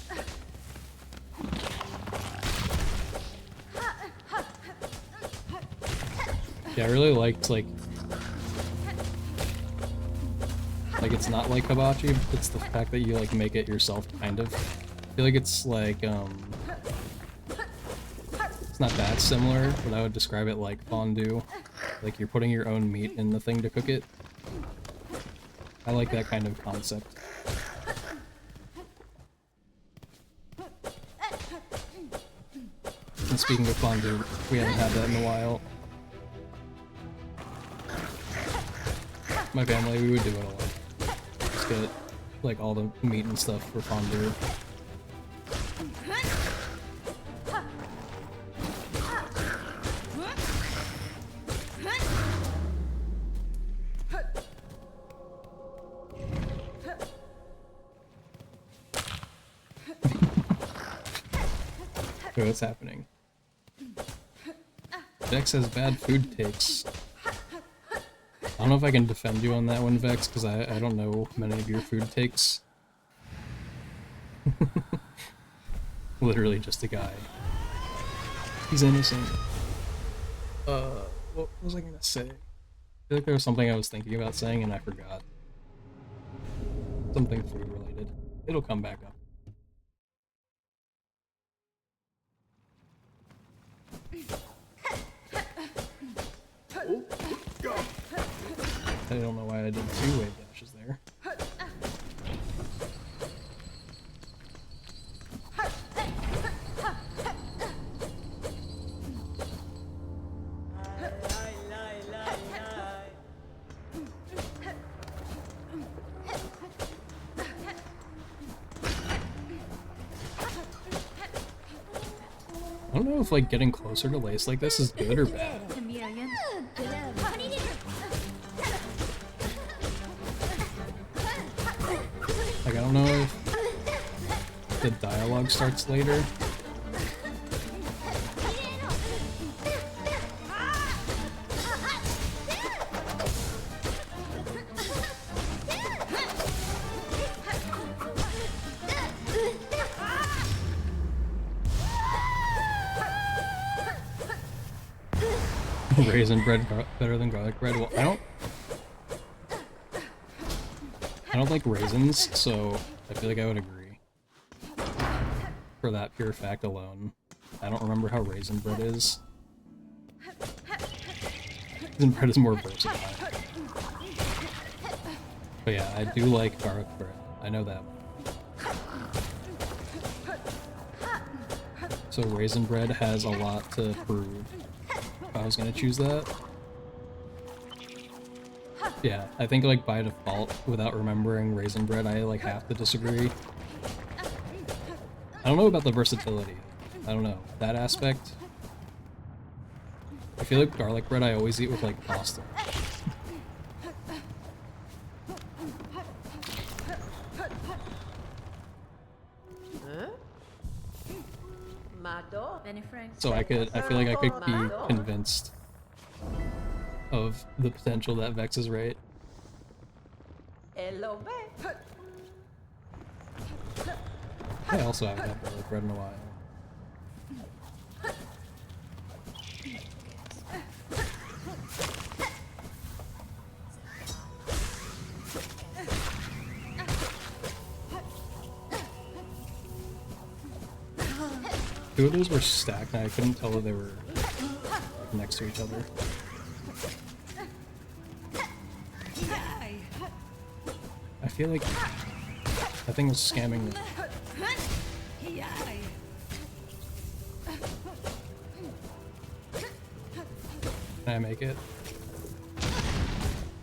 Yeah, I really liked, like, it's not like hibachi, it's the fact that you, like, make it yourself, kind of. I feel like it's, like, it's not that similar, but I would describe it like fondue. Like, you're putting your own meat in the thing to cook it. I like that kind of concept. And speaking of fondue, we haven't had that in a while. My family, we would do it a lot. Just get, like, all the meat and stuff for fondue. Okay, what's happening? Vex has bad food takes. I don't know if I can defend you on that one, Vex, because I don't know many of your food takes. Literally just a guy. He's innocent. What was I gonna say? I feel like there was something I was thinking about saying and I forgot. Something food related. It'll come back up. I don't know why I did 2 wave dashes there. I don't know if like getting closer to lace like this is good or bad. Tamiyan. Like I don't know if the dialogue starts later. Raisin bread better than garlic bread. Well, I don't like raisins, so I feel like I would agree. For that pure fact alone. I don't remember how raisin bread is. Raisin bread is more versatile. But yeah, I do like garlic bread. I know that. So raisin bread has a lot to prove. If I was gonna choose that. Yeah, I think like by default, without remembering raisin bread, I like have to disagree. I don't know about the versatility. I don't know. That aspect. I feel like garlic bread I always eat with like pasta. Mado. Benny Frank. So I feel like I could be convinced of the potential that Vex is right. Elo be. I also haven't had garlic bread in a while. Two of those were stacked and I couldn't tell that they were like, next to each other. I feel like that thing was scamming me. Can I make it?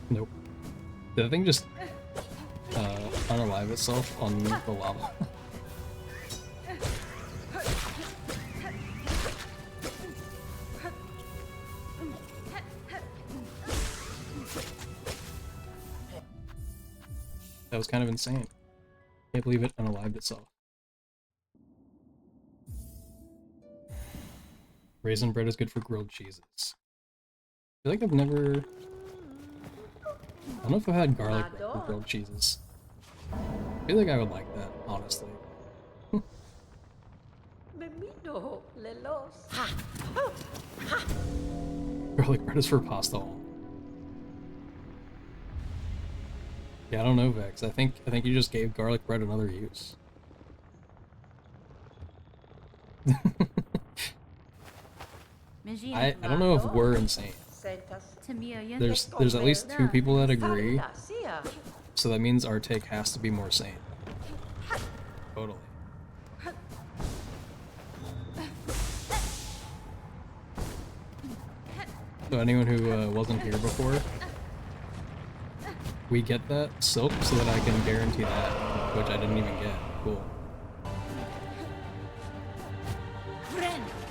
Nope. Did the thing just unalive itself on the lava? That was kind of insane. Can't believe it unalived itself. Raisin bread is good for grilled cheeses. I feel like I've never... I don't know if I've had garlic bread for grilled cheeses. I feel like I would like that, honestly. Memido. Lelos. Garlic bread is for pasta only. Yeah, I don't know, Vex. I think you just gave garlic bread another use. I don't know if we're insane. Tamiyan. There's at least two people that agree, so that means our take has to be more sane. Totally. So anyone who wasn't here before, we get that silk so that I can guarantee that, which I didn't even get. Cool.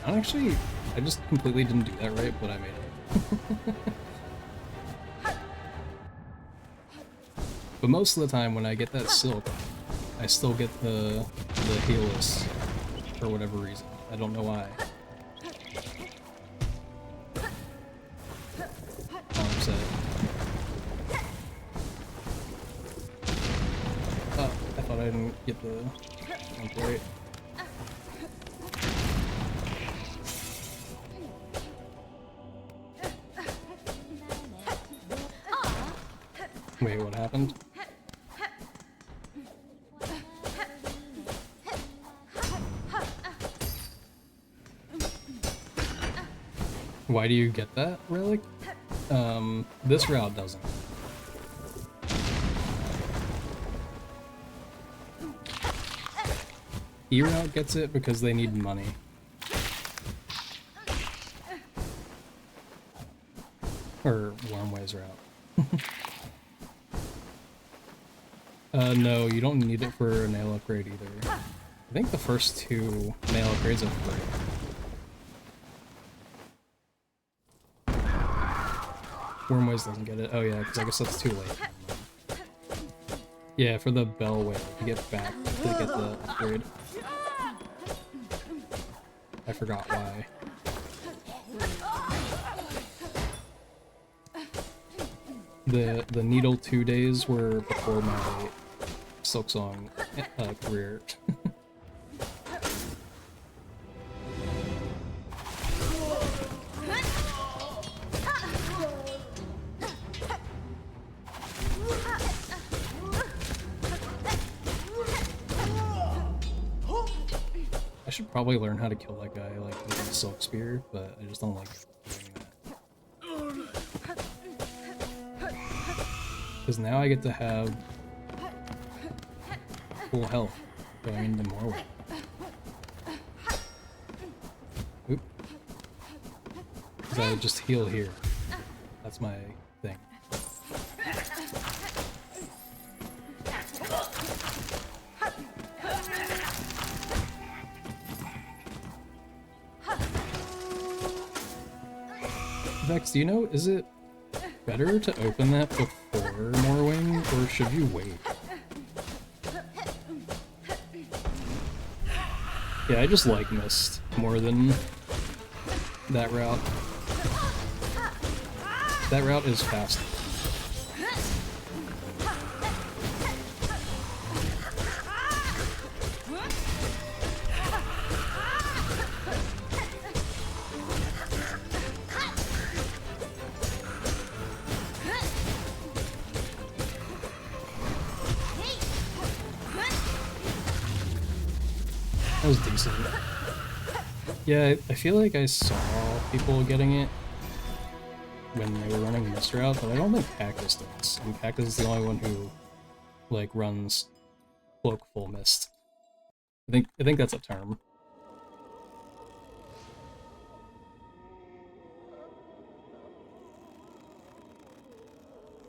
I just completely didn't do that right, but I made it. But most of the time when I get that silk, I still get the heelless for whatever reason. I don't know why. I'm upset. Oh, I thought I didn't get the jump right. Wait, what happened? Why do you get that relic? This route doesn't. E-route gets it because they need money. Or Wormway's route. No, you don't need it for a nail upgrade either. I think the first two nail upgrades are free. Wormways doesn't get it. Oh yeah, because I guess that's too late. Yeah, for the Bellway to get back to get the upgrade. I forgot why. The Needle 2 days were before my Silksong career. I should probably learn how to kill that guy like with a Silk Spear, but I just don't like doing that. Because now I get to have full health going into Morway. Oop. Because I would just heal here. That's my thing. Vex, do you know, is it better to open that before Morwing, or should you wait? Yeah, I just like Mist more than that route. That route is faster. That was decent. Yeah, I feel like I saw people getting it when they were running Mist route, but I don't think Cactus does. And Cactus is the only one who, like, runs Cloak full Mist. I think that's a term.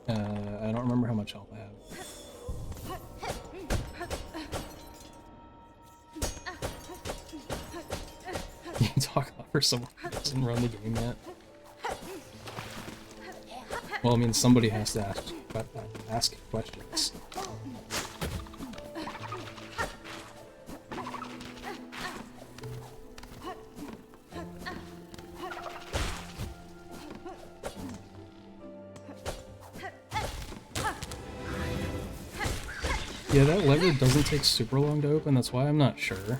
I don't remember how much health I have. You talk about for someone who doesn't run the game yet. Well, I mean, somebody has to ask questions. Yeah, that lever doesn't take super long to open, that's why I'm not sure.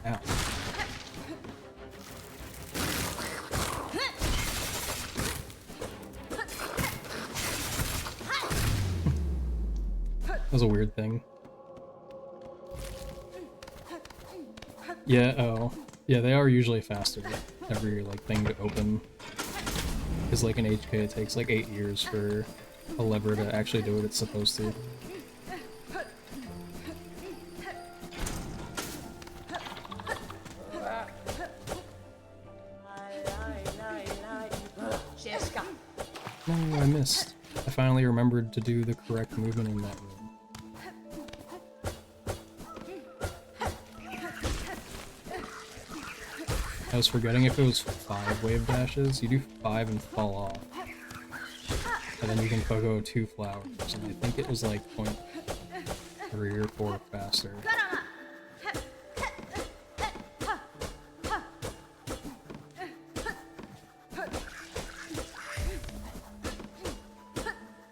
Ow. That was a weird thing. Yeah, oh. Yeah, they are usually faster. Every, like, thing to open. Because, like, in HK, it takes, like, 8 years for a lever to actually do what it's supposed to. No, I missed. I finally remembered to do the correct movement in that room. I was forgetting if it was 5 wave dashes. You do 5 and fall off. And then you can pogo 2 flowers. And I think it was like 0.3 or 4 faster.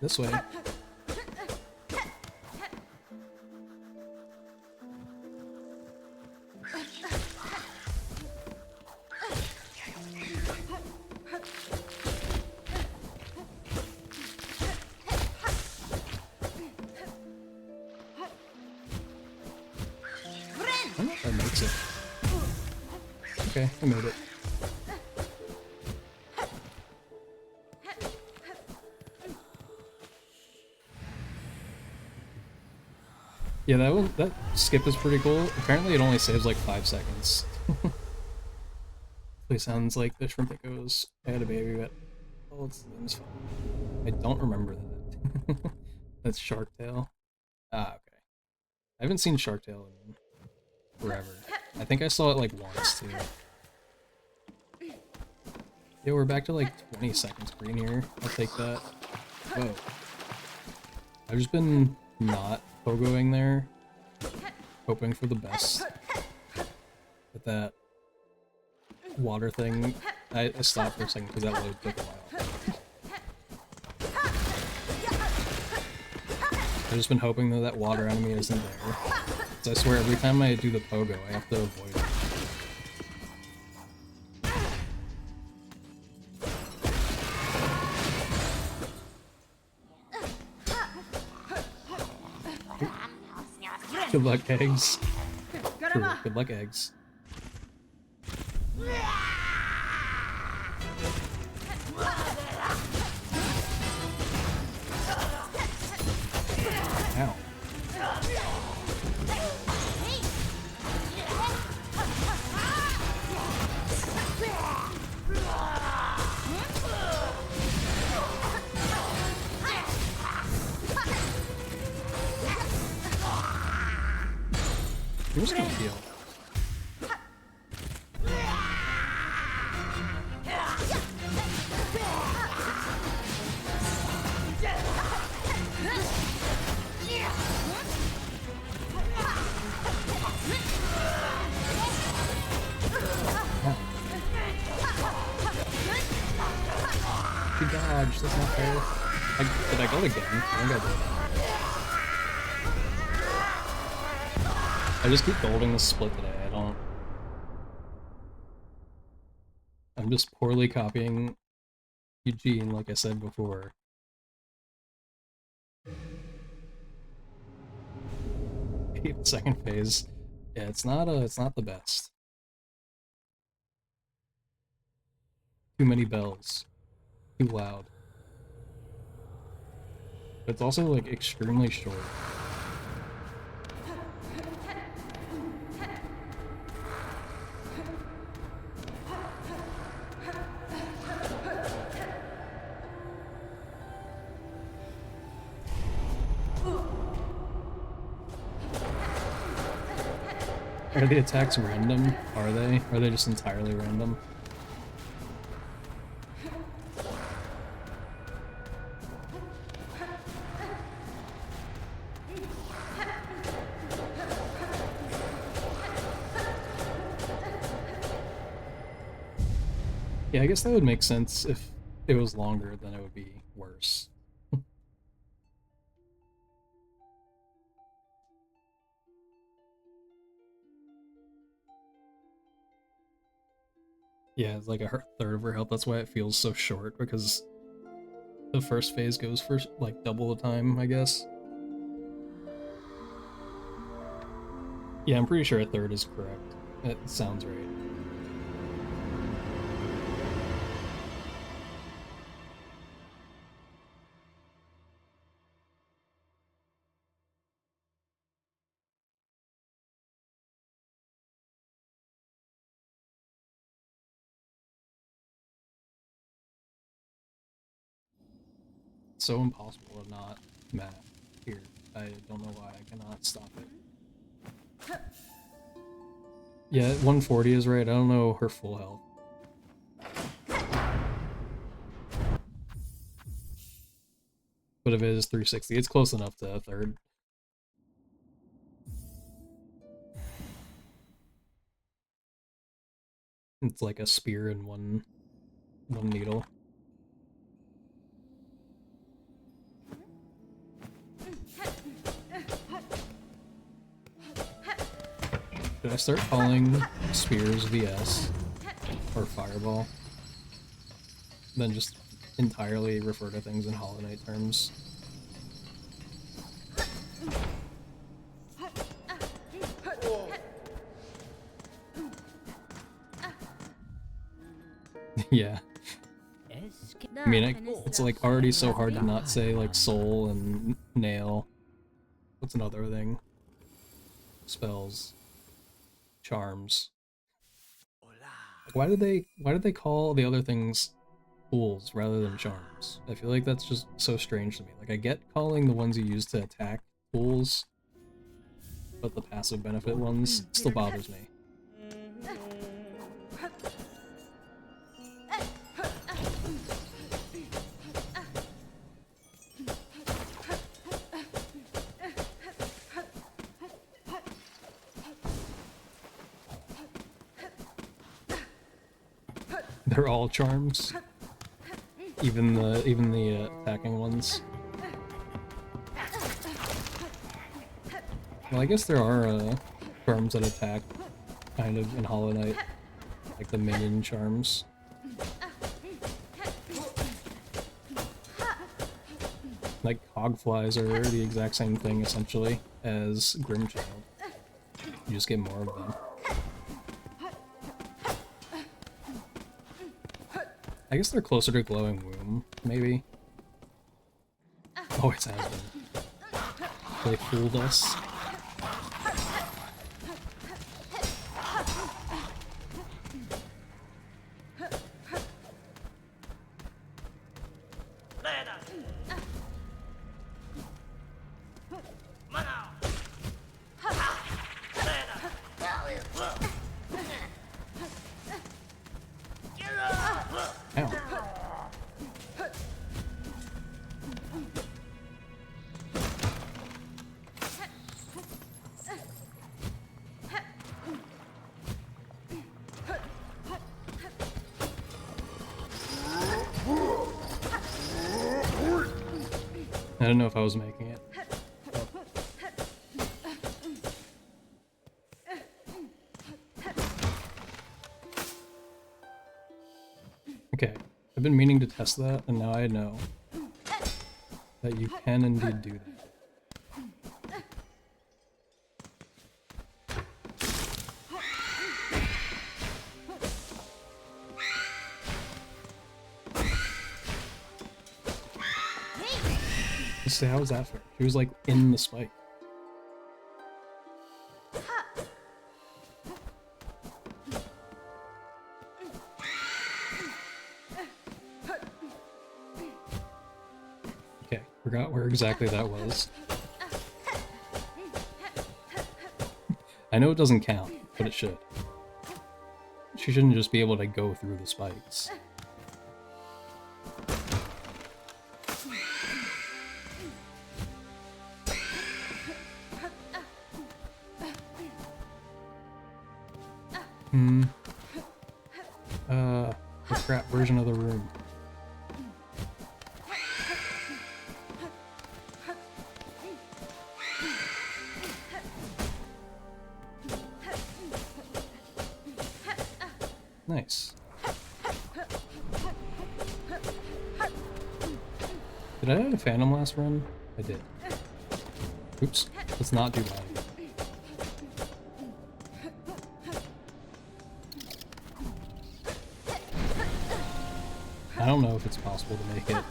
This way. That makes it. Okay, I made it. Yeah, that skip is pretty cool. Apparently it only saves like 5 seconds. It sounds like the shrimp that goes, I had a baby, but oh, it's fine. I don't remember that. That's Shark Tale. Ah, okay. I haven't seen Shark Tale in forever. I think I saw it like once too. Yeah, we're back to like 20 seconds green here. I'll take that. Whoa. I've just been not pogoing there, hoping for the best. But that water thing, I stopped for a second because that load took a while. I've just been hoping that that water enemy isn't there. So I swear every time I do the pogo, I have to avoid it. Good luck, eggs. True, good luck, eggs. Ow. Who's gonna heal? She dodged, that's not fair. Did I go again? I think I did. I just keep holding the split today, I'm just poorly copying Eugene, like I said before. Second phase. Yeah, it's not the best. Too many bells. Too loud. But it's also like extremely short. Are the attacks random? Are they? Or are they just entirely random? Yeah, I guess that would make sense if it was longer, then it would be worse. Yeah, it's like a third of her health, that's why it feels so short, because the first phase goes for like double the time, I guess. Yeah, I'm pretty sure a third is correct. It sounds right. It's so impossible to not map here. I don't know why I cannot stop it. Yeah, 140 is right. I don't know her full health. But if it is 360, it's close enough to a third. It's like a spear in one needle. Should I start calling spears VS or fireball? Then just entirely refer to things in Hollow Knight terms. Yeah. I mean, it's like already so hard to not say like soul and nail. What's another thing? Spells. Charms. Like, why did they call the other things tools rather than charms? I feel like that's just so strange to me. Like, I get calling the ones you use to attack tools, but the passive benefit ones still bothers me. They're all charms, even the attacking ones. Well, I guess there are charms that attack, kind of in Hollow Knight, like the minion charms. Like hogflies are the exact same thing essentially as Grimchild. You just get more of them. I guess they're closer to Glowing Womb, maybe. Oh, it's has been. They fooled us. Ow. I don't know if I was making it. Okay, I've been meaning to test that, and now I know that you can indeed do that. Just say, how was that fair? She was like in the spike. Okay, forgot where exactly that was. I know it doesn't count, but it should. She shouldn't just be able to go through the spikes. The crap version of the room. Nice. Did I have a Phantom last run? I did. Oops. Let's not do that. I don't know if it's possible to make it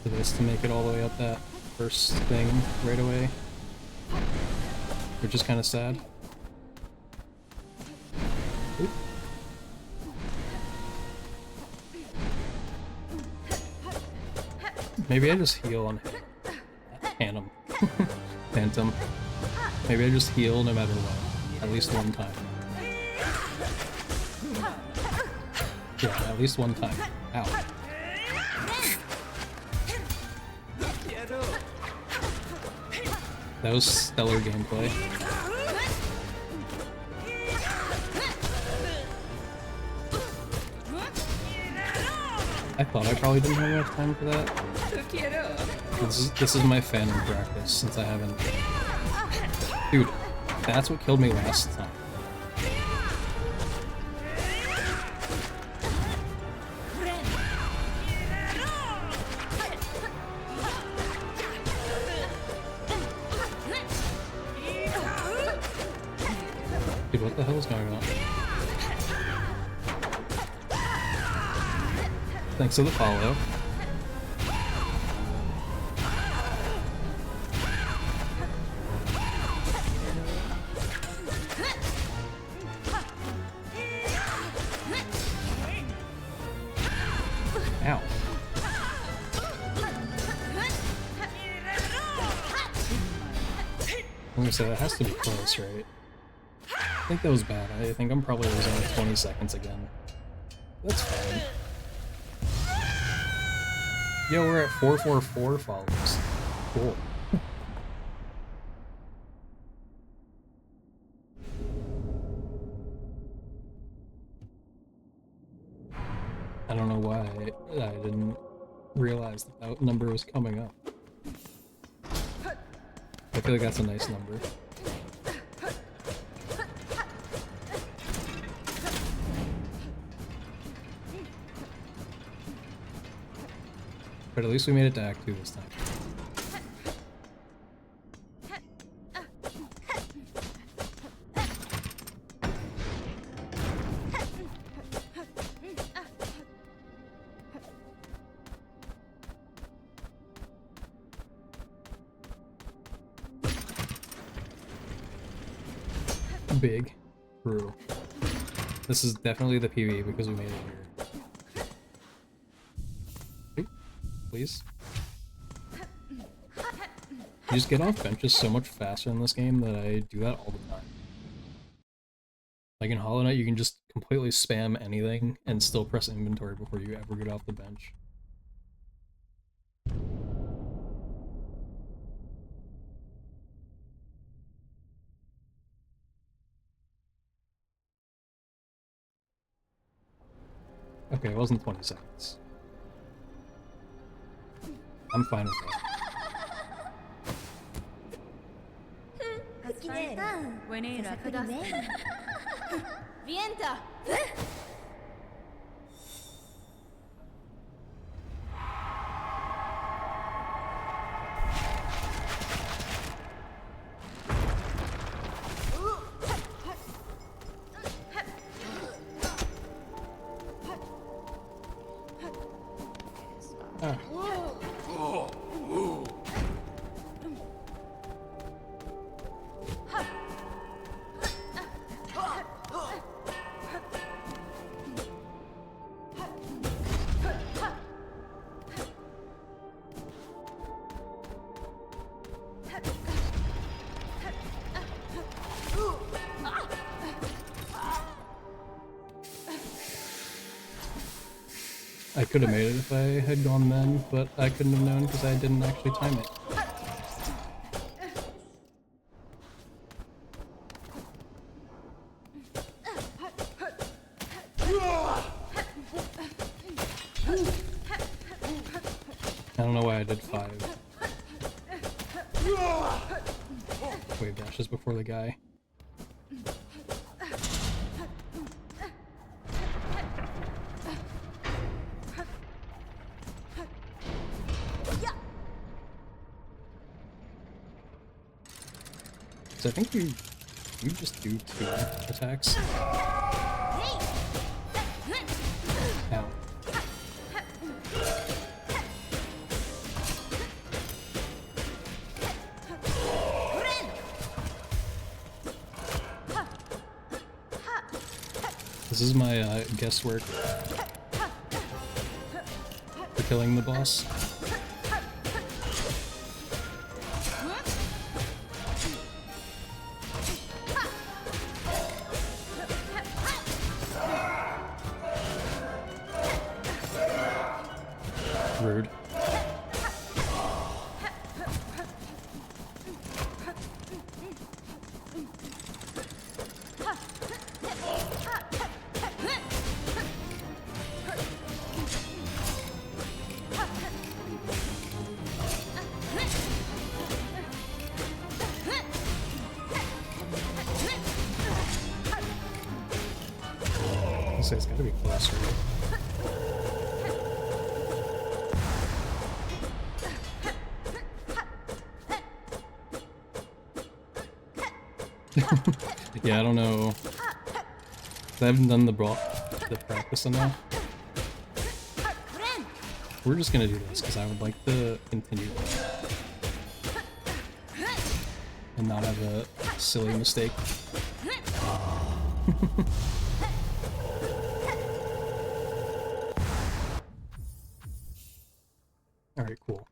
to this, to make it all the way up that first thing right away, which is kind of sad. Oop. Maybe I just heal on him. Phantom. Maybe I just heal no matter what, at least one time. Yeah, at least one time. Ow. That was stellar gameplay. I thought I probably didn't have enough time for that. This is my Phantom practice, since I haven't... Dude, that's what killed me last time. Dude, what the hell is going on? Thanks for the follow. Ow. So that has to be close, right? I think that was bad. I think I'm probably losing like 20 seconds again. That's fine. Yo, we're at 444 followers. Cool. I don't know why I didn't realize that that number was coming up. I feel like that's a nice number. But at least we made it to Act 2 this time. Big. True. This is definitely the PvE because we made it here. Hey, please. You just get off benches so much faster in this game that I do that all the time. Like in Hollow Knight, you can just completely spam anything and still press inventory before you ever get off the bench. Okay, it wasn't 20 seconds. I'm fine with that. Buenera, kudasai. Vienta! Ah. I could have made it if I had gone then, but I couldn't have known because I didn't actually time it. I don't know why I did 5. Wave dashes before the guy. So I think you just do 2 attacks. Ow. This is my guesswork for killing the boss. Rude. Say it's gotta be closer. Yeah, I don't know. I haven't done the practice enough. We're just gonna do this because I would like to continue and not have a silly mistake. Alright, cool.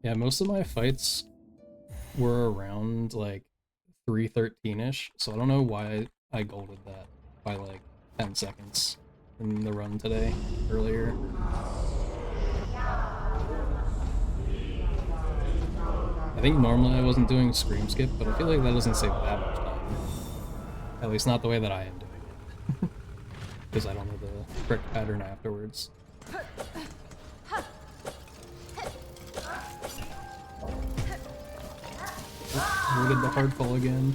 Yeah, most of my fights were around like 313-ish, so I don't know why I golded that by like 10 seconds in the run today, earlier. I think normally I wasn't doing scream skip, but I feel like that doesn't save that much time. At least not the way that I am doing it. Because I don't know the correct pattern afterwards. Oh, where did the heart fall again?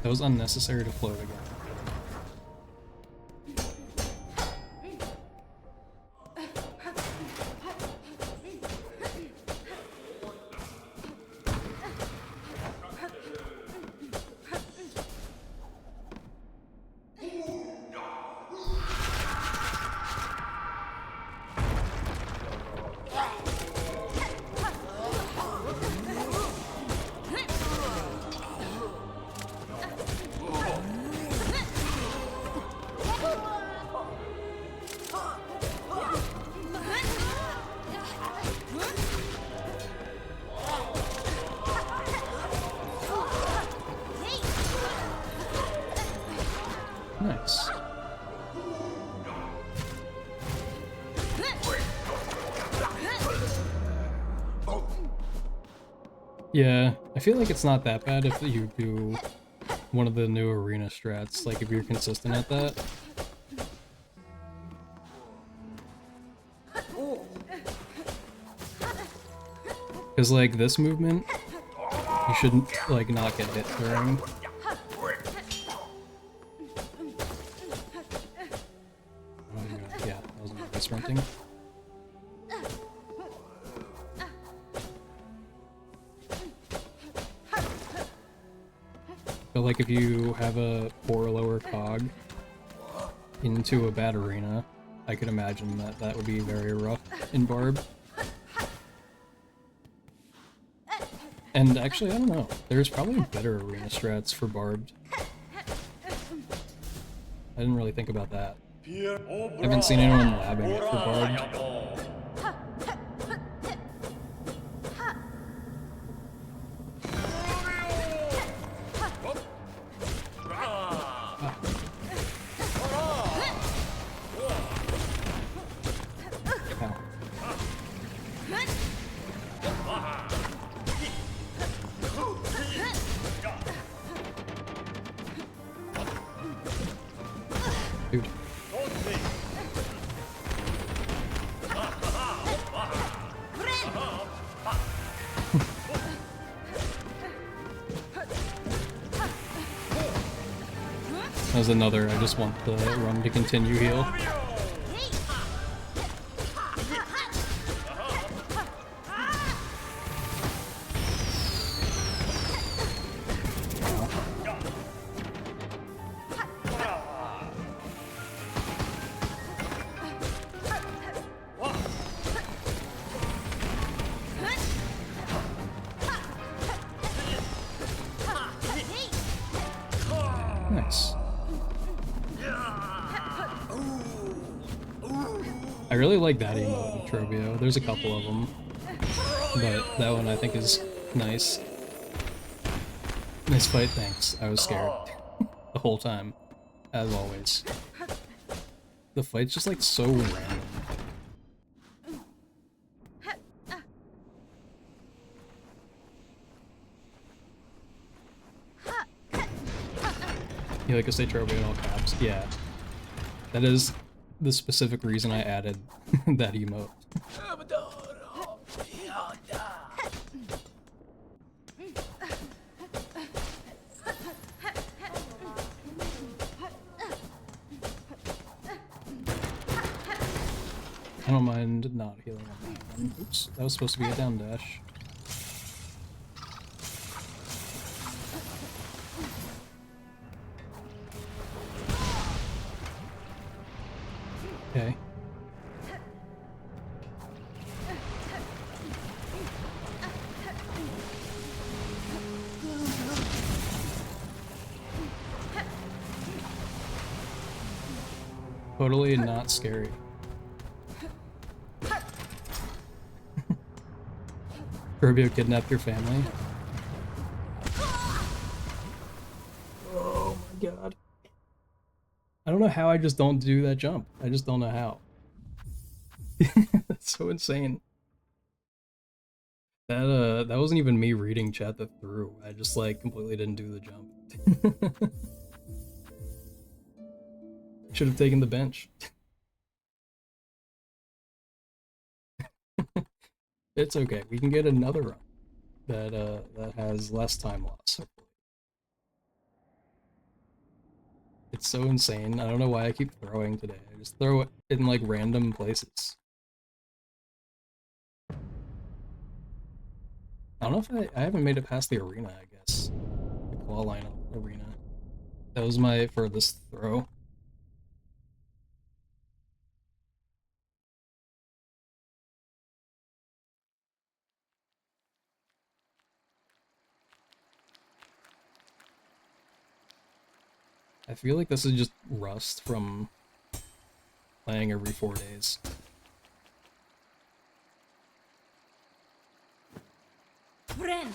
That was unnecessary to float again. Nice. Yeah, I feel like it's not that bad if you do one of the new arena strats, like if you're consistent at that. Because like this movement, you shouldn't like not get hit during. Yeah, that was nice sprinting. But like if you have a poor lower cog into a bad arena, I could imagine that that would be very rough in Barb. And actually, I don't know. There's probably better arena strats for Barbed. I didn't really think about that. I haven't seen anyone labbing it for Barbed. Dude. That was another, I just want the run to continue heal. Nice. I really like that emote with Trobio. There's a couple of them, but that one I think is nice. Nice fight, thanks. I was scared the whole time, as always. The fight's just like so random. You like to say Trobio in all caps? Yeah. That is the specific reason I added that emote. I don't mind not healing on that one. Oops, that was supposed to be a down dash. Okay. Totally not scary. Kirby kidnapped your family. Oh my god. I don't know how I just don't do that jump. I just don't know how. That's so insane. That wasn't even me reading chat that through. I just like completely didn't do the jump. Should have taken the bench. It's okay. We can get another run that has less time loss, hopefully. It's so insane. I don't know why I keep throwing today. I just throw it in like random places. I don't know if I haven't made it past the arena, I guess. The claw line arena. That was my furthest throw. I feel like this is just rust from playing every 4 days. Friend.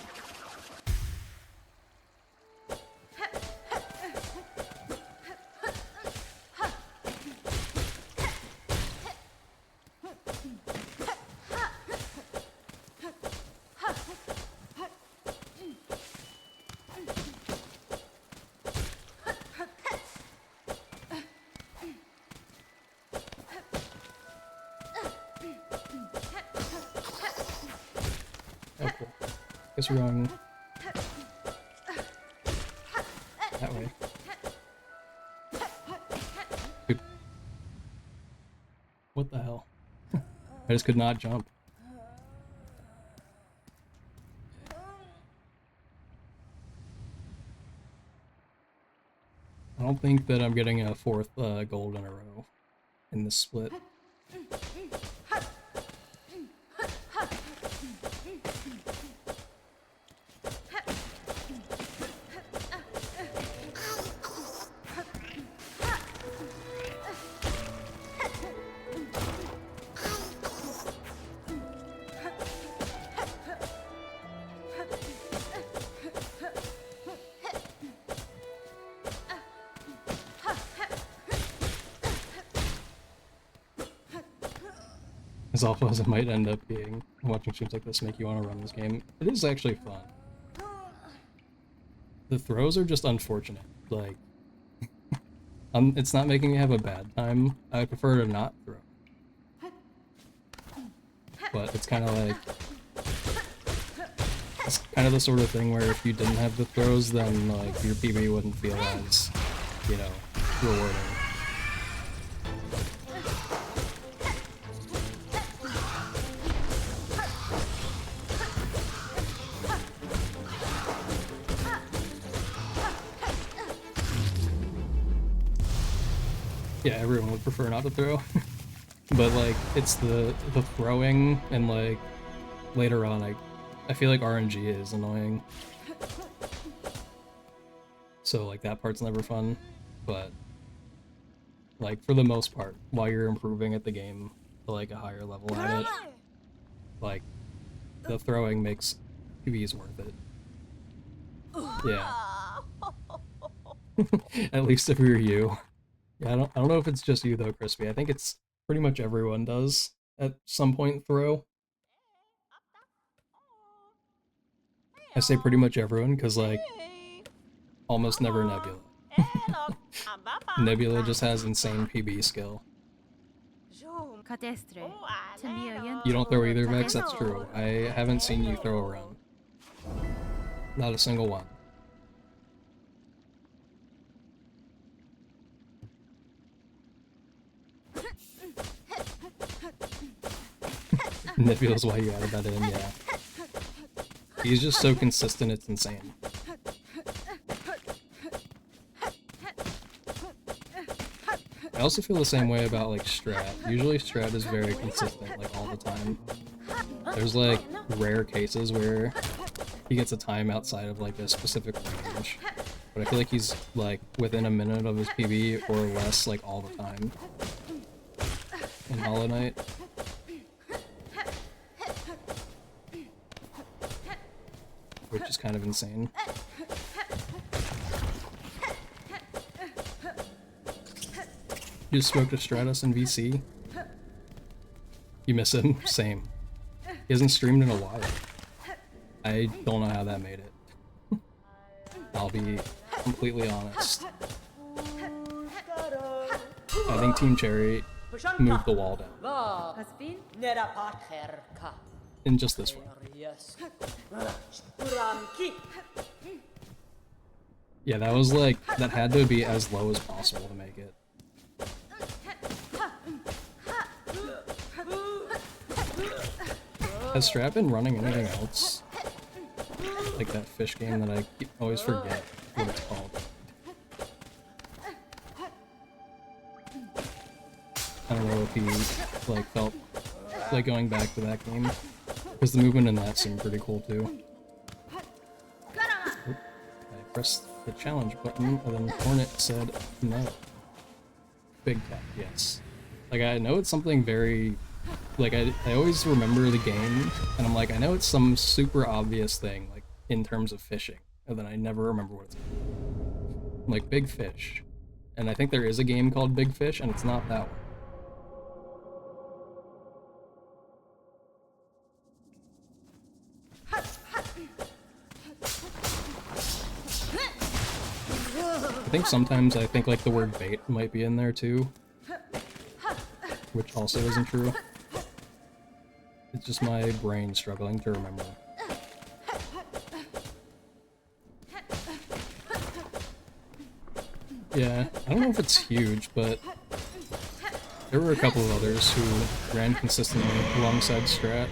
Oh, cool. Guess we're going that way. Dude. What the hell? I just could not jump. I don't think that I'm getting a fourth gold in a row in this split. As awful as it might end up being, watching streams like this make you want to run this game, it is actually fun. The throws are just unfortunate. Like, it's not making me have a bad time. I prefer to not throw. But it's kind of like, it's kind of the sort of thing where if you didn't have the throws, then like your PB wouldn't feel as, you know, rewarding. Yeah, everyone would prefer not to throw. But like, it's the throwing and like later on I feel like RNG is annoying. So like that part's never fun, but like for the most part, while you're improving at the game to like a higher level at it, like the throwing makes PvEs worth it. Yeah. At least if you're you. Yeah, I don't know if it's just you though, Crispy. I think it's pretty much everyone does at some point throw. I say pretty much everyone because like almost never Nebula. Nebula just has insane PB skill. Katestre. You don't throw either, Vex? That's true. I haven't seen you throw a run. Not a single one. Nebula's why you added that in, yeah. He's just so consistent, it's insane. I also feel the same way about like Strat. Usually Strat is very consistent, like all the time. There's like rare cases where he gets a time outside of like a specific range. But I feel like he's like within a minute of his PB or less like all the time. in Hollow Knight. Which is kind of insane. You just spoke to Stratus in VC? You miss him? Same. He hasn't streamed in a while. I don't know how that made it. I'll be completely honest. I think Team Cherry moved the wall down. Hasbin? In just this one. Yeah, that was like, that had to be as low as possible to make it. Has Strat been running anything else? Like that fish game that I always forget what it's called. I don't know if he like felt like going back to that game, because the movement in that seemed pretty cool too. Oop, I pressed the challenge button and then Hornet said no. Big Cat, yes. Like I know it's something very, like I always remember the game and I'm like, I know it's some super obvious thing like in terms of fishing, and then I never remember what it's called. Like Big Fish. And I think there is a game called Big Fish and it's not that one. I think sometimes I think like the word bait might be in there too, which also isn't true. It's just my brain struggling to remember. Yeah, I don't know if it's huge, but there were a couple of others who ran consistently alongside Strat.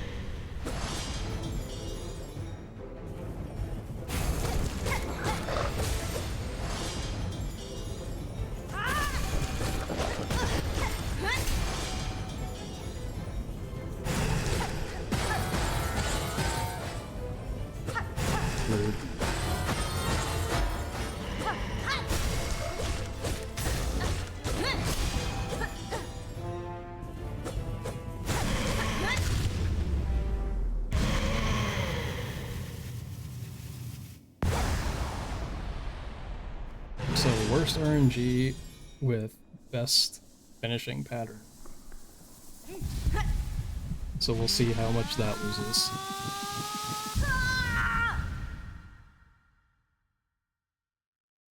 Rude. So, worst RNG with best finishing pattern. So we'll see how much that loses.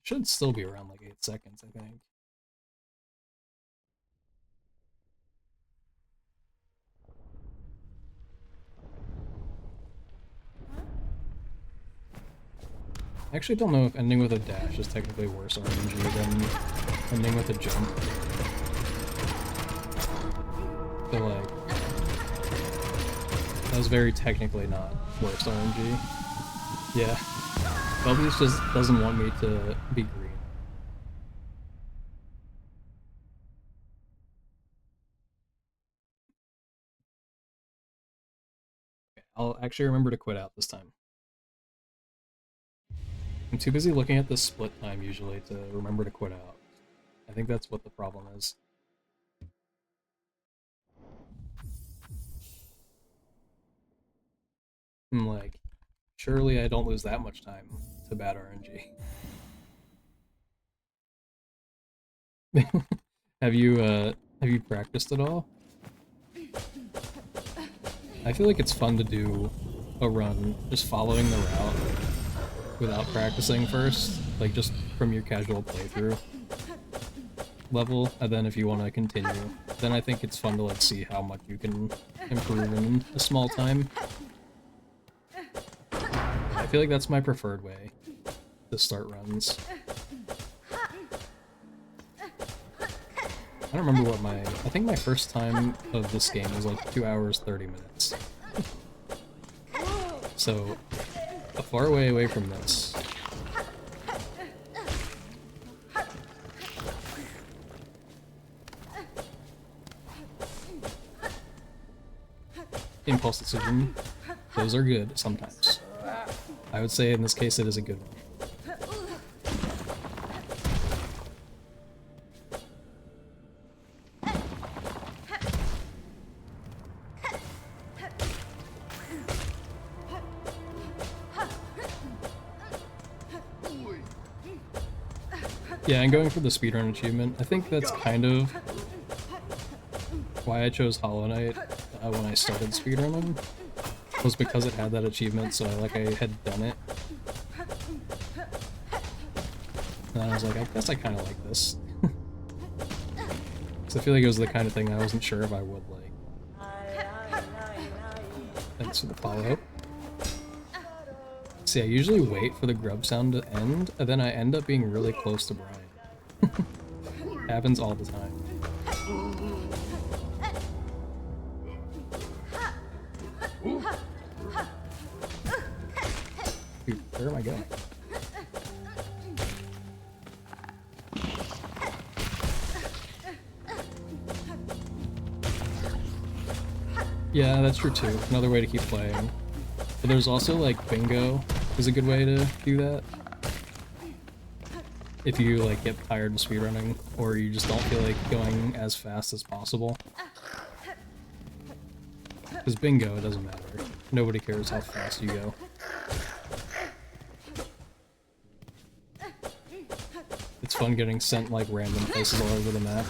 Should still be around like 8 seconds, I think. I actually don't know if ending with a dash is technically worse RNG than ending with a jump. I feel like that was very technically not worse RNG. Yeah. Bubbles just doesn't want me to be green. Okay, I'll actually remember to quit out this time. I'm too busy looking at the split time usually to remember to quit out. I think that's what the problem is. I'm like, surely I don't lose that much time to bad RNG. Have you practiced at all? I feel like it's fun to do a run just following the route without practicing first, like just from your casual playthrough level, and then if you want to continue, then I think it's fun to like see how much you can improve in a small time. I feel like that's my preferred way to start runs. I don't remember what I think my first time of this game was like 2 hours 30 minutes. So, a far way away from this. Impulse decision. Those are good sometimes. I would say in this case it is a good one. Yeah, and going for the speedrun achievement, I think that's kind of why I chose Hollow Knight when I started speedrunning, was because it had that achievement, so I had done it. And I was like, I guess I kind of like this. Because I feel like it was the kind of thing I wasn't sure if I would like. Thanks for the follow-up. See, I usually wait for the grub sound to end, and then I end up being really close to Brian. Happens all the time. Dude, where am I going? Yeah, that's true too. Another way to keep playing. But there's also like bingo is a good way to do that. If you like get tired of speedrunning, or you just don't feel like going as fast as possible. Because bingo, it doesn't matter. Nobody cares how fast you go. It's fun getting sent like random places all over the map.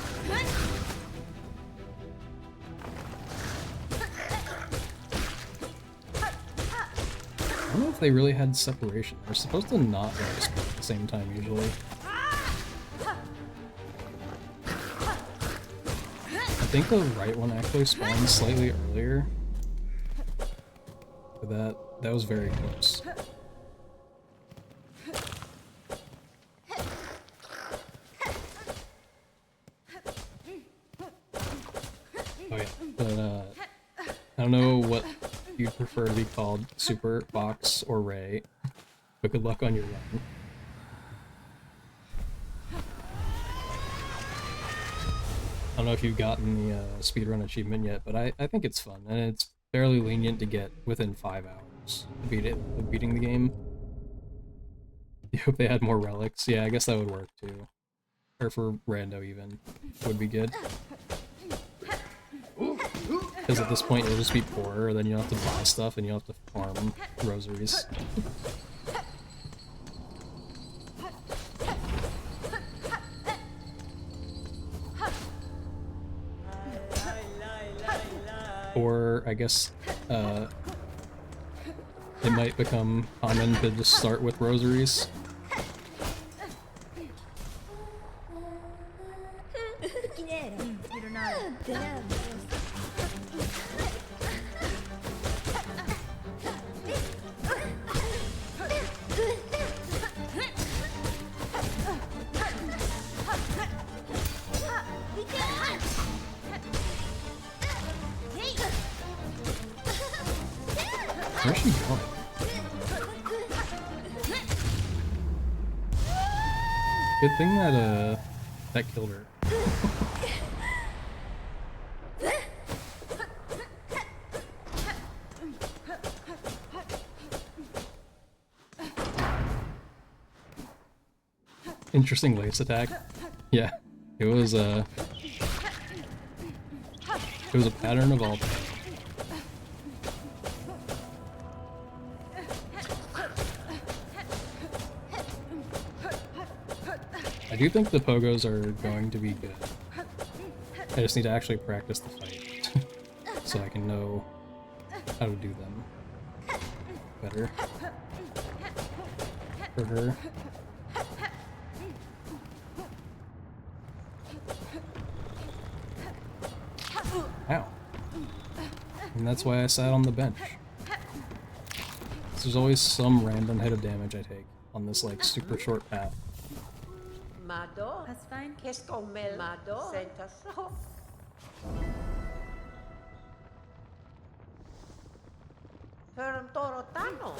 I don't know if they really had separation. They're supposed to not like spawn at the same time usually. I think the right one actually spawned slightly earlier. But that was very close. Oh yeah, but I don't know what you'd prefer to be called, Super, Box, or Ray, but good luck on your run. I don't know if you've gotten the speedrun achievement yet, but I think it's fun, and it's fairly lenient to get within 5 hours of beating the game. You hope they had more relics. Yeah, I guess that would work too. Or for rando even, would be good. Because at this point you'll just be poorer, then you'll have to buy stuff and you'll have to farm rosaries. Or, I guess, it might become common to just start with rosaries. Where's she going? Good thing that, that killed her. Interesting lace attack. Yeah, it was a pattern of all time. I do think the pogos are going to be good. I just need to actually practice the fight so I can know how to do them better. For her. Ow. And that's why I sat on the bench. There's always some random hit of damage I take on this like super short path. Mado. That's fine. Keskomel. Mado. Sentaso. Ferm Torotano.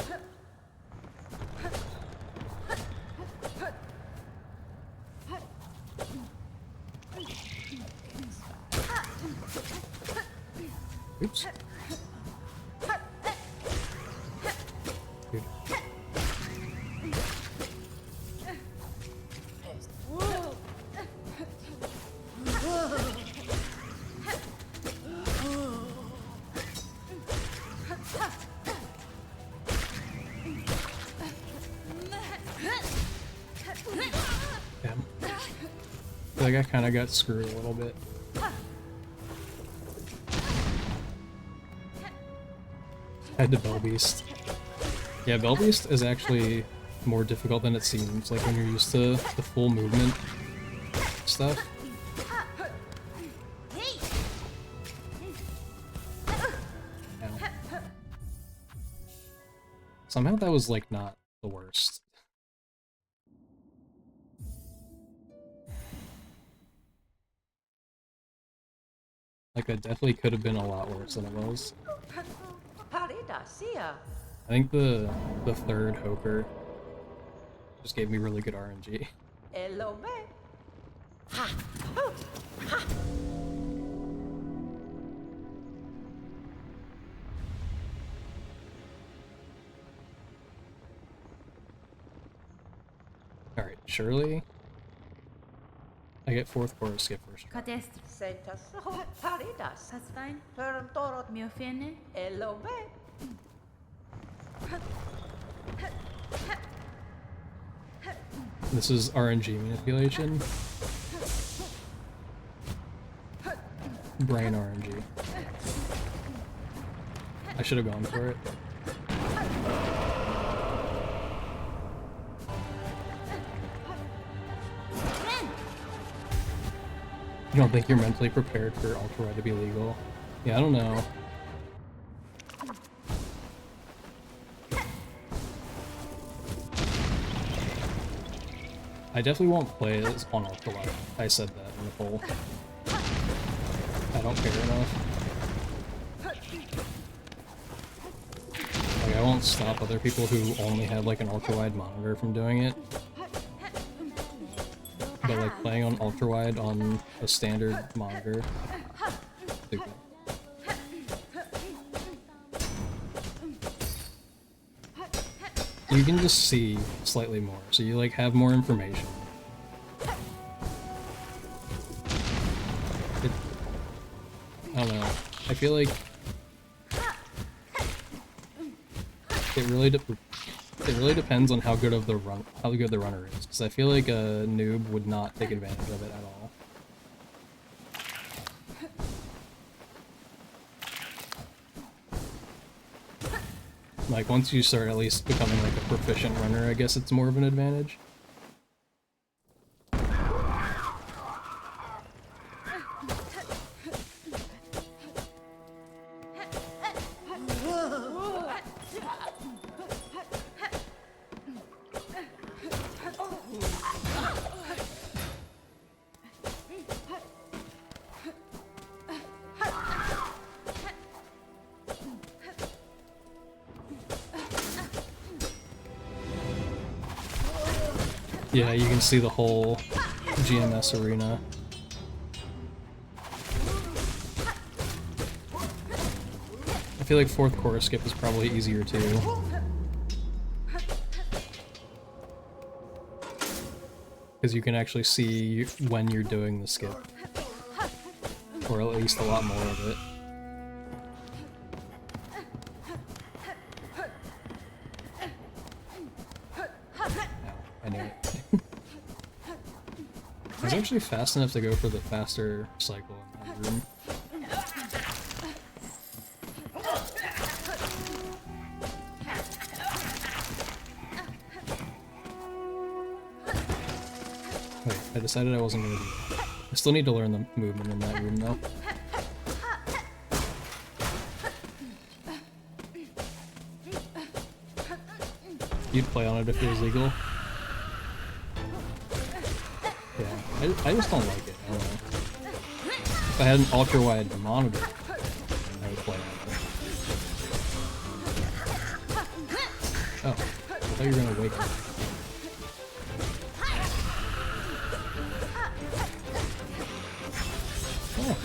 Oops. Dude. Damn. feel like I kind of got screwed a little bit. Head to Bellbeast. Yeah, Bellbeast is actually more difficult than it seems, like when you're used to the full movement stuff. Ow. Somehow that was like not the worst. Like that definitely could have been a lot worse than it was. Parida, sia. I think the third Hoker just gave me really good RNG. Elo me. Ha! Ho! Ha! Alright, surely I get fourth chorus skip first try. Cadestre. Senta so. Paridas. Pasfine. Perm toro. Miofene. Elo me. This is RNG manipulation. Brain RNG. I should have gone for it. You don't think you're mentally prepared for Ultra Ride to be legal? Yeah, I don't know. I definitely won't play this on Ultra Ride. I said that in the poll. I don't care enough. Like, I won't stop other people who only have like an ultra-wide monitor from doing it. But like playing on ultra-wide on a standard monitor, stupid. You can just see slightly more, so you like have more information. I don't know. I feel like it really depends on how good the runner is, because I feel like a noob would not take advantage of it at all. Like once you start at least becoming like a proficient runner, I guess it's more of an advantage. Yeah, you can see the whole GMS arena. I feel like fourth chorus skip is probably easier too. Because you can actually see when you're doing the skip. Or at least a lot more of it. I knew it. I was actually fast enough to go for the faster cycle in that room. Wait, I decided I wasn't gonna do that. I still need to learn the movement in that room though. You'd play on it if it was legal? Yeah, I just don't like it. I don't know. If I had an ultra-wide monitor, I would play on it. Oh, I thought you were gonna wake up. Oh.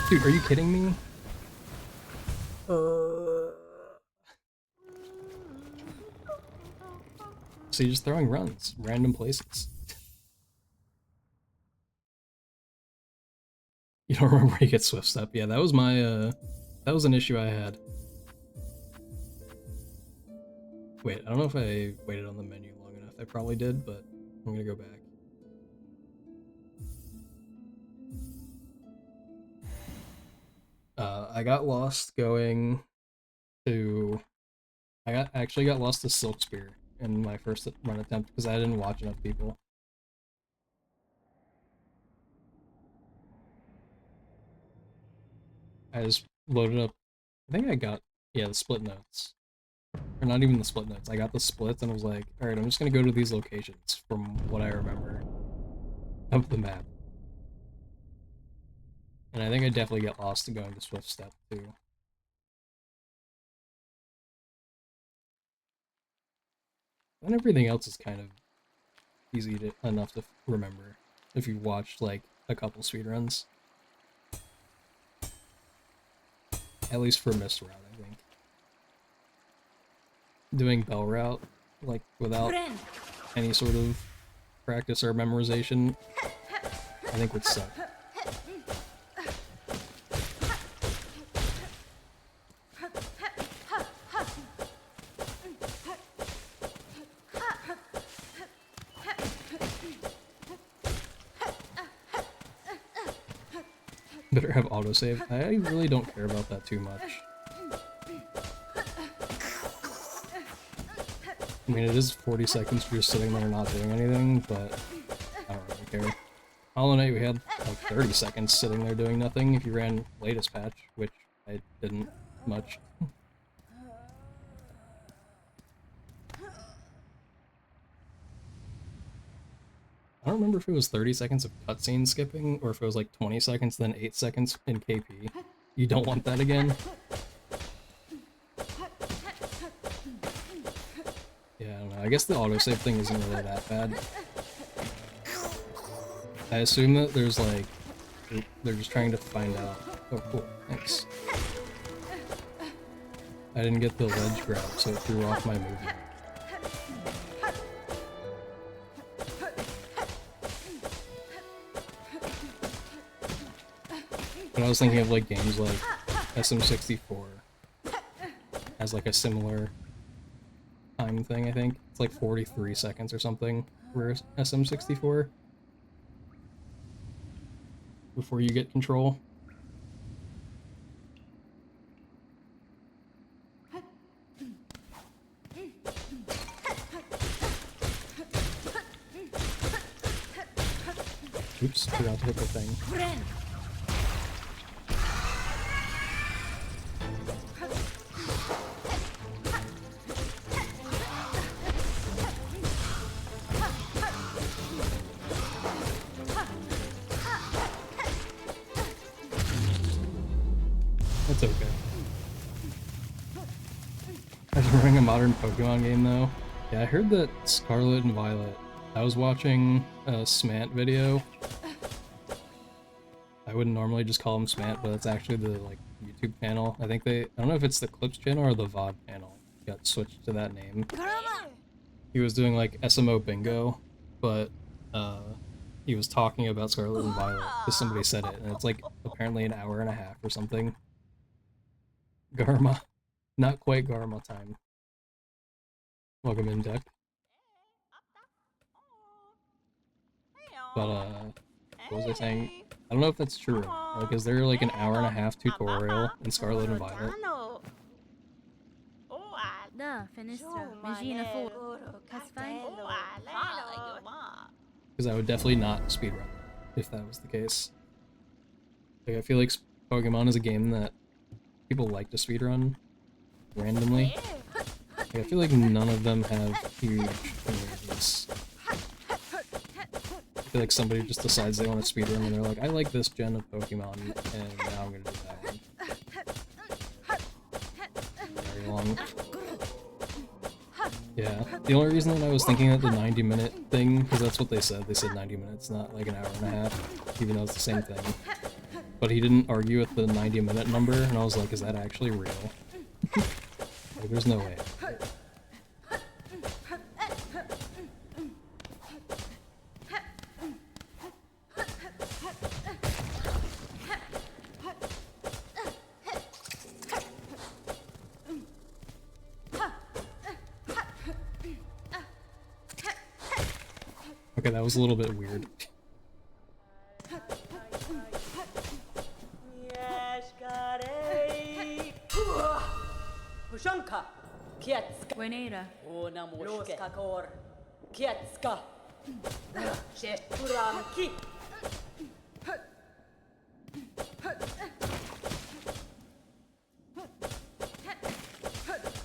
Dude, are you kidding me? So you're just throwing runs, random places. You don't remember where you get swift step? Yeah, that was my that was an issue I had. Wait, I don't know if I waited on the menu long enough. I probably did, but I'm gonna go back. I got lost going to... actually got lost to Silk Spear in my first run attempt because I didn't watch enough people. I just loaded up... I think I got... yeah, the split notes. Or not even the split notes. I got the splits and I was like, alright, I'm just gonna go to these locations from what I remember of the map. And I think I definitely get lost going to Swift Step too. And everything else is kind of easy enough to remember if you watched like a couple speedruns. At least for Mist Route, I think. Doing Bell Route, like, without any sort of practice or memorization, I think would suck. Better have autosave. I really don't care about that too much. I mean, it is 40 seconds for just sitting there not doing anything, but I don't really care. Hollow Knight, we had like 30 seconds sitting there doing nothing if you ran latest patch, which I didn't much. I don't remember if it was 30 seconds of cutscene skipping, or if it was like 20 seconds, then 8 seconds in KP. You don't want that again. Yeah, I don't know. I guess the autosave thing isn't really that bad. I assume that there's like... they're just trying to find out. Oh, cool. Thanks. I didn't get the ledge grab, so it threw off my movement. But I was thinking of like games like SM64 as like a similar time thing, I think. It's like 43 seconds or something for SM64 before you get control. Oops, forgot to hit the thing. That's okay. As running a modern Pokemon game though, yeah, I heard that Scarlet and Violet. I was watching a Smant video. I wouldn't normally just call him Smant, but it's actually the like YouTube channel. I think I don't know if it's the Clips channel or the VOD channel. Got switched to that name. He was doing like SMO bingo, but he was talking about Scarlet and Violet because somebody said it, and it's like apparently an hour and a half or something. Garma. Not quite Garma time. Welcome in, Deck. But, what was I saying? I don't know if that's true. Like, is there like an hour and a half tutorial in Scarlet and Violet? Da, Finistra, Megina Ford, Casfine. Because I would definitely not speedrun if that was the case. Like, I feel like Pokemon is a game that people like to speedrun randomly. Like, I feel like none of them have huge communities. I feel like somebody just decides they want to speedrun and they're like, I like this gen of Pokemon, and now I'm gonna do that one. Very long. Yeah, the only reason that I was thinking that the 90-minute thing, because that's what they said 90 minutes, not like an hour and a half, even though it's the same thing. But he didn't argue with the 90-minute number, and I was like, is that actually real? Like, there's no way. Okay, that was a little bit weird. Pushanka, Kietska, Buenera. Ona Moshka Kor, Kietska, Sheturamki.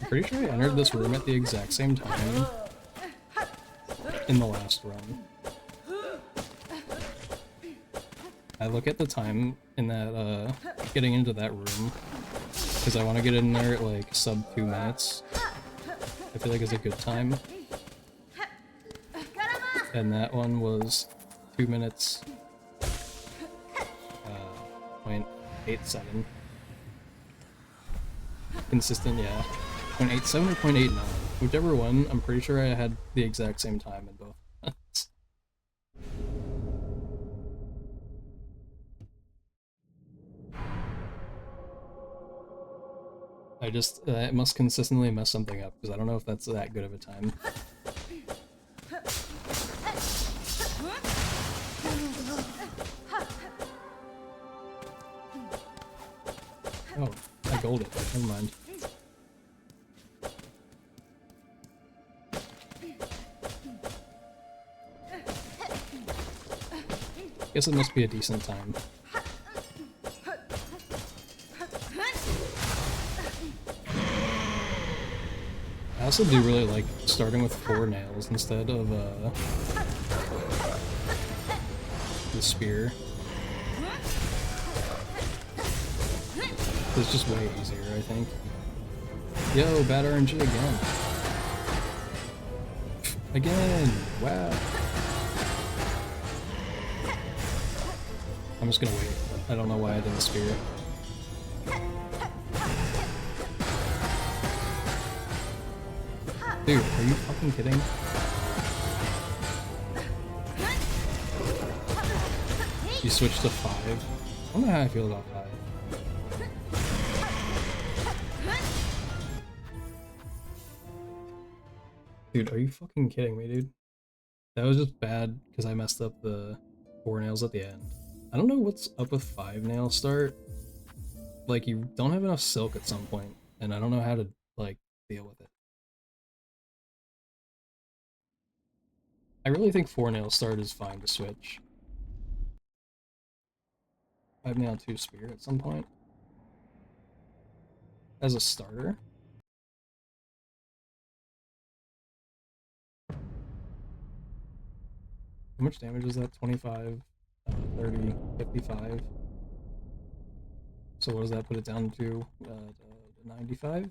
Pretty sure I entered this room at the exact same time in the last run. I look at the time in that, getting into that room, because I want to get in there at, like, sub 2 minutes. I feel like it's a good time. And that one was 2 minutes, .87. Consistent, yeah. 0.87 or 0.89. Whichever one, I'm pretty sure I had the exact same time in both. It must consistently mess something up, because I don't know if that's that good of a time. Oh, I gold it. Never mind. Guess it must be a decent time. I also do really like starting with 4 nails instead of the spear. It's just way easier, I think. Yo, bad RNG again. Again! Wow. I'm just gonna wait. I don't know why I did the spear. Dude, are you fucking kidding? You switched to 5? I don't know how I feel about 5. Dude, are you fucking kidding me, dude? That was just bad because I messed up the 4 nails at the end. I don't know what's up with 5 nail start. Like, you don't have enough silk at some point, and I don't know how to, like, deal with it. I really think 4 nail start is fine to switch. 5 nail 2 spear at some point. As a starter. How much damage is that? 25, 30, 55. So what does that put it down to? 95?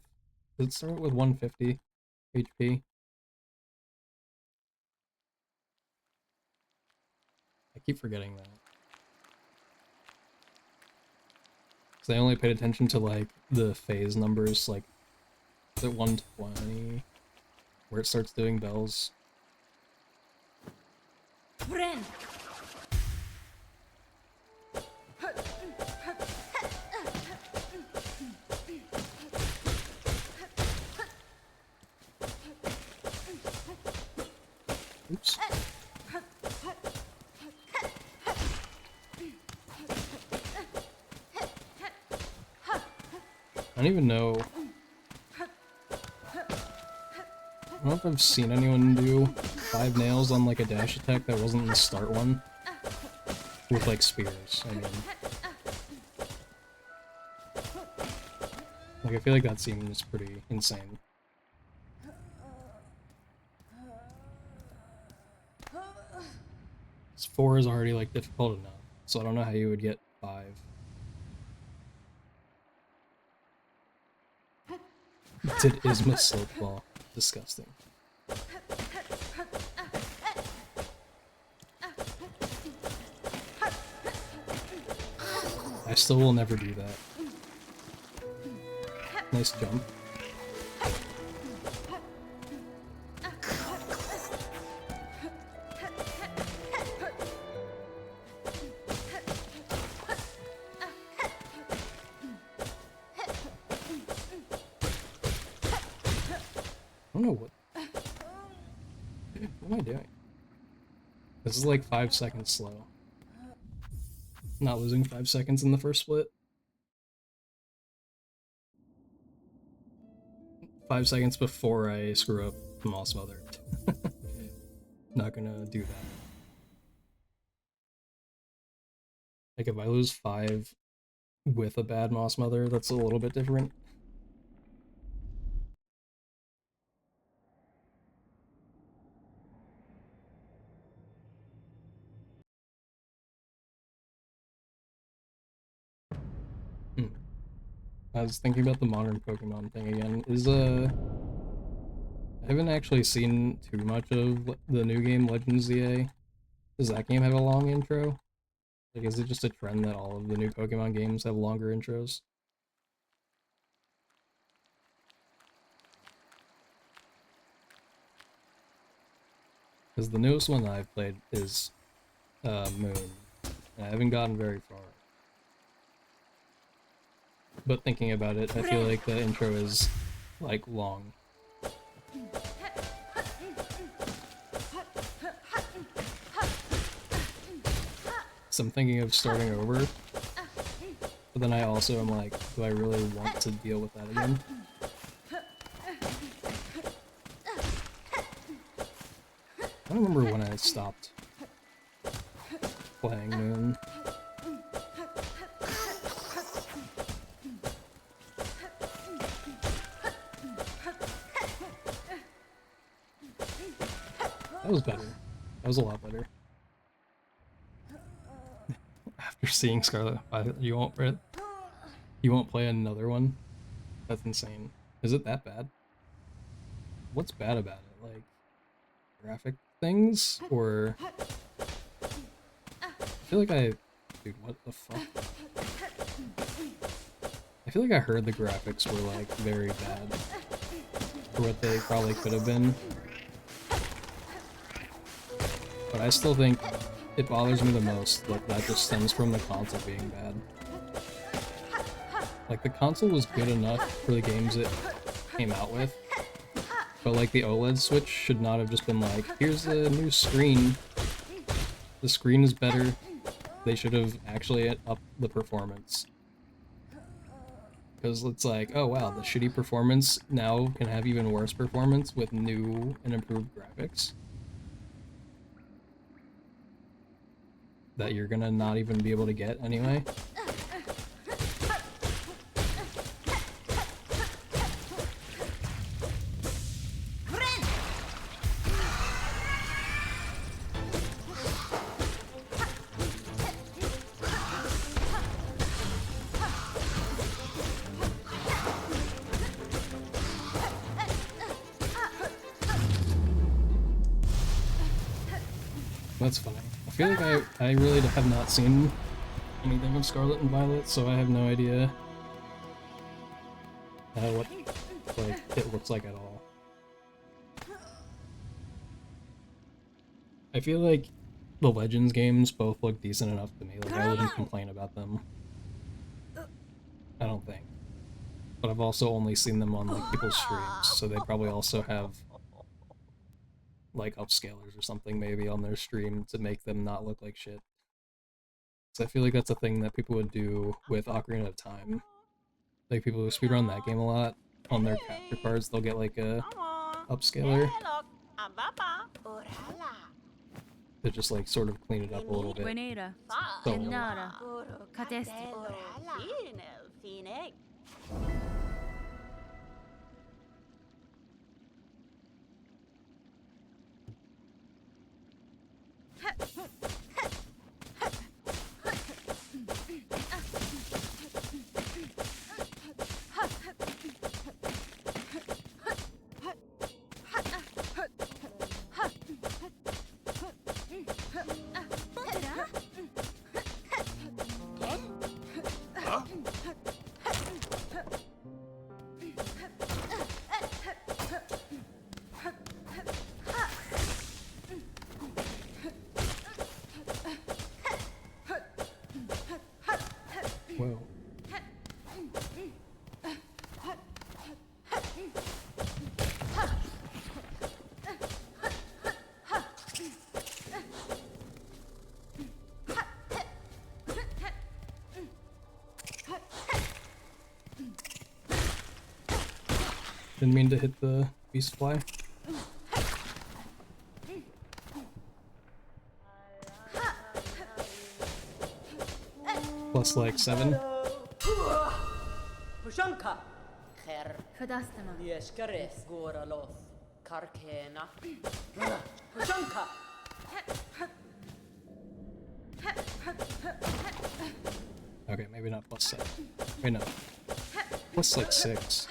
Does it start with 150 HP? I keep forgetting that. Because I only paid attention to, like, the phase numbers, like, at 120, where it starts doing bells. Friend. Oops. I don't even know. I don't know if I've seen anyone do 5 nails on like a dash attack that wasn't the start one. With like spears, I mean. Like, I feel like that seems pretty insane. 4 is already like difficult enough, so I don't know how you would get 5. Did Isma Silk Ball. Disgusting. I still will never do that. Nice jump. I don't know what am I doing? This is like 5 seconds slow. Not losing 5 seconds in the first split. 5 seconds before I screw up the Moss Mother. Not gonna do that. Like if I lose 5 with a bad Moss Mother, that's a little bit different. I was thinking about the modern Pokemon thing again. I haven't actually seen too much of the new game, Legends ZA. Does that game have a long intro? Like, is it just a trend that all of the new Pokemon games have longer intros? Because the newest one that I've played is Moon, and I haven't gotten very far. But thinking about it, I feel like the intro is, like, long. So I'm thinking of starting over, but then I also am like, do I really want to deal with that again? I don't remember when I stopped playing Moon. That was better. That was a lot better. After seeing Scarlet Violet, you won't play another one? That's insane. Is it that bad? What's bad about it? Like, graphic things? Or... I feel like Dude, what the fuck? I feel like I heard the graphics were, like, very bad. For what they probably could have been. But I still think it bothers me the most that that just stems from the console being bad. Like, the console was good enough for the games it came out with, but like the OLED Switch should not have just been like, here's a new screen. The screen is better. They should have actually upped the performance. Because it's like, oh wow, the shitty performance now can have even worse performance with new and improved graphics. That you're gonna not even be able to get anyway. That's funny. I feel like I really have not seen anything of Scarlet and Violet, so I have no idea what like it looks like at all. I feel like the Legends games both look decent enough to me, like I wouldn't complain about them. I don't think. But I've also only seen them on like people's streams, so they probably also have like upscalers or something maybe on their stream to make them not look like shit. So I feel like that's a thing that people would do with Ocarina of Time. Like people who speedrun that game a lot, on their capture cards they'll get like a upscaler to just like sort of clean it up a little bit. Buenera. So Innara. Catesti. Didn't mean to hit the beast fly. Plus like 7. Hushanka. Kher. フダスタマ Yeshkares Goraloth. Karkena. Hushanka. Okay, maybe not plus 7. Wait, no. Plus like 6.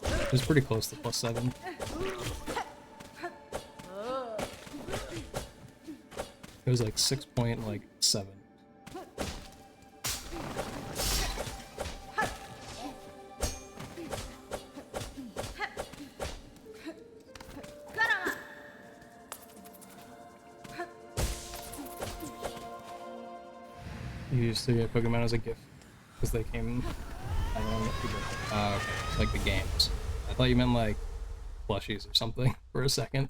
It was pretty close to plus 7. It was like 6.7. You used to get Pokemon as a gift because they came. I don't know what you did. Okay, like the games. I thought you meant like plushies or something for a second.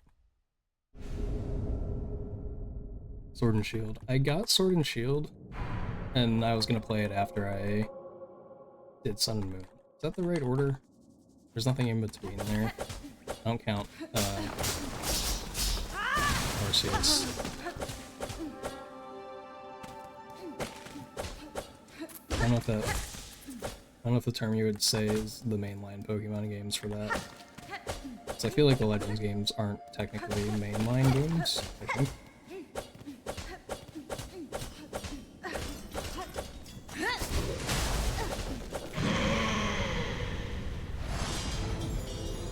Sword and Shield. I got Sword and Shield, and I was gonna play it after I did Sun and Moon. Is that the right order? There's nothing in between there. I don't count Arceus. I don't know if the term you would say is the mainline Pokemon games for that. So I feel like the Legends games aren't technically mainline games, I think.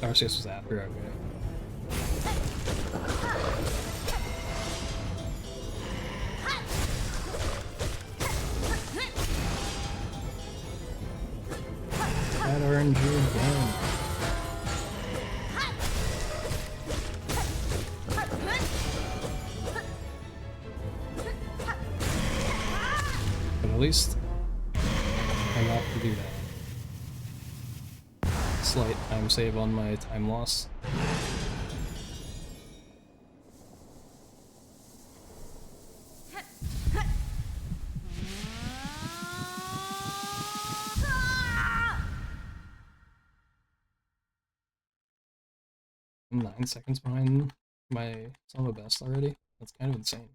Arceus was after, okay. That RNG again. But at least I got to do that. Slight time save on my time loss. I'm 9 seconds behind my son of a best already. That's kind of insane.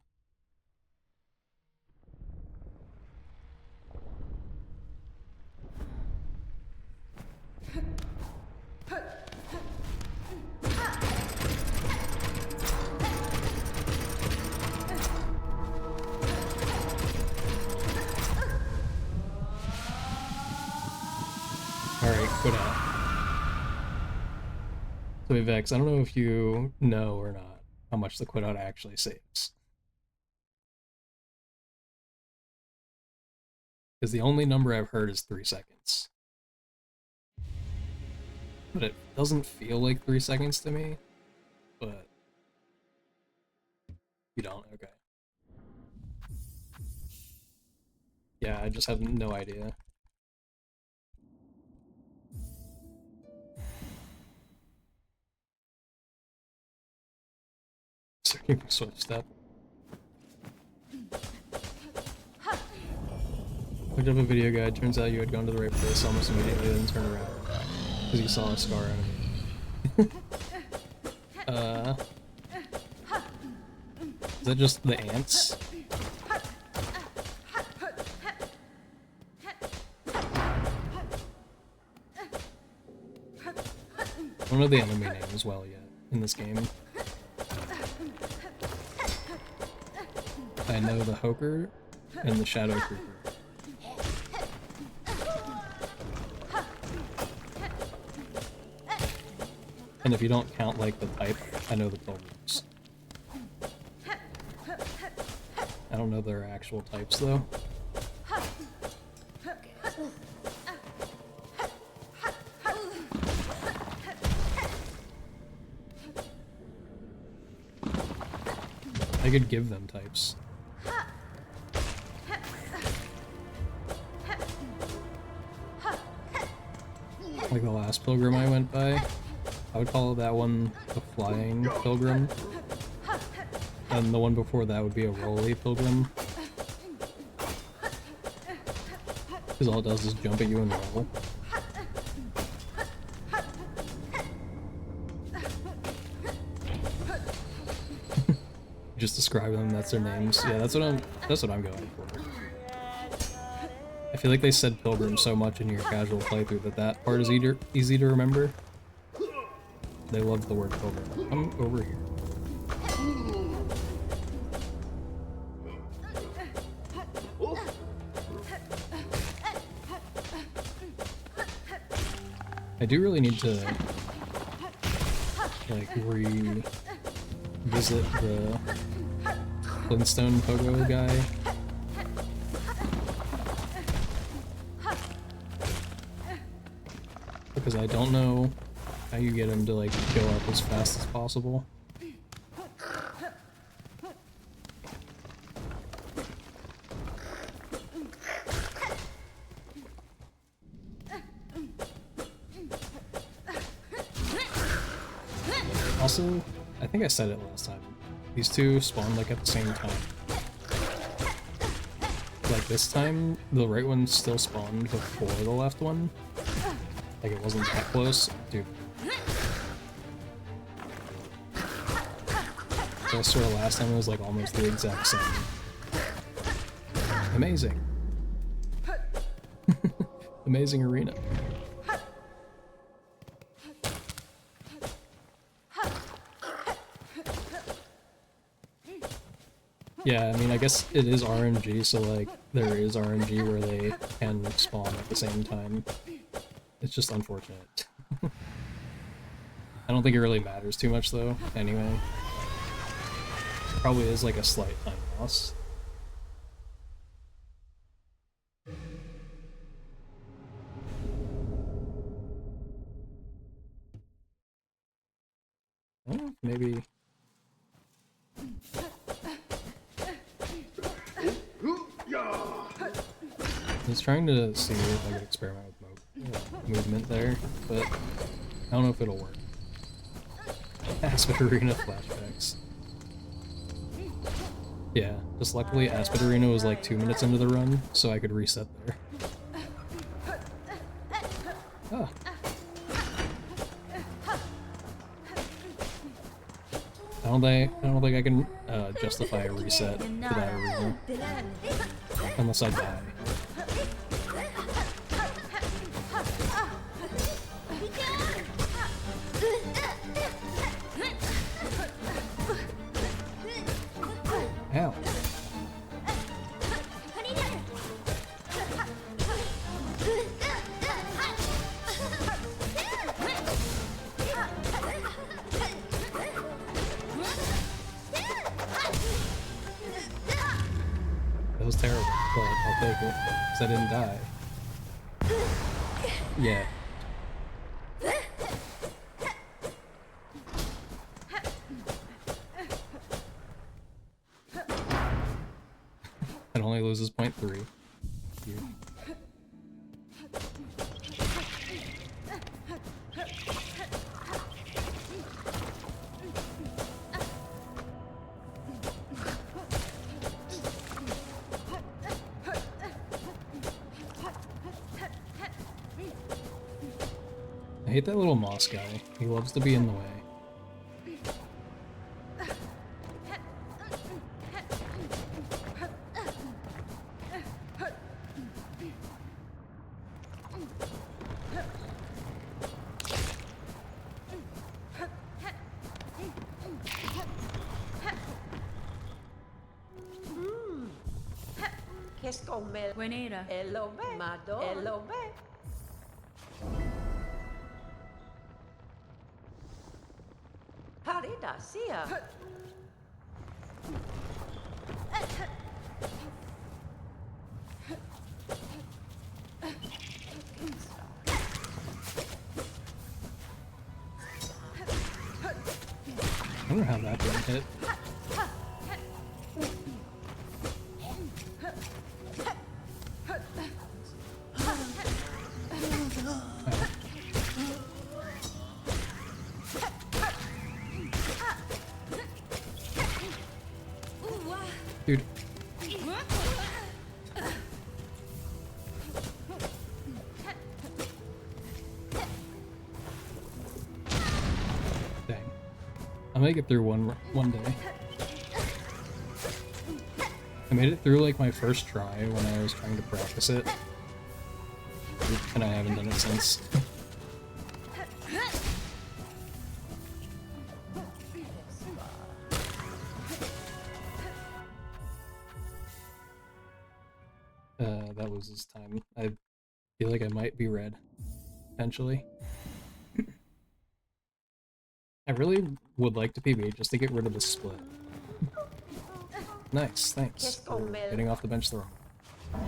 Alright, quit out. So Vex, I don't know if you know or not how much the quit out actually saves. Because the only number I've heard is 3 seconds. But it doesn't feel like 3 seconds to me. But you don't, okay. Yeah, I just have no idea. Starting Swift Step. Looked up a video guide, turns out you had gone to the right place almost immediately, then turned around. Because you saw a scar enemy. Is that just the ants? I don't know the enemy name as well yet in this game. I know the Hoker and the Shadow Creeper. And if you don't count like the type, I know the Pilgrims. I don't know their actual types though. I could give them types. Like the last pilgrim I went by, I would call that one a flying pilgrim. And the one before that would be a rolly pilgrim. Because all it does is jump at you and roll. just describe them, that's their names. Yeah, that's what I'm going for. I feel like they said pilgrim so much in your casual playthrough that that part is easy to remember. They love the word pilgrim. Come over here. I do really need to like revisit the Flintstone Pogo guy. Because I don't know how you get him to like go up as fast as possible. Also, I think I said it last time, these two spawn like at the same time. Like this time, the right one still spawned before the left one. Like it wasn't that close. Dude. I swear last time it was like almost the exact same. Amazing. Amazing arena. Yeah, I mean, I guess it is RNG, so like, there is RNG where they can spawn at the same time. It's just unfortunate. I don't think it really matters too much though, anyway. Probably is like a slight time loss. Maybe... I was trying to see if I could experiment with movement there, but I don't know if it'll work. Aspid Arena flashbacks. Yeah, just luckily Aspid Arena was like 2 minutes into the run, so I could reset there. Ah. I don't think I can justify a reset for that arena. Unless I die. Ow. That was terrible, but I'll take it, because I didn't die. Yeah. It only loses 0.3. Here. I hate that little moss guy. He loves to be in the way. Buenera. Harida, sia. I wonder how that didn't hit. Dude. Dang. I'll make it through one day. I made it through like my first try when I was trying to practice it, and I haven't done it since. That was this time. I feel like I might be red, potentially. I really would like to PB just to get rid of the split. Nice, thanks for getting off the bench throwing. I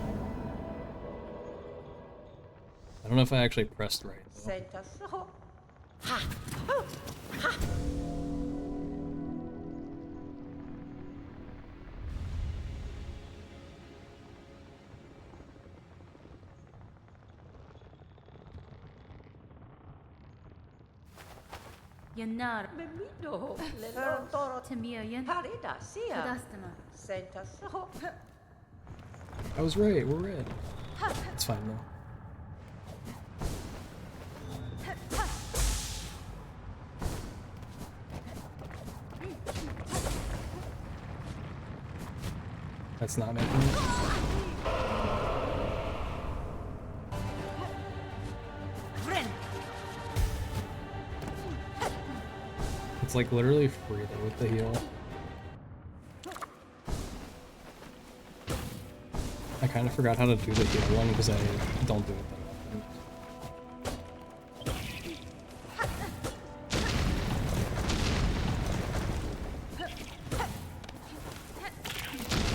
don't know if I actually pressed right, though. Senta so. Ha! Ha! Yannar Memito, le toro Tamiyan parida sia. Kadastana. Senta so. I was right, we're red. It's fine, though. That's not making it. It's like literally free though with the heal. I kind of forgot how to do the heal one because I don't do it that often.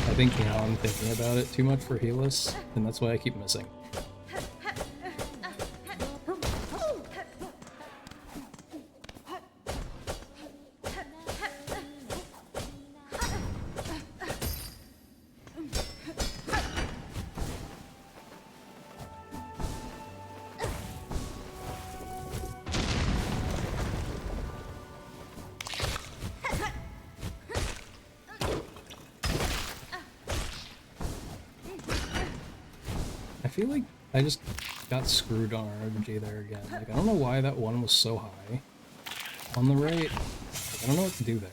I think now I'm thinking about it too much for healless, and that's why I keep missing. I feel like I just got screwed on RNG there again. Like, I don't know why that one was so high. On the right, like, I don't know what to do there.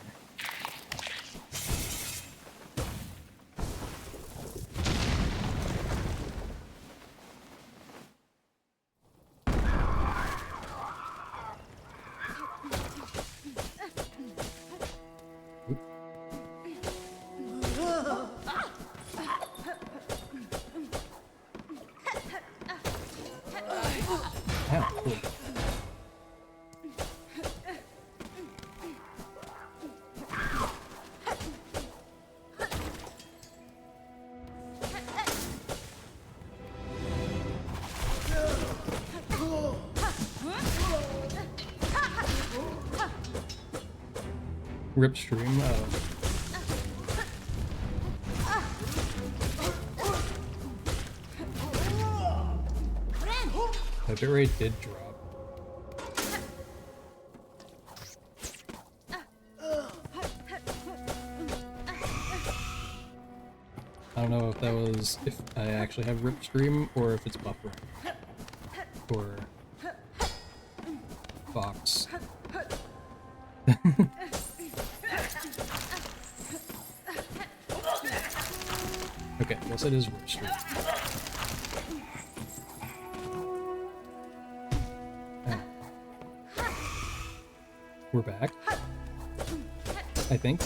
Yeah, cool. Rip stream. My bitrate did drop. I don't know if that was if I actually have rip stream or if it's buffering. Or Fox. Okay, I guess it is rip stream. Oh. We're back, I think.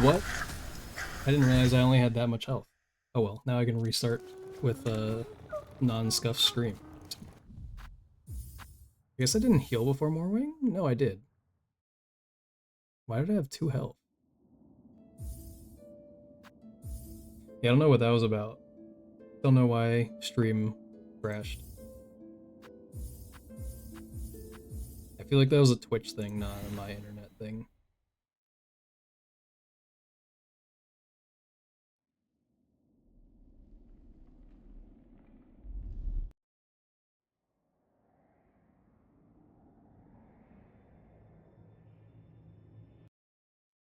What? I didn't realize I only had that much health. Oh well, now I can restart with a non-scuff stream. I guess I didn't heal before Morwing? No, I did. Why did I have 2 health? Yeah, I don't know what that was about. Don't know why stream crashed. I feel like that was a Twitch thing, not my internet thing.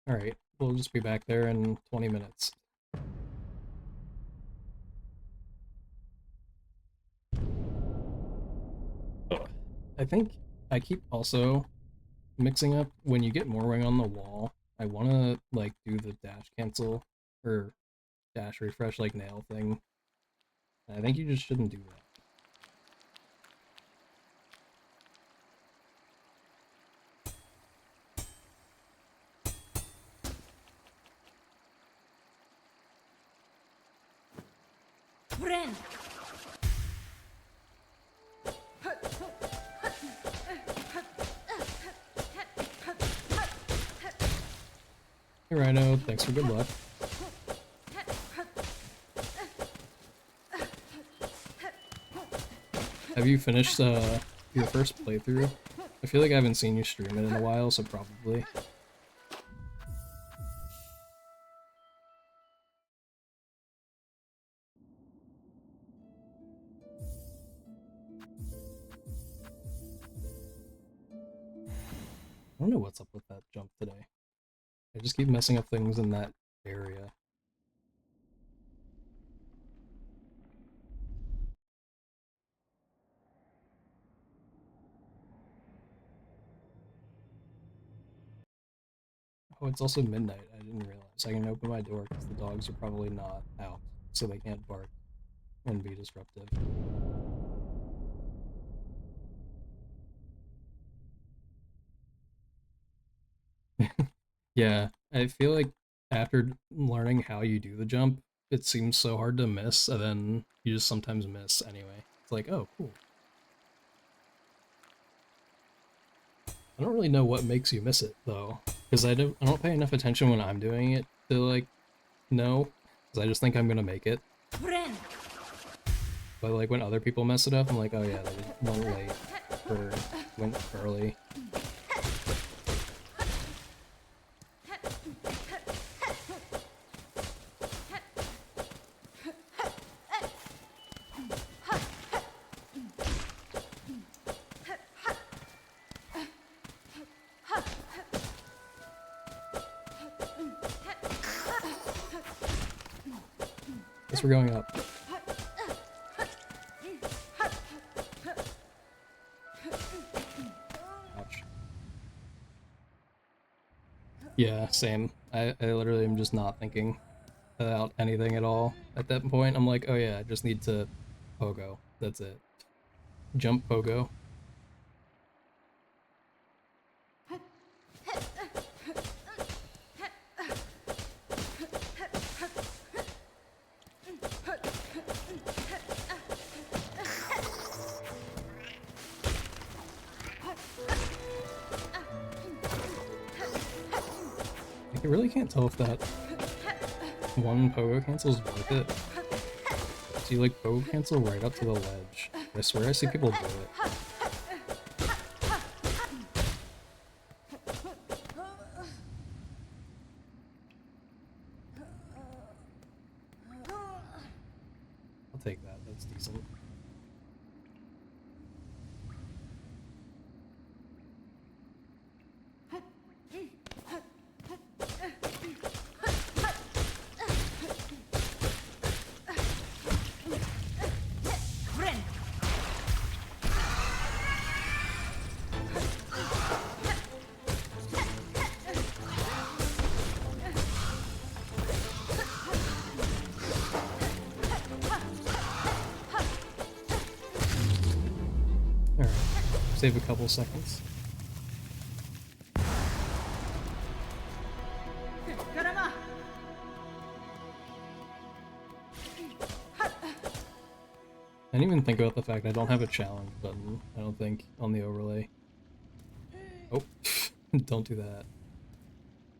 Alright, we'll just be back there in 20 minutes. Ugh. I think I keep also mixing up when you get more wing on the wall. I want to like do the dash cancel or dash refresh like nail thing. I think you just shouldn't do that. Friend. Hey Rhino, thanks for good luck. Have you finished your first playthrough? I feel like I haven't seen you stream it in a while, so probably. I don't know what's up with that jump today. I just keep messing up things in that area. Oh, it's also midnight. I didn't realize. I can open my door because the dogs are probably not out, so they can't bark and be disruptive. Yeah, I feel like after learning how you do the jump, it seems so hard to miss, and then you just sometimes miss anyway. It's like, oh, cool. I don't really know what makes you miss it, though, because I don't pay enough attention when I'm doing it to, like, know, because I just think I'm gonna make it. Friend. But, like, when other people mess it up, I'm like, oh yeah, they went late, or went early. Guess we're going up. Ouch. Yeah, same. I literally am just not thinking about anything at all. At that point, I'm like, oh yeah, I just need to pogo. That's it. Jump pogo. I really can't tell if that one pogo cancel is worth it. So you like pogo cancel right up to the ledge. I swear I see people do it. I'll take that, that's decent. Friend. Alright, save a couple seconds. Karama. I didn't even think about the fact I don't have a challenge button, I don't think, on the overlay. Oh, don't do that.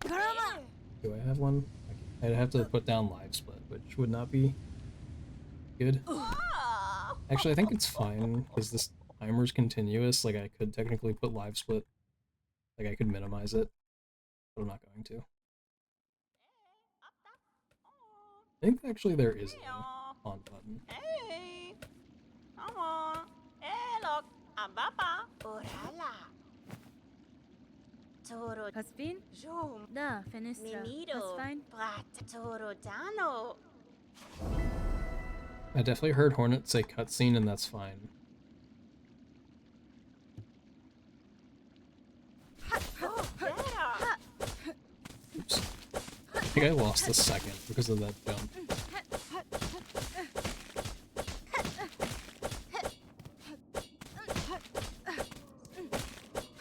Karama. Do I have one? I'd have to put down live split, which would not be good. Actually, I think it's fine, because this timer's continuous, like I could technically put live split, like I could minimize it, but I'm not going to. I think actually there is a on button. Hey, come on. Hey, look, I'm Papa. Orala. Toro Paspin? Jom Da, Fenistra. Minido Pasfine? Brat Toro Dano. I definitely heard Hornet say cutscene, and that's fine. Oh, yeah. Oops. I think I lost a second because of that jump.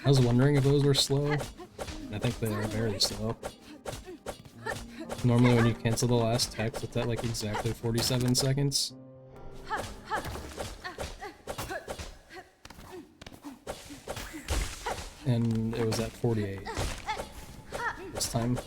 I was wondering if those were slow, and I think they are very slow. Normally when you cancel the last text, it's at like exactly 47 seconds. And it was at 48 this time.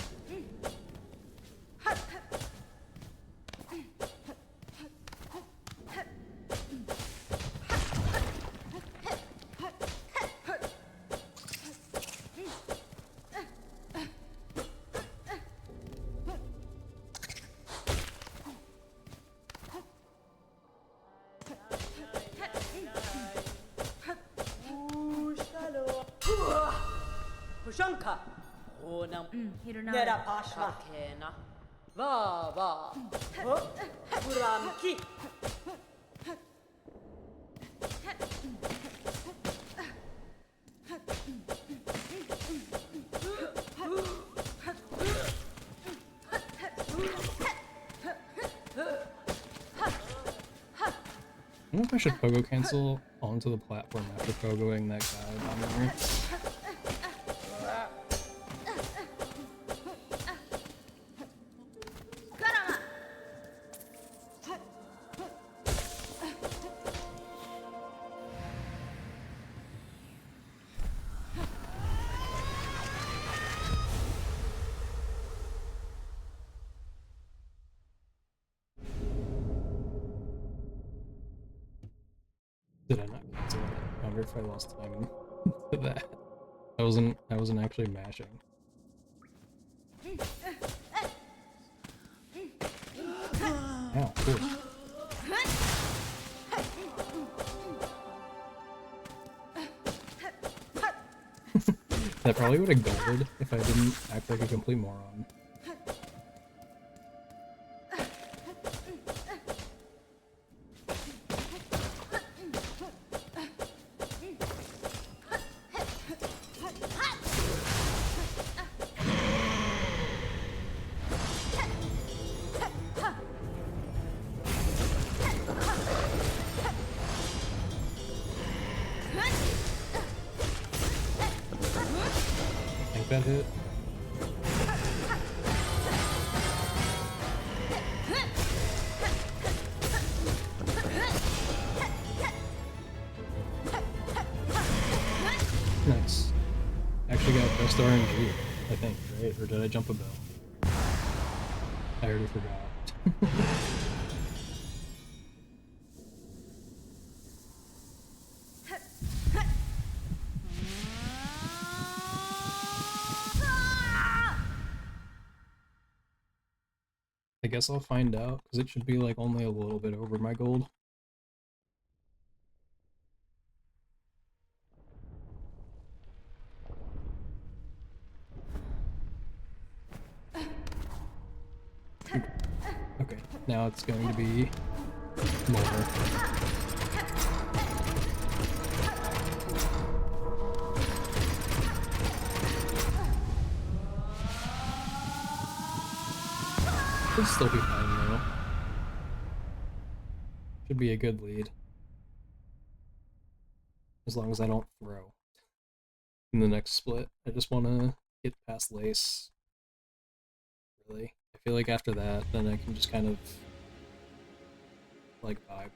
Pushanka. Honam. Hirunara. Nera Pasha. Karkena. Va va. Uramki. I don't know if I should pogo cancel onto the platform after pogoing that guy down there. Karama! Did I not cancel it? I wonder if I lost time to that. I wasn't actually mashing. Ow, cool. That probably would have golded if I didn't act like a complete moron. I think that hit. Nice. Actually got best RNG, I think, right? Or did I jump a bell? I already forgot. I guess I'll find out, because it should be like only a little bit over my gold. Okay, now it's going to be more. Should still be fine though. Should be a good lead. As long as I don't throw in the next split. I just want to get past Lace. Really. I feel like after that, then I can just kind of like vibe.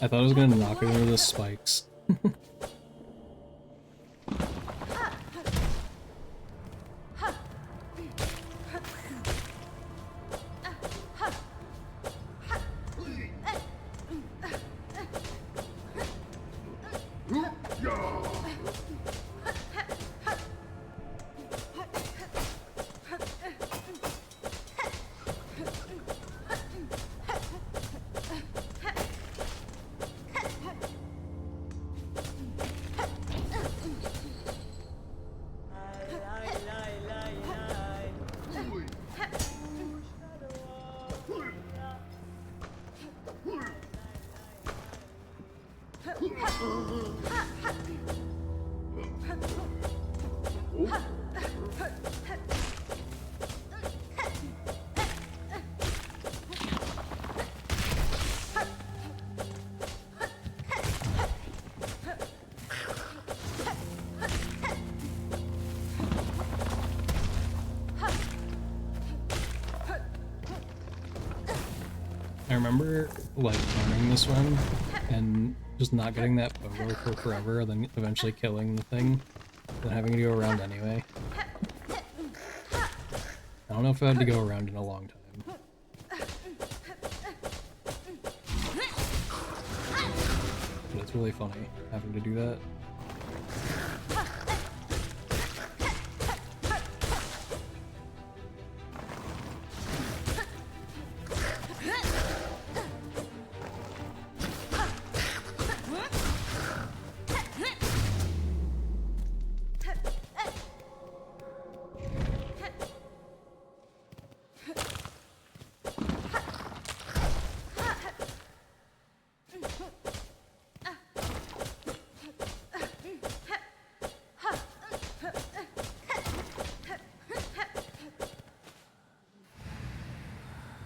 I thought I was gonna knock it into the spikes. I remember, like, learning this one, and just not getting that pogo for forever, then eventually killing the thing, then having to go around anyway. I don't know if I had to go around in a long time. But it's really funny, having to do that.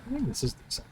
I think this is decent.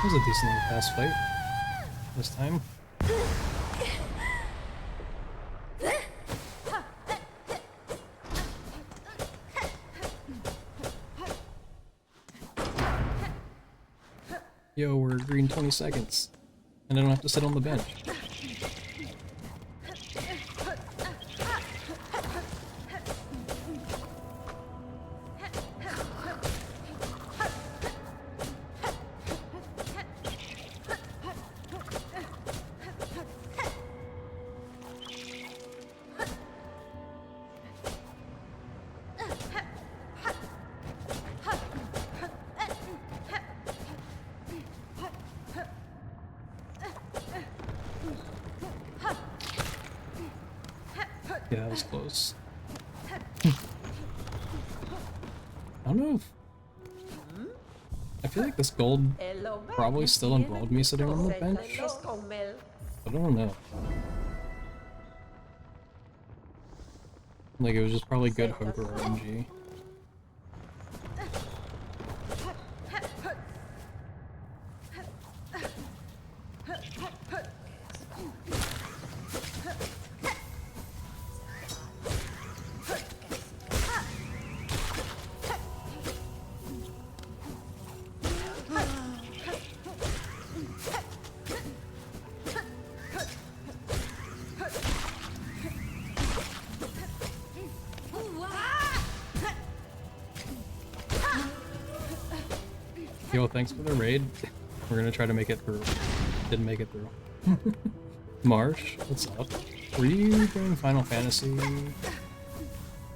That was a decently fast fight this time. Yo, we're green 20 seconds, and I don't have to sit on the bench. Yeah, that was close. I don't know if... I feel like this gold probably still involved me sitting on the bench, but I don't know. Like, it was just probably good Hoger RNG. Yo, thanks for the raid. We're gonna try to make it through. Didn't make it through. Marsh, what's up? Were you doing Final Fantasy? I don't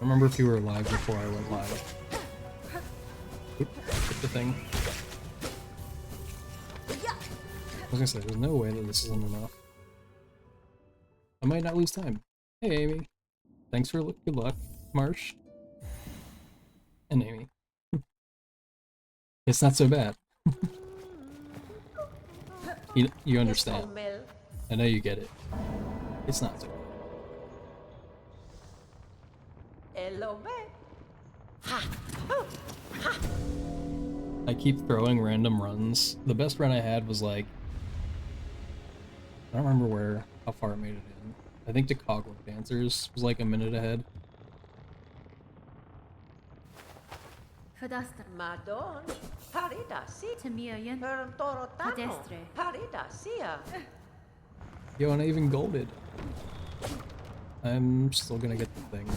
remember if you were live before I went live. Oop, hit the thing. I was gonna say, there's no way that this isn't enough. I might not lose time. Hey, Amy. Thanks for good luck, Marsh. And Amy. It's not so bad. You understand. I know you get it. It's not so bad. I keep throwing random runs. The best run I had was like... I don't remember how far it made it in. I think to Cogwork Dancers was like a minute ahead. Fadastra. Madon, parida si, Tamiayan. torotano, Pedestre. parida sia. Yo, and I even golded. I'm still gonna get the thing.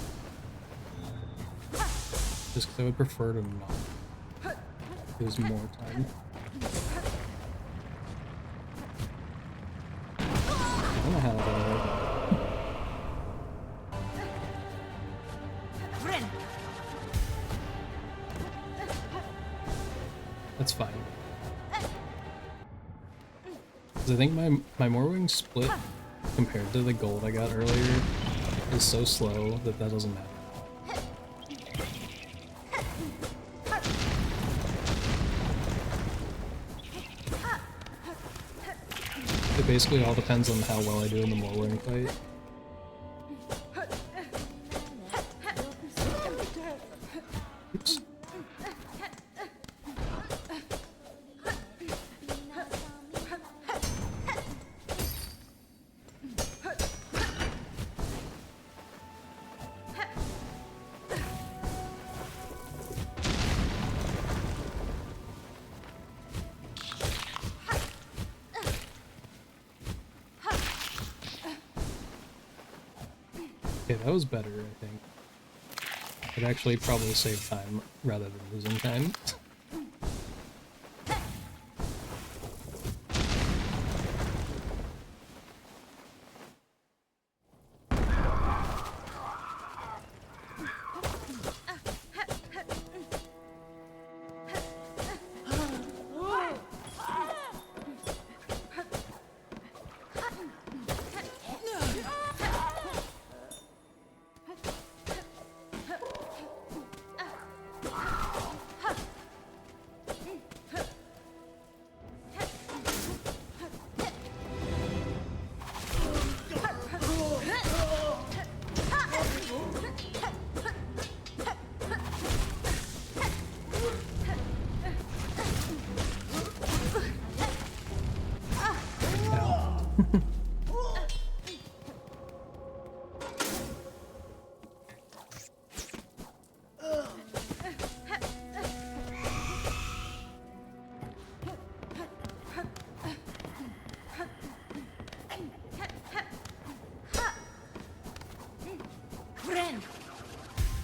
Just because I would prefer to not. There's more time. I don't know how to... That's fine. Because I think my Morwing split compared to the gold I got earlier is so slow that doesn't matter. It basically all depends on how well I do in the Morwing fight. Oops. Okay, that was better, I think. It actually probably saved time rather than losing time.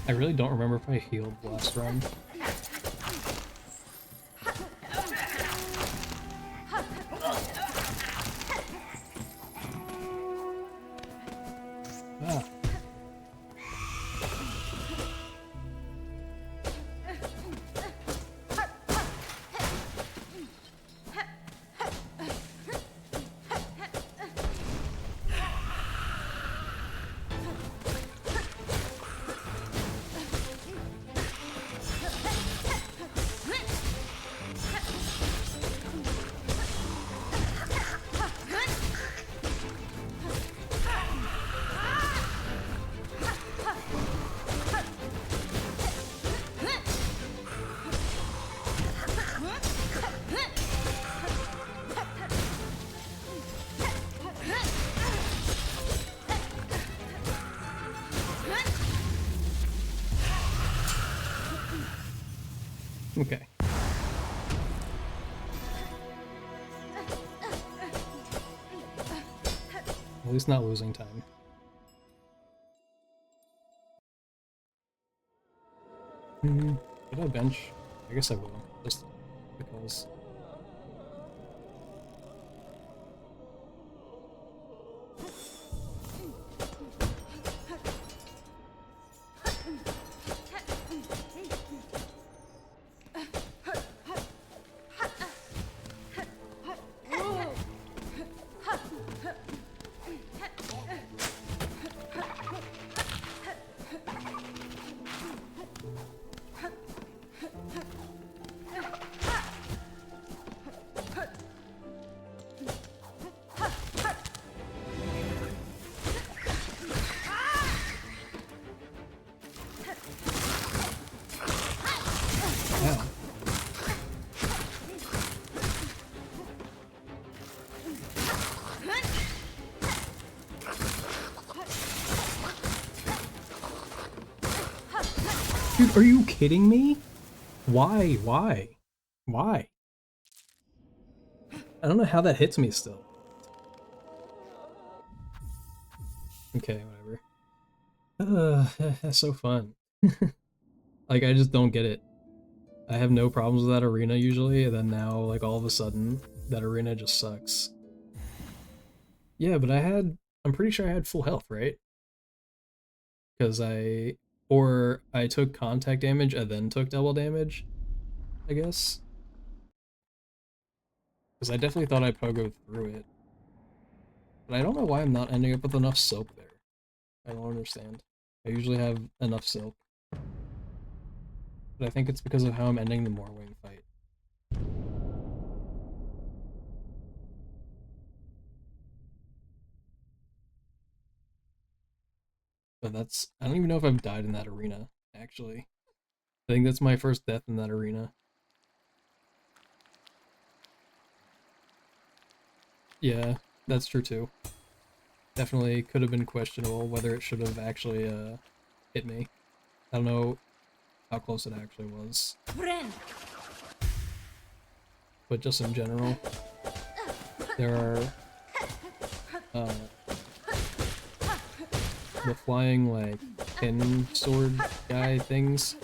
I really don't remember if I healed last run. Ah. Okay. At least not losing time. Should I bench? I guess I will. Just because yeah. Dude, are you kidding me? Why? Why? Why? I don't know how that hits me still. Okay, whatever. That's so fun. Like, I just don't get it. I have no problems with that arena usually, and then now, like, all of a sudden, that arena just sucks. Yeah, but I'm pretty sure I had full health, right? Because or I took contact damage and then took double damage, I guess. Because I definitely thought I pogoed through it. But I don't know why I'm not ending up with enough silk there. I don't understand. I usually have enough silk. But I think it's because of how I'm ending the Morwing fight. But I don't even know if I've died in that arena, actually. I think that's my first death in that arena. Yeah, that's true too. Definitely could have been questionable whether it should have actually hit me. I don't know how close it actually was. Friend. But just in general, there are the flying like pin sword guy things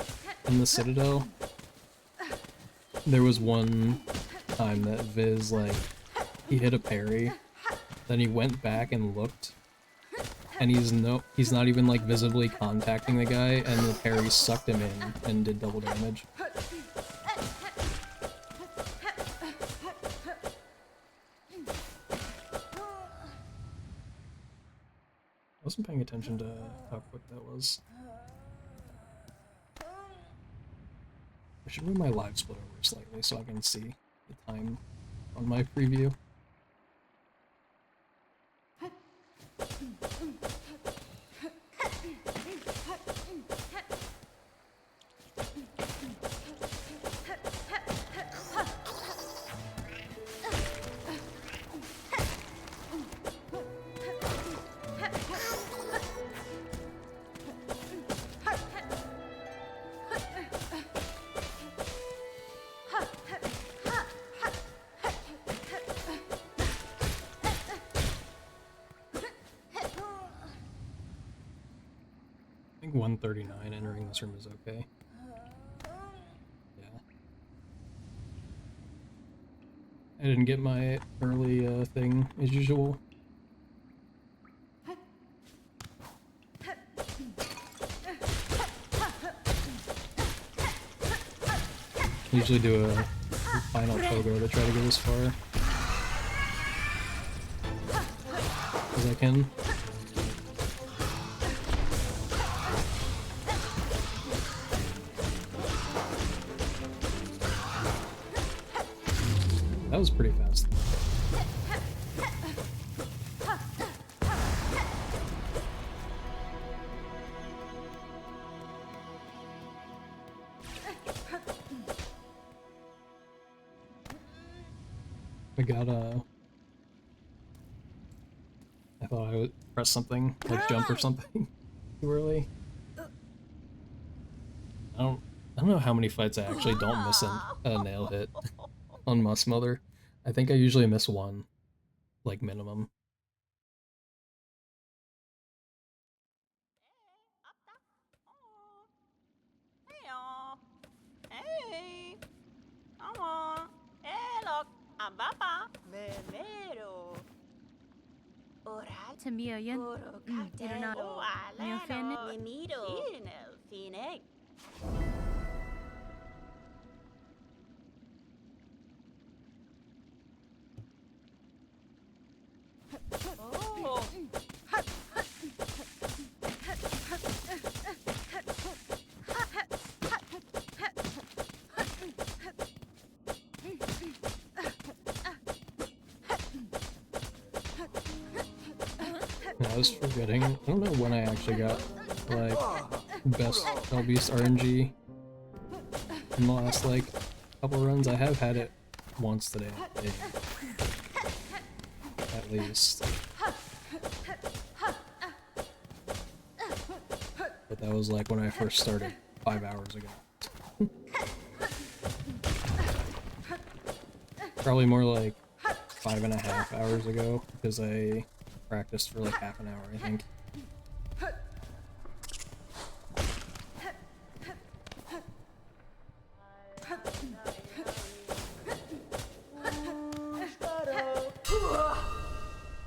in the Citadel. There was one time that Viz like he hit a parry, then he went back and looked, and he's not even like visibly contacting the guy, and the parry sucked him in and did double damage. I wasn't paying attention to how quick that was. I should move my live split over slightly so I can see the time on my preview. I think 139 entering this room is okay. Yeah. I didn't get my early thing as usual. I usually do a final pogo to try to get as far as I can. That was pretty fast. I thought I would press something, like jump or something, too early. I don't know how many fights I actually don't miss a nail hit on Musk Mother. I think I usually miss one, like minimum. Hey, y'all. Hey. Come on. Ambapa. Memero. Oral. Tamia yan. Oro Irna. cartero. Mio fene. Alero. Nimido. Inel. Fine. Oh. I was forgetting. I don't know when I actually got like best Beast RNG in the last like couple runs. I have had it once today, I think. At least. But that was like when I first started 5 hours ago. Probably more like 5.5 hours ago because I practiced for like half an hour, I think.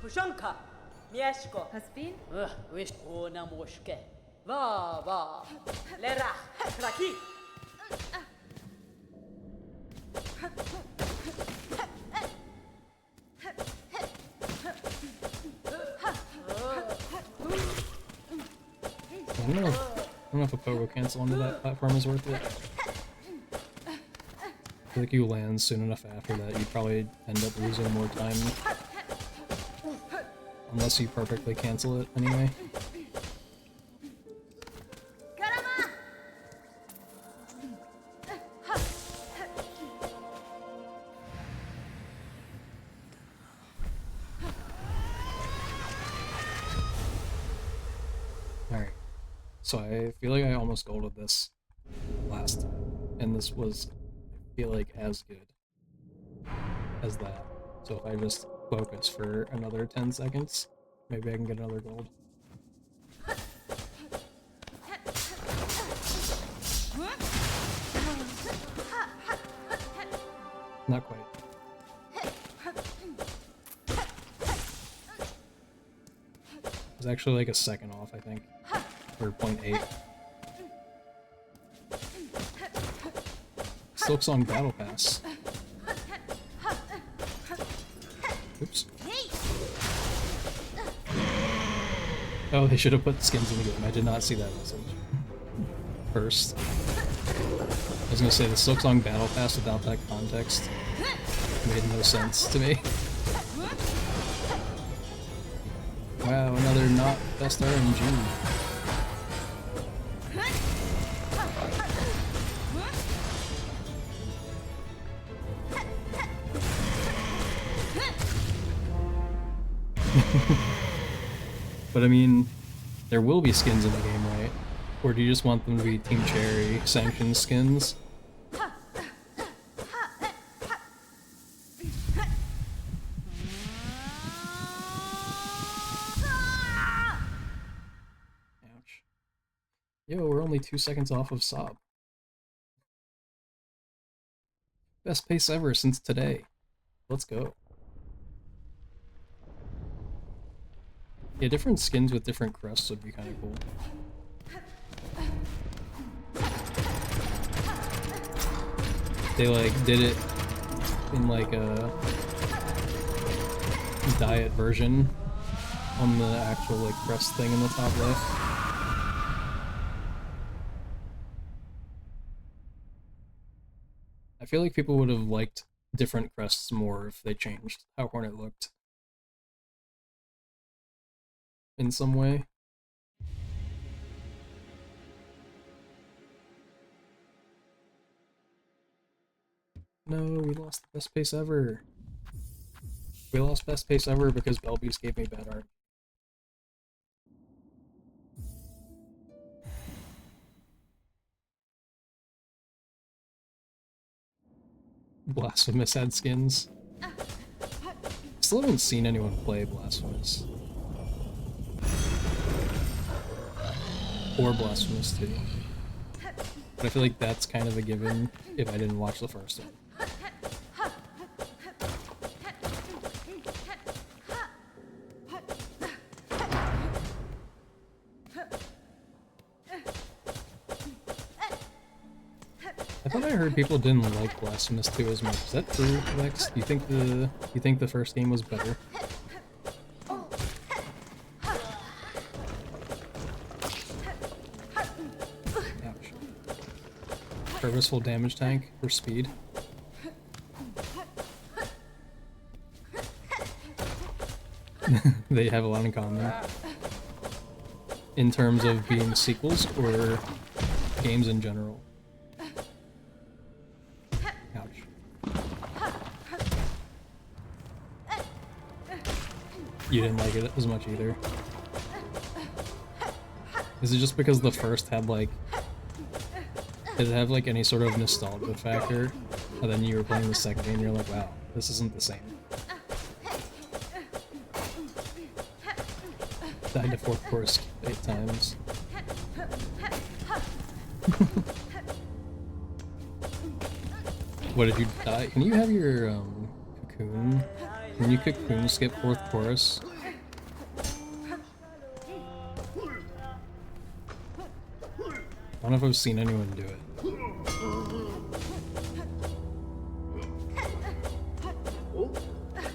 Pushanka. Mieszko. Haspin? Wish ona moshke. Va va. Lera. Kraki. I don't know if a pogo cancel onto that platform is worth it. I feel like you land soon enough after that, you probably end up losing more time. Unless you perfectly cancel it anyway. Alright. So I feel like I almost golded this last time. And this was, I feel like, as good as that. So if I just focus for another 10 seconds, maybe I can get another gold. Not quite. It was actually like a second off, I think. Or 0.8. Silksong Battle Pass. Oops. Oh, they should have put skins in the game. I did not see that message. First. I was gonna say, the Silksong Battle Pass without that context made no sense to me. Wow, another not best RNG. But I mean, there will be skins in the game, right? Or do you just want them to be Team Cherry sanctioned skins? Ouch. Yo, we're only 2 seconds off of Sob. Best pace ever since today. Let's go. Yeah, different skins with different crests would be kind of cool. They like did it in like a diet version on the actual like crest thing in the top left. I feel like people would have liked different crests more if they changed how Hornet looked in some way. No, we lost the best pace ever. We lost best pace ever because Belbeast gave me bad art. Blasphemous had skins. Still haven't seen anyone play Blasphemous. Or Blasphemous 2. But I feel like that's kind of a given if I didn't watch the first one. I thought I heard people didn't like Blasphemous 2 as much. Is that true, Lex? Do you think the first game was better? Ouch. Purposeful damage tank for speed. They have a lot in common. In terms of being sequels or games in general. Ouch. You didn't like it as much either. Is it just because the first had like... Did it have like any sort of nostalgia factor? And then you were playing the second game and you're like, wow, this isn't the same. Died to fourth course 8 times. What did you die? Can you have your cocoon? Can you cocoon skip fourth chorus? I don't know if I've seen anyone do it.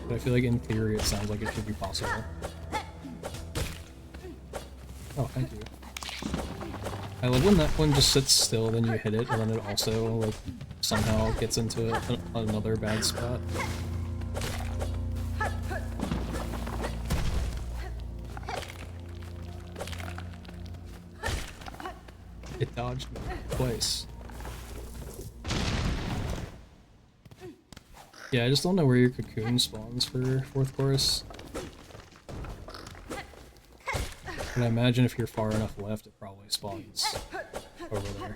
But I feel like in theory it sounds like it should be possible. Oh, thank you. I love when that one just sits still, then you hit it, and then it also, like, somehow gets into another bad spot. It dodged me twice. Yeah, I just don't know where your cocoon spawns for fourth chorus. But I imagine if you're far enough left, it probably spawns over there.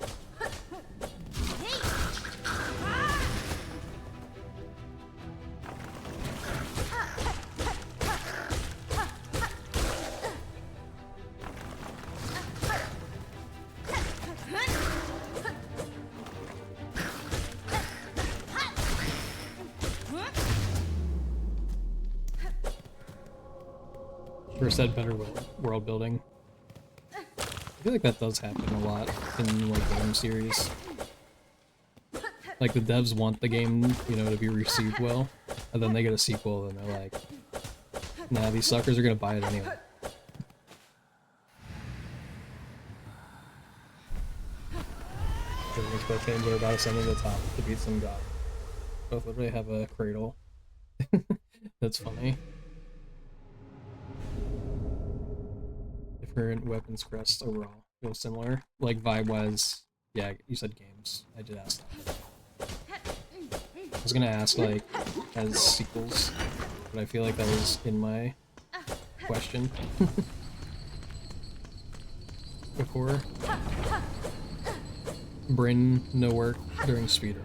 Sure said better world building. I feel like that does happen a lot in like game series. Like the devs want the game, you know, to be received well, and then they get a sequel and they're like, nah, these suckers are gonna buy it anyway. Both games are about ascending to the top to beat some god. Both literally have a cradle. That's funny. Different weapons crest overall feel similar. Like vibe-wise, yeah, you said games. I did ask that. I was gonna ask like as sequels, but I feel like that was in my question before. Brain no work during speedrun.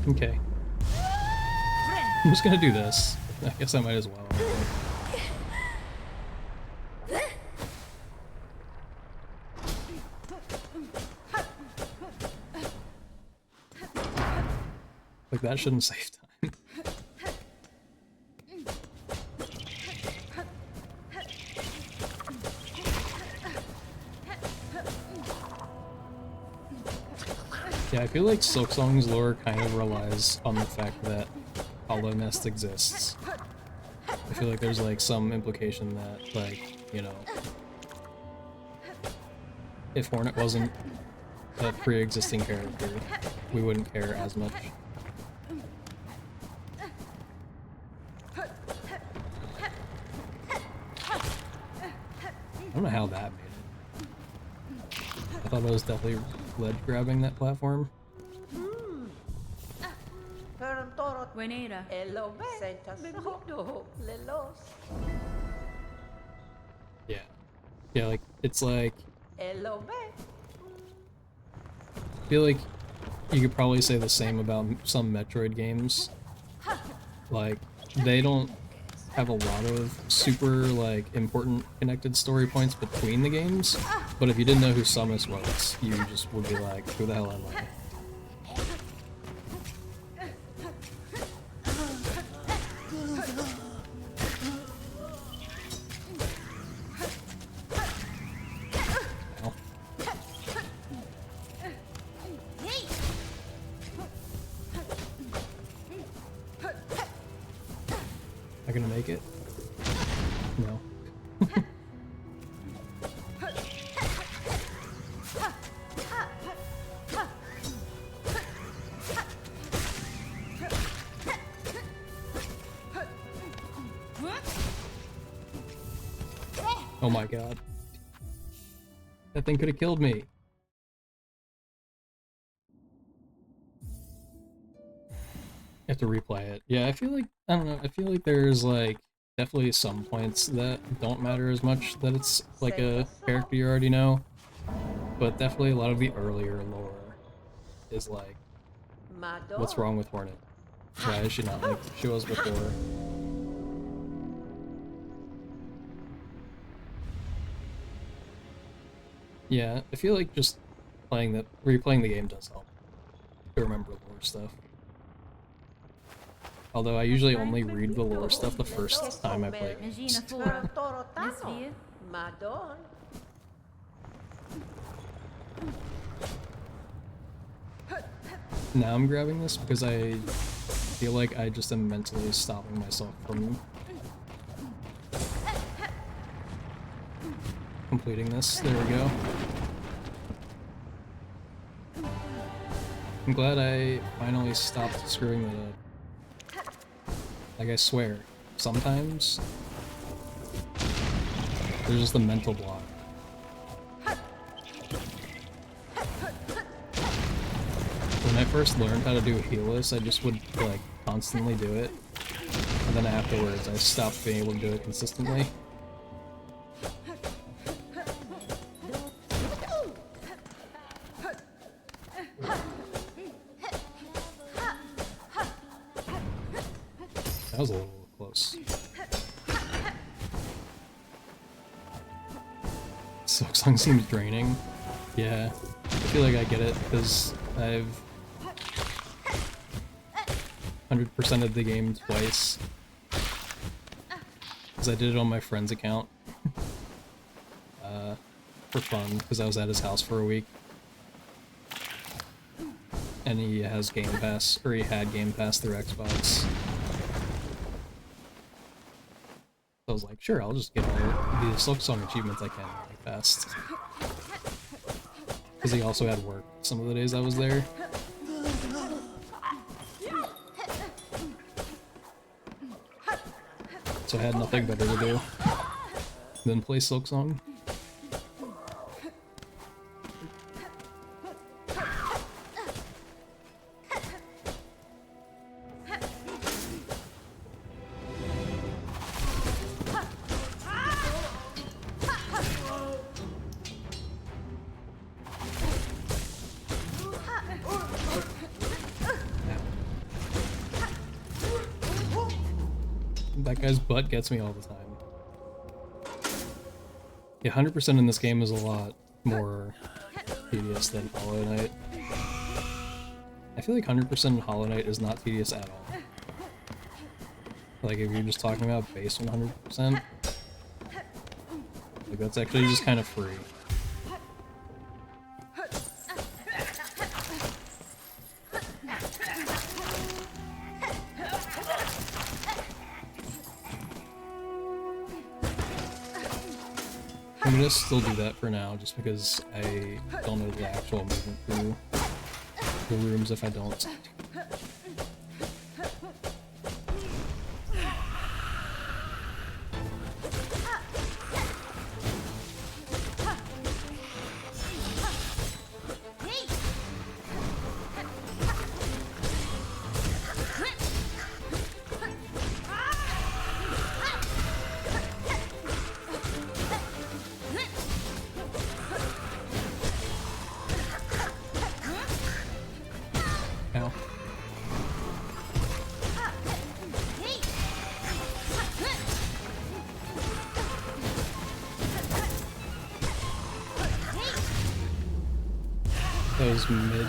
Okay. I'm just gonna do this. I guess I might as well. Like, that shouldn't save time. Yeah, I feel like Silksong's lore kind of relies on the fact that Hollow Nest exists. I feel like there's like some implication that, like, you know, if Hornet wasn't a pre-existing character, we wouldn't care as much. I don't know how that made it. I thought it was definitely ledge grabbing that platform. Venera. Elo ve. Senta solo lelos. Yeah. Yeah, like, it's like, Elo ve. I feel like you could probably say the same about some Metroid games. Like, they don't have a lot of super, like, important connected story points between the games, but if you didn't know who Samus was, you just would be like, who the hell am I? Ow. Am I gonna make it? No. Oh my god. That thing could have killed me. I have to replay it. Yeah, I feel like, I don't know, I feel like there's like definitely some points that don't matter as much that it's like a character you already know, but definitely a lot of the earlier lore is like, what's wrong with Hornet? Why is she not like she was before? Yeah, I feel like just replaying the game does help to remember lore stuff. Although I usually only read the lore stuff the first time I play games. Regina Fora. Torotano. Nesvie. Madon. Now I'm grabbing this because I feel like I just am mentally stopping myself from completing this. There we go. I'm glad I finally stopped screwing that up. Like, I swear, sometimes there's just a mental block. When I first learned how to do heelless, I just would, like, constantly do it. And then afterwards, I stopped being able to do it consistently. That was a little close. Silksong seems draining. Yeah, I feel like I get it, because I've 100%ed the game twice. Because I did it on my friend's account. For fun, because I was at his house for a week. And he has Game Pass, or he had Game Pass through Xbox. So I was like, sure, I'll just get all the Silksong achievements I can really fast. Because he also had work some of the days I was there. So I had nothing better to do than play Silksong. That guy's butt gets me all the time. Yeah, 100% in this game is a lot more tedious than Hollow Knight. I feel like 100% in Hollow Knight is not tedious at all. Like, if you're just talking about base 100%, like, that's actually just kind of free. I'm gonna still do that for now, just because I don't know the actual movement through the rooms if I don't. That was mid.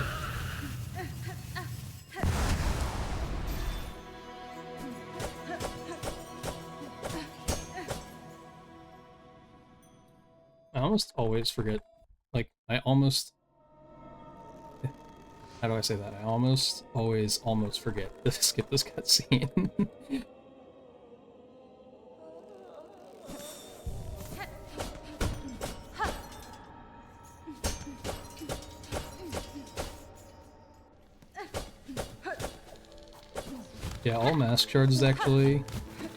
I almost always forget, like, I almost, how do I say that? I almost always almost forget to skip this cutscene. Yeah, all mask shards is actually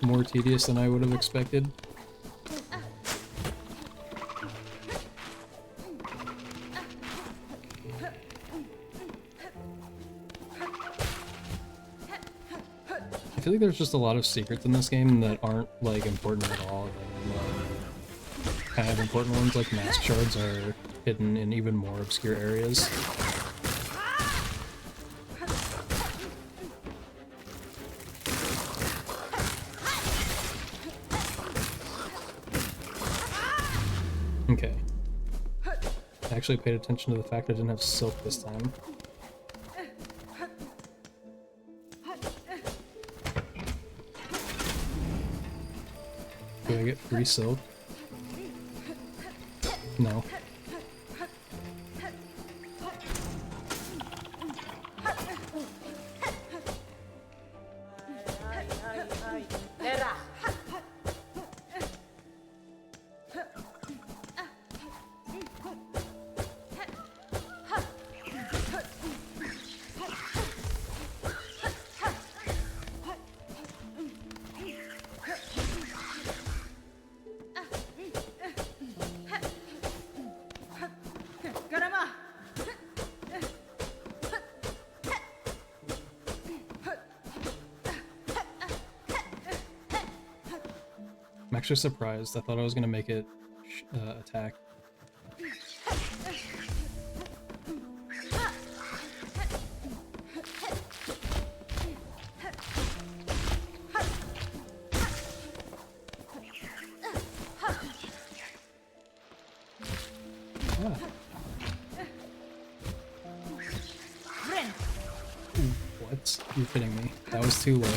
more tedious than I would have expected. I feel like there's just a lot of secrets in this game that aren't, like, important at all. And, kind of important ones, like mask shards, are hidden in even more obscure areas. Okay. I actually paid attention to the fact I didn't have silk this time. Do I get free silk? No. Terra. Karama! I'm actually surprised. I thought I was gonna make it attack. Ah. Friend! Ooh, what? You're kidding me. That was too low.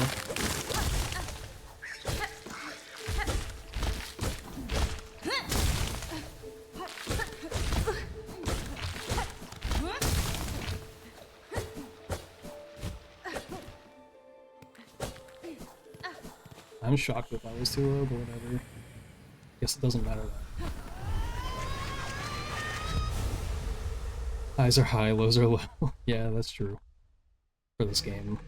I'm shocked that that was too low, but whatever. Guess it doesn't matter then. Highs are high, lows are low. Yeah, that's true. For this game.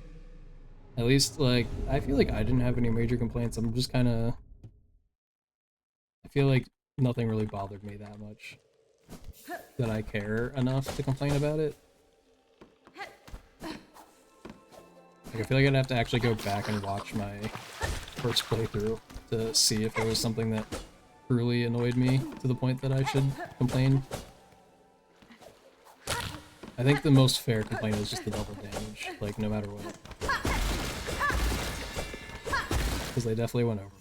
At least, like, I feel like I didn't have any major complaints. I'm just kinda... I feel like nothing really bothered me that much. That I care enough to complain about it. Like, I feel like I'd have to actually go back and watch my first playthrough to see if there was something that truly annoyed me to the point that I should complain. I think the most fair complaint is just the double damage, like, no matter what. Because they definitely went overboard.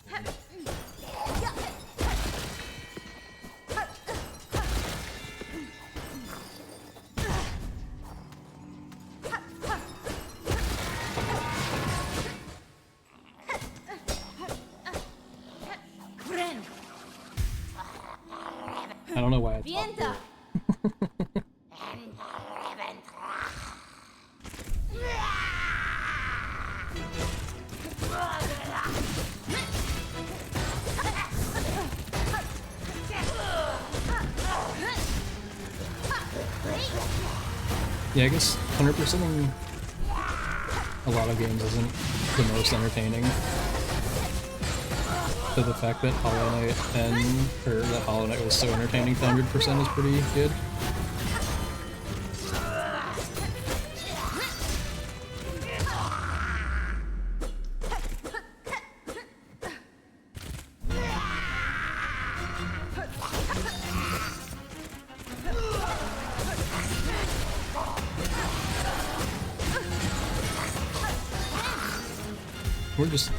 Friend! I don't know why I talked Vienta! Yeah, I guess 100%ing a lot of games isn't the most entertaining. So the fact that Hollow Knight that Hollow Knight was so entertaining to 100% is pretty good. We're just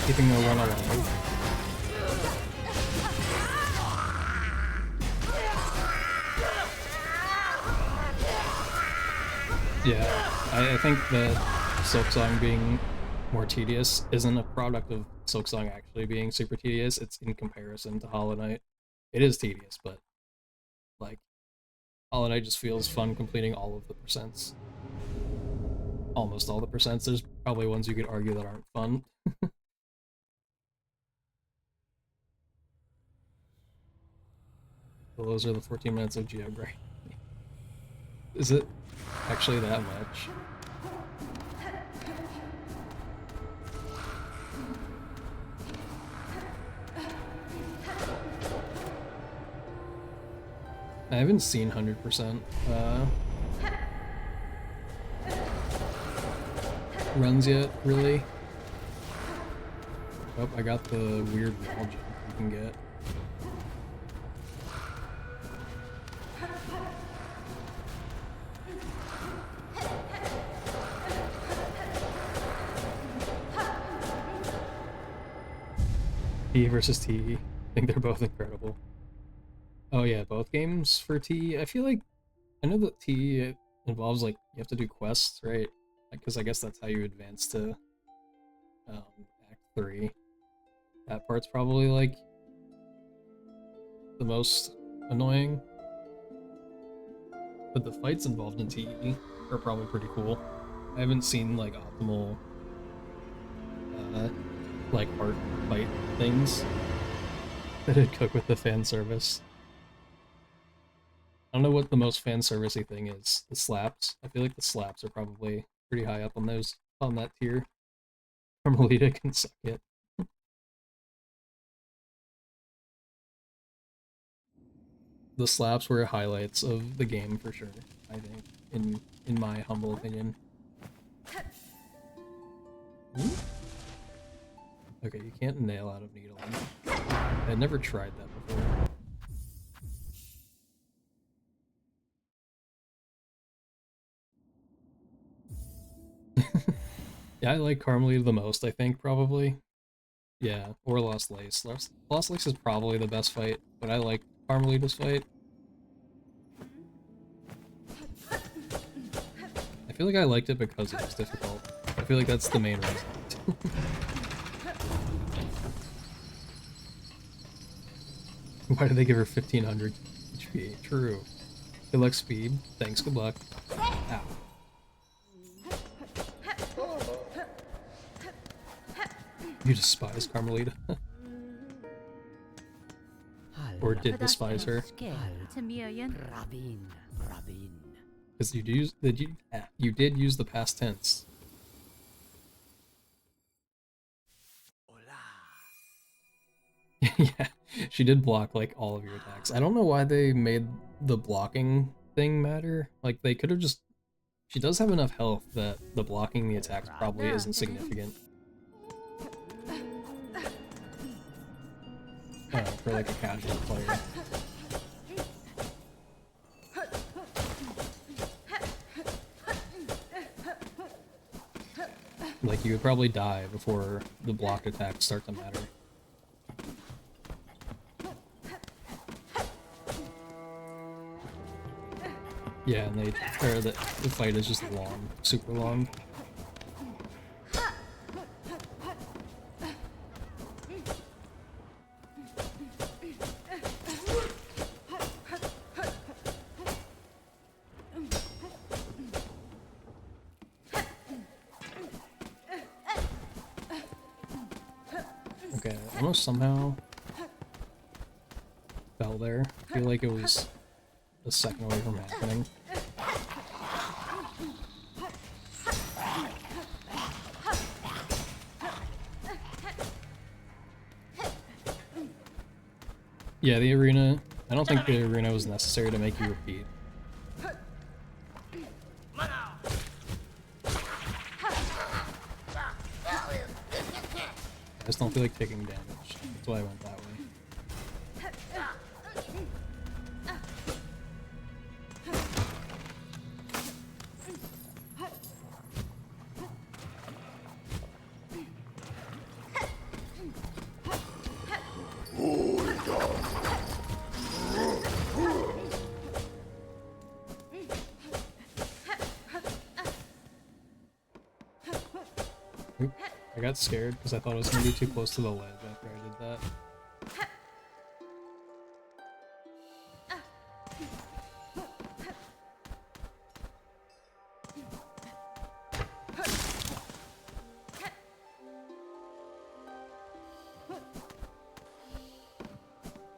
keeping the one alive. Yeah, I think that Silksong being more tedious isn't a product of Silksong actually being super tedious. It's in comparison to Hollow Knight. It is tedious, but like Hollow Knight just feels fun completing all of the percents. Almost all the percents. There's probably ones you could argue that aren't fun. So those are the 14 minutes of Geogray. Is it actually that much? I haven't seen 100% runs yet, really. Oh, I got the weird wall jump you can get. T versus T. I think they're both incredible. Oh yeah, both games for T. I feel like I know that T involves like you have to do quests, right? Because I guess that's how you advance to Act 3. That part's probably like the most annoying. But the fights involved in T are probably pretty cool. I haven't seen like optimal like art fight things that would cook with the fan service. I don't know what the most fan servicey thing is. The slaps. I feel like the slaps are probably pretty high up on those on that tier. Carmelita can suck it. The slaps were highlights of the game for sure, I think, in my humble opinion. Ooh. Okay, you can't nail out of needle. I'd never tried that before. Yeah, I like Carmelita the most, I think, probably. Yeah, or Lost Lace. Lost Lace is probably the best fight, but I like Carmelita's fight. I feel like I liked it because it was difficult. I feel like that's the main reason. Why did they give her 1500 HP? True. Good luck, speed. Thanks, good luck. Ow. You despise Carmelita. Or did despise her. Because you did use the past tense. Yeah, she did block like all of your attacks. I don't know why they made the blocking thing matter. Like they could have just. She does have enough health that the blocking the attacks probably isn't significant. For like a casual player. Like you would probably die before the blocked attacks start to matter. Yeah, and the fight is just long, super long. Okay, almost somehow fell there. I feel like it was a second away from happening. Yeah, the arena. I don't think the arena was necessary to make you repeat. I just don't feel like taking damage. That's why I went that way. Oop, I got scared because I thought I was gonna be too close to the ledge after I did that.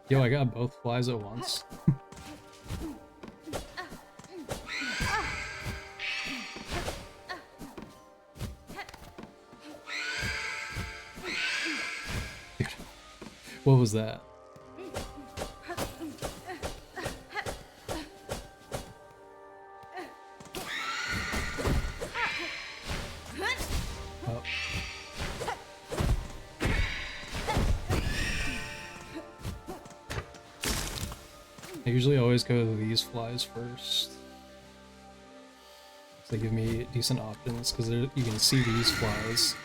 Yo, I got both flies at once. Dude, what was that? Oh. I usually always go to these flies first. They give me decent options because you can see these flies.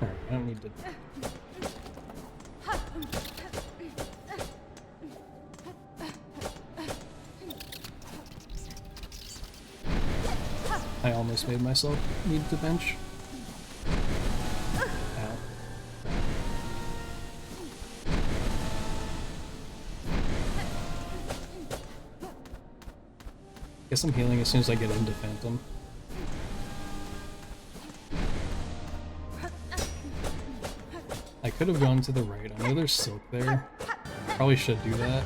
Alright, I don't need to. I almost made myself need to bench. Ow. Guess I'm healing as soon as I get into Phantom. I could have gone to the right. I know there's Silk there. Probably should do that.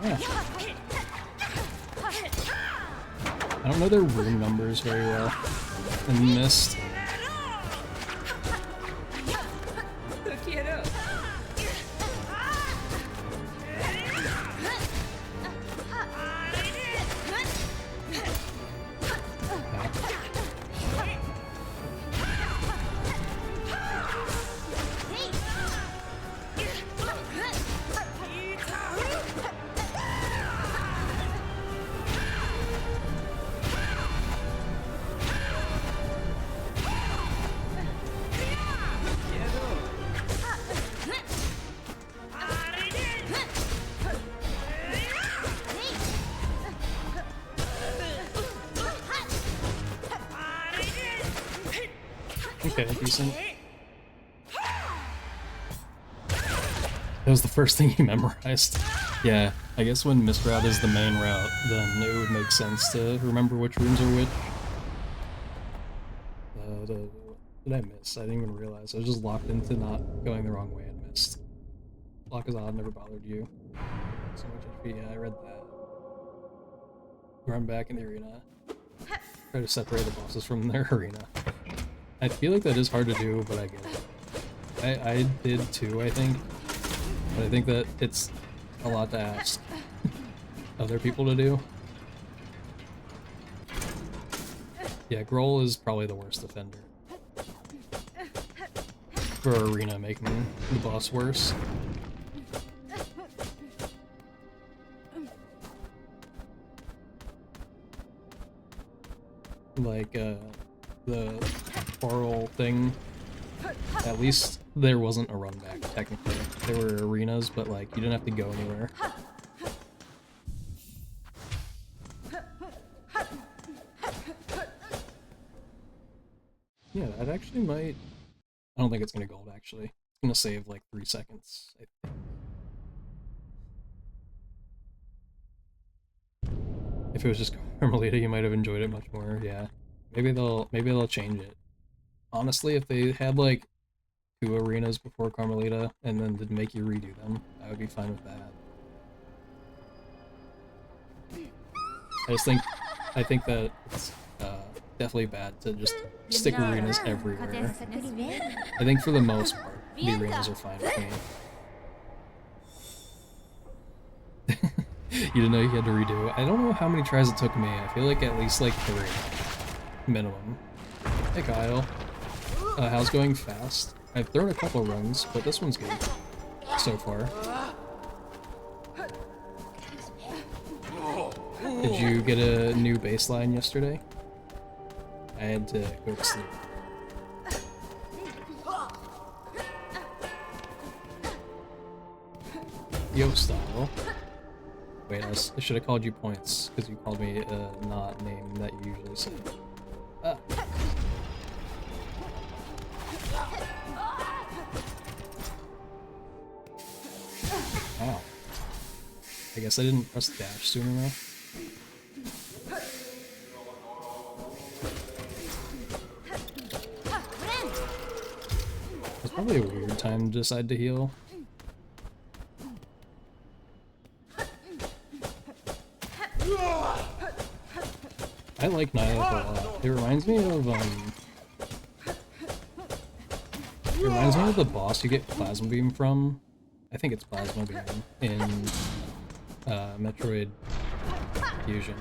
Yeah. I don't know their rune numbers very well. And missed. Okay, decent. That was the first thing you memorized. Yeah, I guess when Mist Route is the main route, then it would make sense to remember which runes are which. What did I miss? I didn't even realize. I was just locked into not going the wrong way and missed. Block is odd, never bothered you. So much HP, yeah, I read that. Run back in the arena. Try to separate the bosses from their arena. I feel like that is hard to do, but I get it. I did too, I think. But I think that it's a lot to ask other people to do. Yeah, Grohl is probably the worst defender. For arena, making the boss worse. Like, the oral thing, at least there wasn't a run back, technically. There were arenas, but like, you didn't have to go anywhere. Yeah, that actually might... I don't think it's gonna gold, actually. It's gonna save like 3 seconds, I think. If it was just Carmelita, you might have enjoyed it much more, yeah. Maybe they'll change it. Honestly, if they had like 2 arenas before Carmelita and then did make you redo them, I would be fine with that. I think that it's definitely bad to just stick arenas everywhere. I think for the most part, the arenas are fine with me. You didn't know you had to redo. I don't know how many tries it took me. I feel like at least like 3 minimum. Hey Kyle. How's going fast? I've thrown a couple runs, but this one's good so far. Did you get a new baseline yesterday? I had to go to sleep. Yo, style. Wait, I should have called you points, because you called me a not name that you usually say. Ah. Wow. I guess I didn't press dash soon enough. It's probably a weird time to decide to heal. I like Nihilith a lot. It reminds me of the boss you get Plasma Beam from. I think it's Plasma Beam in Metroid Fusion.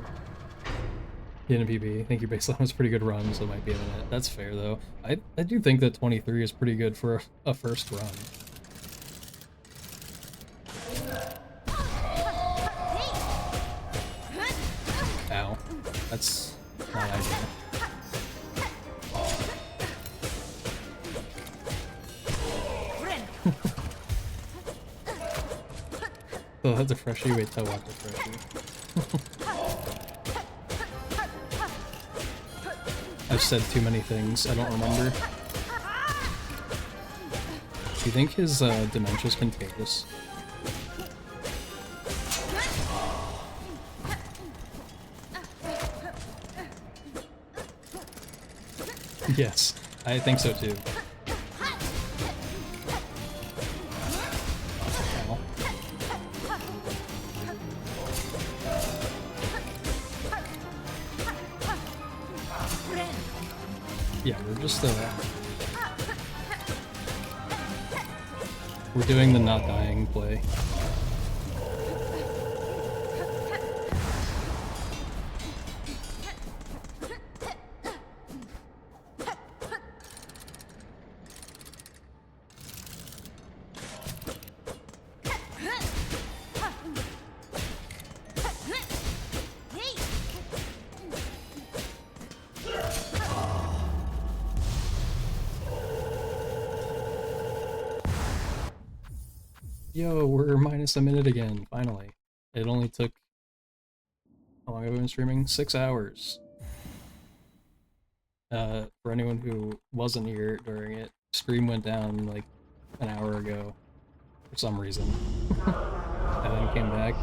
In PB, I think your baseline was a pretty good run, so it might be a minute. That's fair though. I do think that 23 is pretty good for a first run. Ow. That's not ideal. Oh, that's a freshie. Wait till I watch the freshie. I've said too many things. I don't remember. Do you think his dementia's contagious? Yes, I think so too. Ow. Yeah, we're just we're doing the not dying play. Yo, we're minus a minute again, finally. It only took... How long have I been streaming? 6 hours. For anyone who wasn't here during it, stream went down like an hour ago for some reason. And then came back.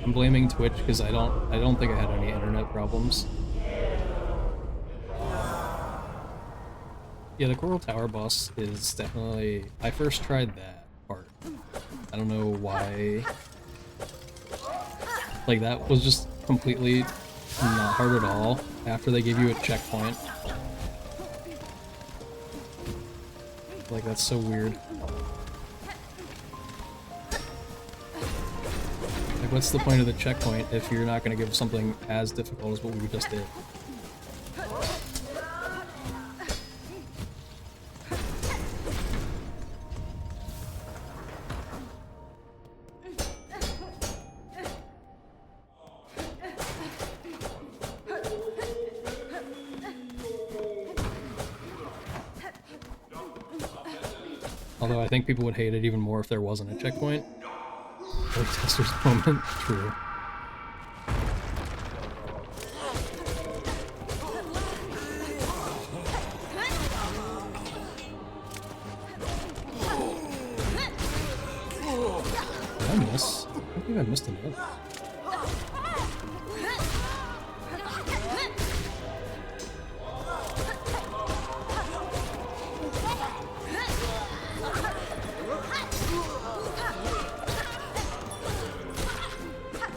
I'm blaming Twitch because I don't think I had any internet problems. Yeah, the Coral Tower boss is definitely... I first tried that part. I don't know why... Like, that was just completely not hard at all after they gave you a checkpoint. Like, that's so weird. Like, what's the point of the checkpoint if you're not gonna give something as difficult as what we just did? Although I think people would hate it even more if there wasn't a checkpoint. Like Tester's moment, true. Did I miss? I don't think I missed another.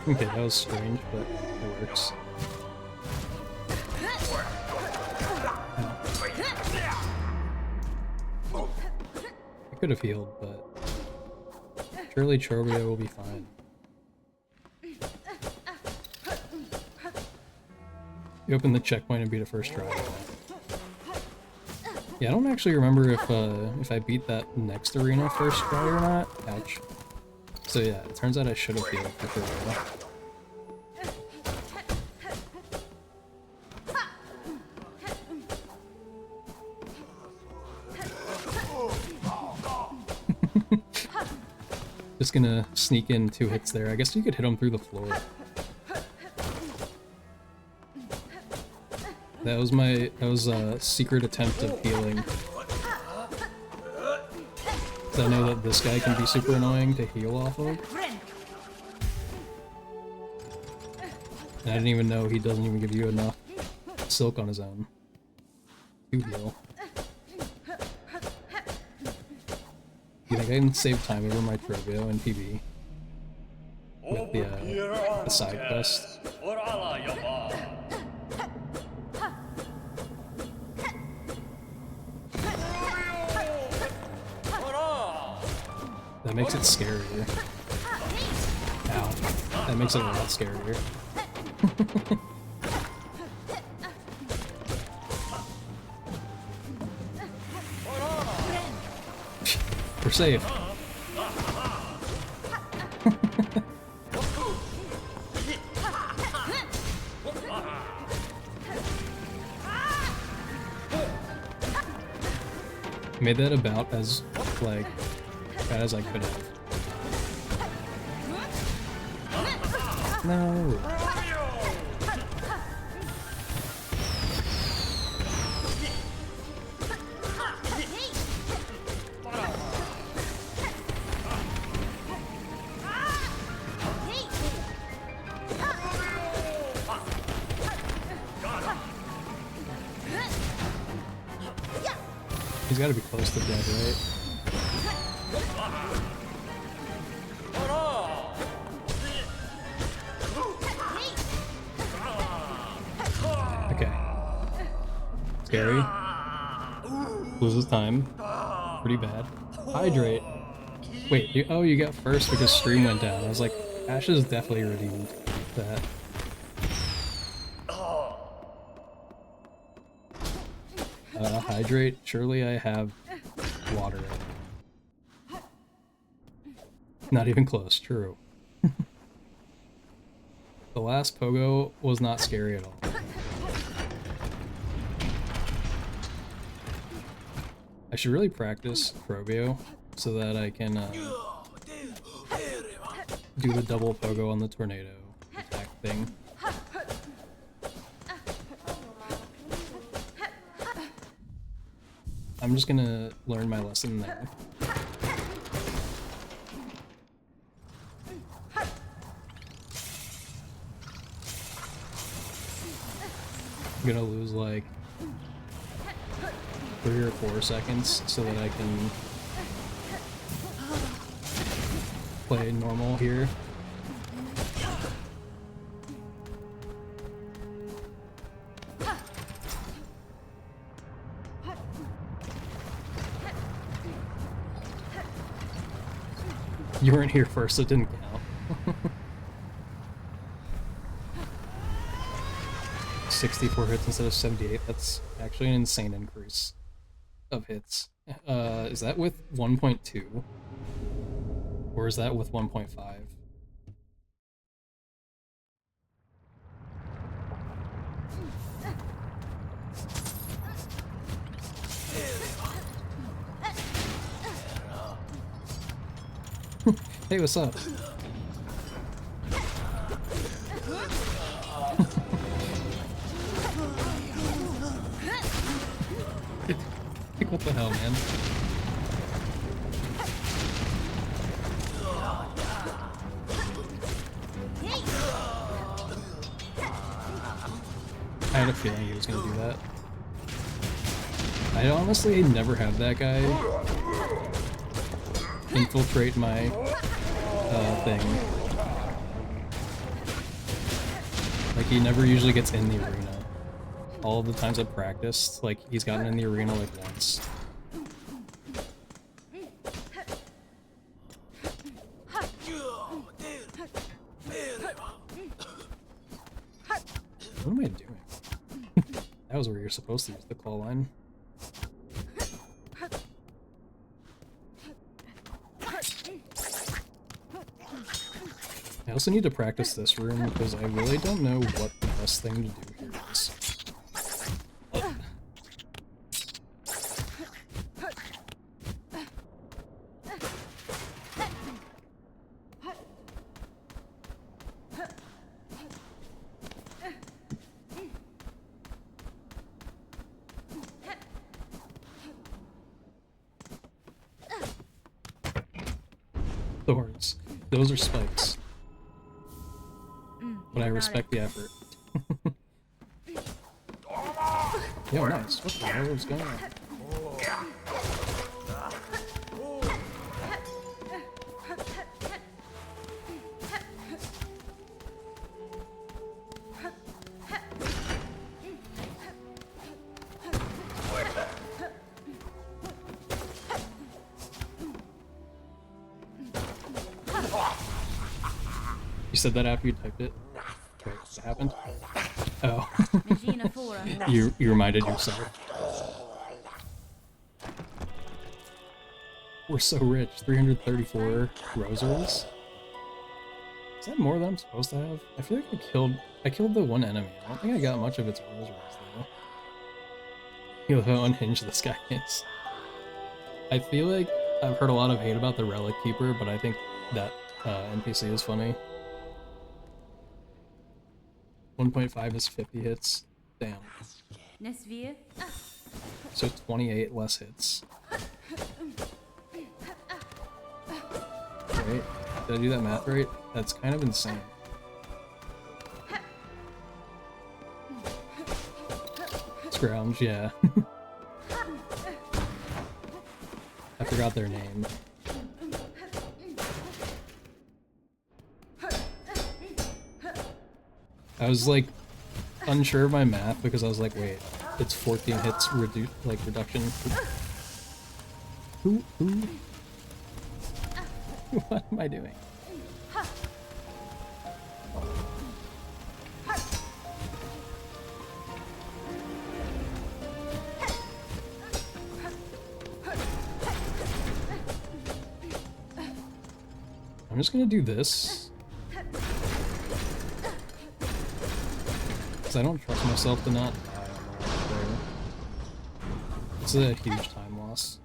Okay, that was strange, but it works. I could have healed, but surely Chorobio will be fine. You open the checkpoint and beat a first try. Yeah, I don't actually remember if I beat that next arena first try or not. Ouch. So yeah, it turns out I should have healed for sure. Just gonna sneak in 2 hits there. I guess you could hit him through the floor. That was a secret attempt of healing. 'Cause I know that this guy can be super annoying to heal off of. And I didn't even know he doesn't even give you enough silk on his own to heal. You think I can save time over my Trobio and PB with the side quest? That makes it scarier. Ow. That makes it a lot scarier. We're safe. Made that about as, like, bad as I could have. No. He's gotta be close to dead, right? Okay. Scary. Loses time. Pretty bad. Hydrate. Wait, oh, you got first because stream went down. I was like, Ash is definitely redeemed that. Hydrate. Surely I have water. Not even close, true. The last pogo was not scary at all. I should really practice Probio so that I can do the double pogo on the tornado attack thing. I'm just gonna learn my lesson there. I'm gonna lose like 3 or 4 seconds so that I can play normal here. You weren't here first, so it didn't count. 64 hits instead of 78. That's actually an insane increase of hits. Is that with 1.2? Or is that with 1.5? Hey, what's up? Like, what the hell, man? I had a feeling he was gonna do that. I honestly never had that guy infiltrate my thing. Like, he never usually gets in the arena. All of the times I've practiced, like, he's gotten in the arena like once. What am I doing? That was where you're supposed to use the call line. also need to practice this room because I really don't know what the best thing to do here is. Thorns. Those are spikes. But I respect the effort. Yo, nice. What the hell is going on? You said that after you typed it? Wait, what happened? Oh. Regina Fora. you reminded yourself. We're so rich. 334 rosaries? Is that more than I'm supposed to have? I feel like I killed the one enemy. I don't think I got much of its rosaries though. You know how unhinged this guy is. I feel like I've heard a lot of hate about the Relic Keeper, but I think that NPC is funny. 1.5 is 50 hits. Damn. Nesvir. So 28 less hits. Right? Did I do that math right? That's kind of insane. Scrounge, yeah. I forgot their name. I was like unsure of my math because I was like, wait, it's 14 hits reduction. Who? What am I doing? I'm just gonna do this. Because I don't trust myself to not die on the way there. This is a huge time loss.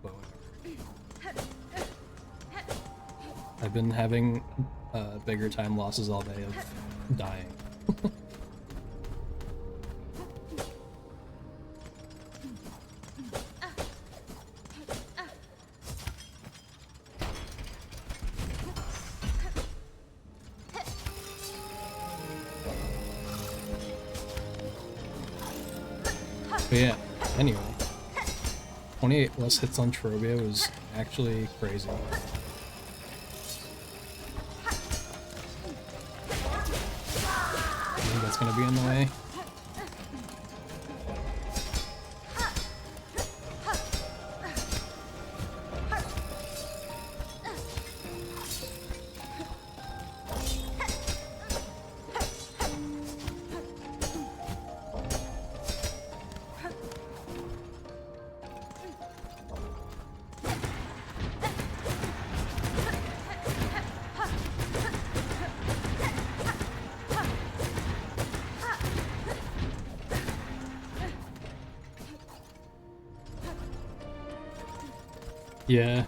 But whatever. I've been having bigger time losses all day of dying. But yeah, anyway, 28 less hits on Trobia was actually crazy. I think that's gonna be in the way. Yeah,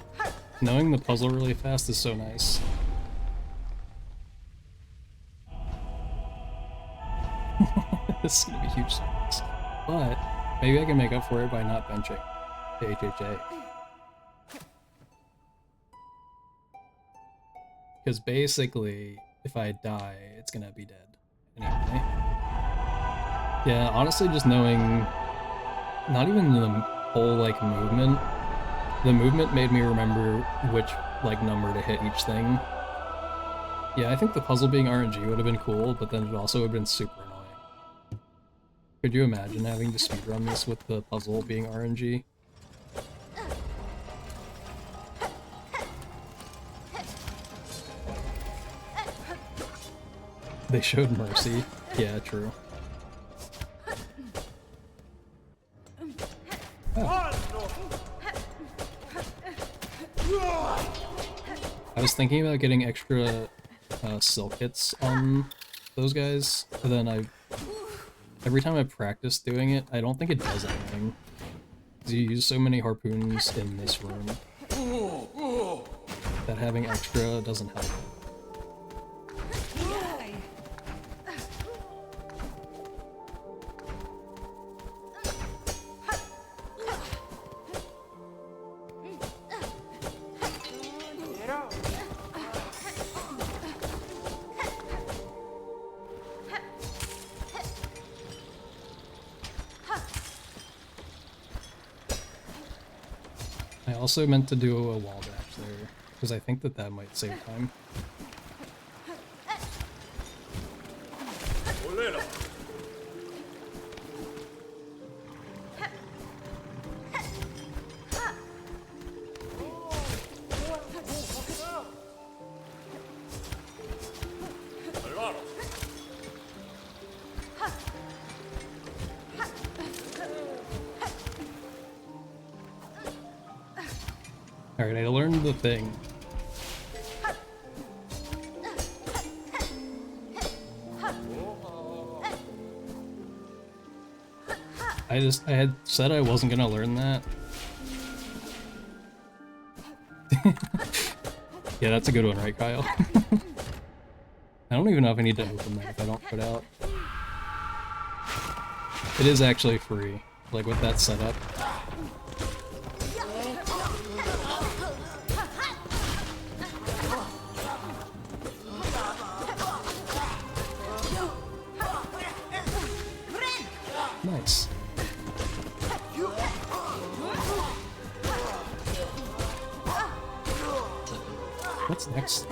knowing the puzzle really fast is so nice. This is gonna be huge sucks. But maybe I can make up for it by not benching the HHA. Because basically, if I die, it's gonna be dead. Anyway. Yeah, honestly, just knowing not even the whole, like, movement. The movement made me remember which, like, number to hit each thing. Yeah, I think the puzzle being RNG would have been cool, but then it also would have been super annoying. Could you imagine having to speedrun this with the puzzle being RNG? They showed mercy. Yeah, true. Oh. I was thinking about getting extra silk hits on those guys, but then every time I practice doing it, I don't think it does anything. Because you use so many harpoons in this room that having extra doesn't help. I also meant to do a wall dash there, because I think that might save time. Alright, I learned the thing. I had said I wasn't gonna learn that. Yeah, that's a good one, right, Kyle? I don't even know if I need to open that if I don't put out. It is actually free, like with that setup. Nice. What's next?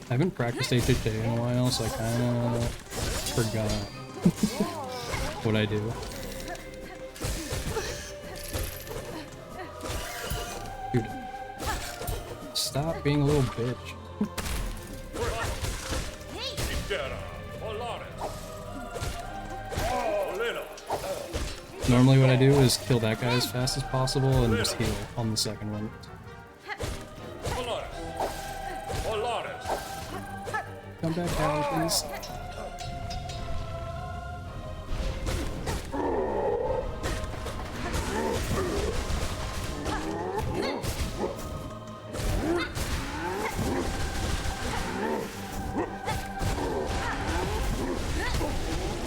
I haven't practiced HHA in a while, so I kinda forgot what I do. Dude, stop being a little bitch. Normally what I do is kill that guy as fast as possible and just heal on the second one. Come back down, please.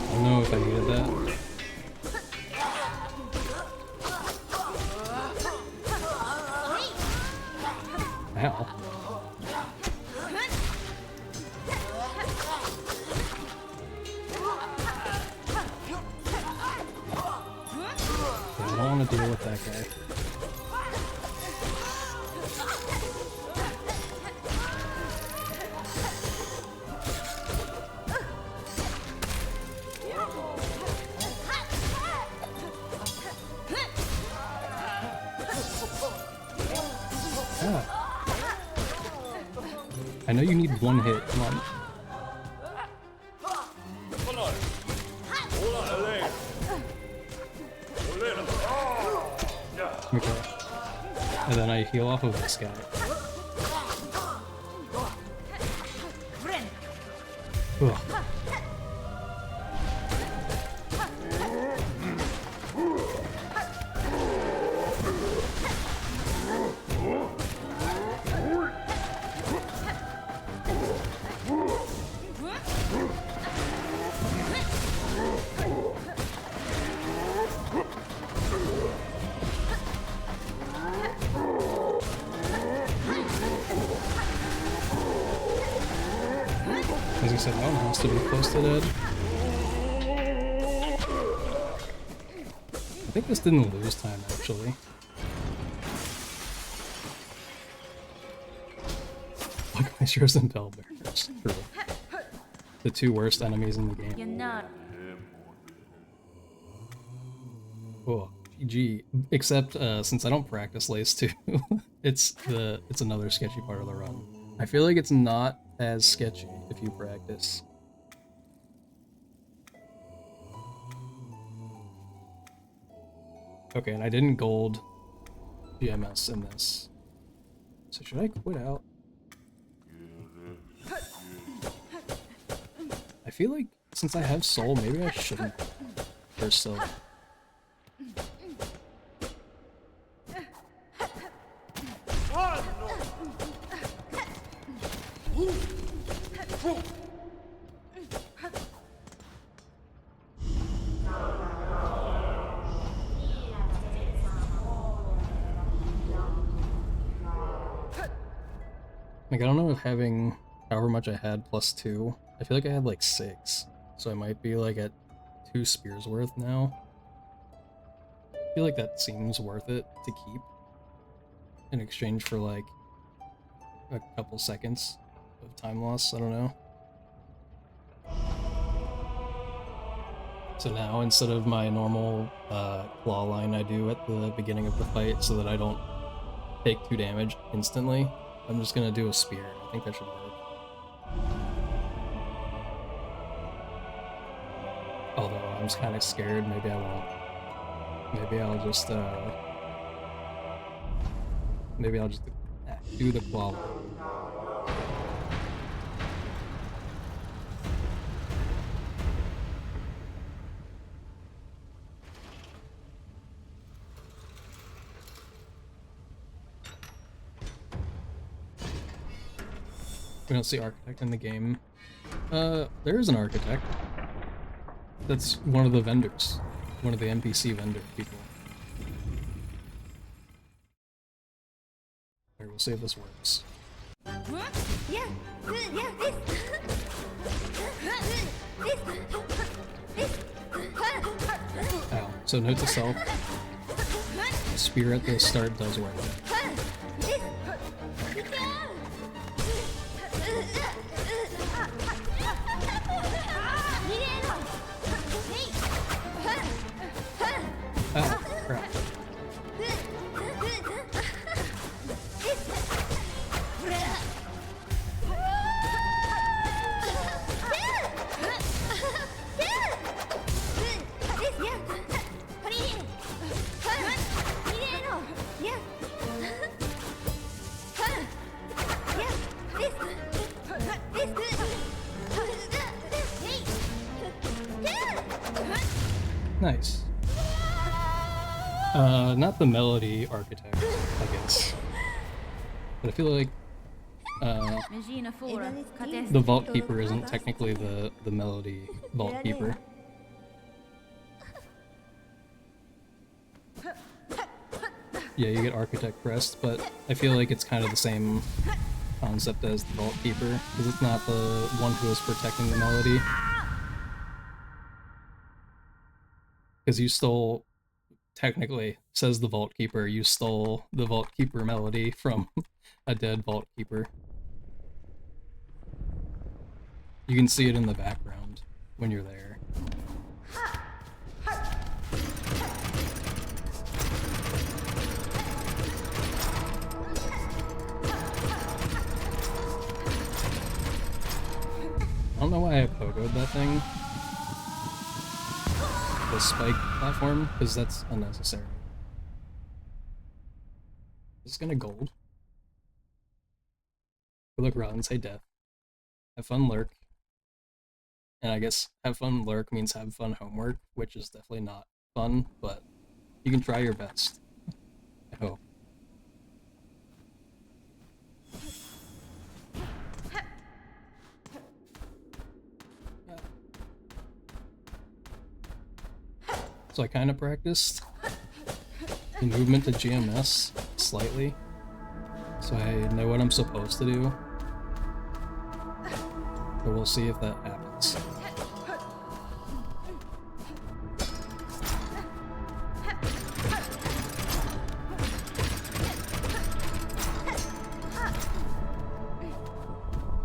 I don't know if I needed that. Ow. I don't want to deal with that guy. Ah. I know you need one hit, come on. Okay. And then I heal off of this guy. Ugh. As I said, that one has to be close to dead. I think this didn't lose time, actually. Buckmeisters and Bellbearers. True. The two worst enemies in the game. You're not. Cool. GG. Except, since I don't practice Lace 2, it's another sketchy part of the run. I feel like it's not as sketchy if you practice. Okay, and I didn't gold GMS in this. So should I quit out? I feel like since I have soul, maybe I shouldn't for soul. Like, I don't know if having however much I had plus 2, I feel like I had like 6, so I might be like at 2 spears worth now. I feel like that seems worth it to keep in exchange for like a couple seconds of time loss, I don't know. So now, instead of my normal claw line I do at the beginning of the fight so that I don't take 2 damage instantly, I'm just gonna do a spear. I think that should work. Although I'm just kind of scared, maybe I won't. Maybe I'll just do the claw line. We don't see architect in the game. There is an architect. That's one of the vendors. One of the NPC vendor people. Alright, we'll see if this works. Ow. So note to self, spear at the start does work. Oh, crap. Nice. Not the melody architect, I guess. But I feel like the Vault Keeper isn't technically the melody Vault Keeper. Yeah, you get Architect Crest, but I feel like it's kind of the same concept as the Vault Keeper, because it's not the one who is protecting the melody. Because you stole, technically, says the Vault Keeper, you stole the Vault Keeper melody from a dead Vault Keeper. You can see it in the background when you're there. I don't know why I pogoed that thing. The spike platform, because that's unnecessary. Just gonna gold. Look around and say death. Have fun lurk. And I guess have fun lurk means have fun homework, which is definitely not fun, but you can try your best. I hope. So I kind of practiced the movement to GMS slightly, so I know what I'm supposed to do, but we'll see if that happens.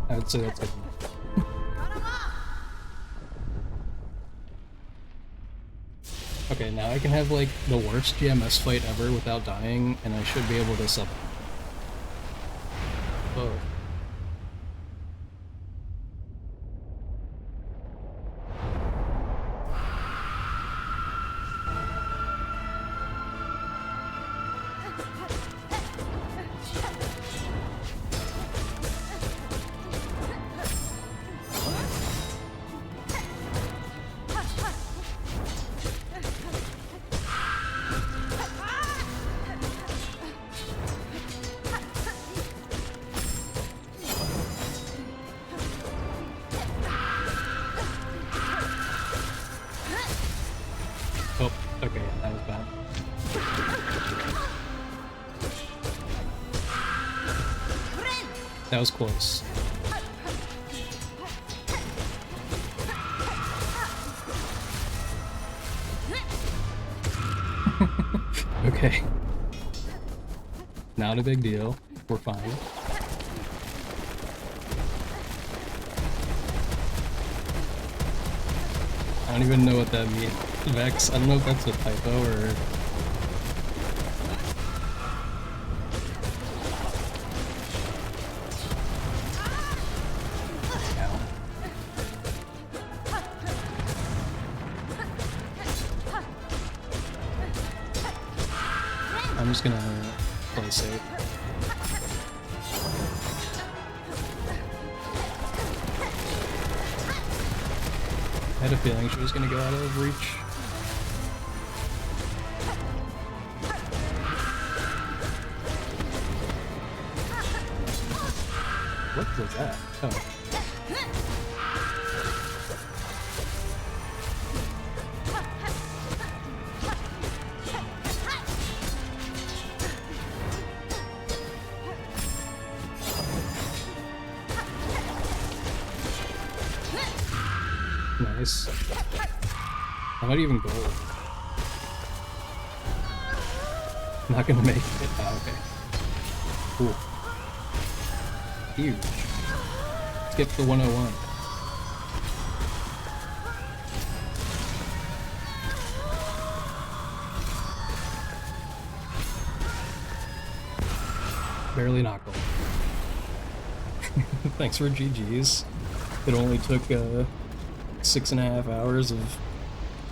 I would say that's good enough. Okay, now I can have like the worst GMS fight ever without dying, and I should be able to sub it. Oh. That was close. Okay. Not a big deal. We're fine. I don't even know what that means. Vex, I don't know if that's a typo or... I'm just gonna play safe. I had a feeling she was gonna go out of reach. What was that? Oh. Nice. I might even go. Not gonna make it. Oh, okay. Cool. Huge. Skip the 101. Barely knocked off. Thanks for GG's. It only took 6.5 hours of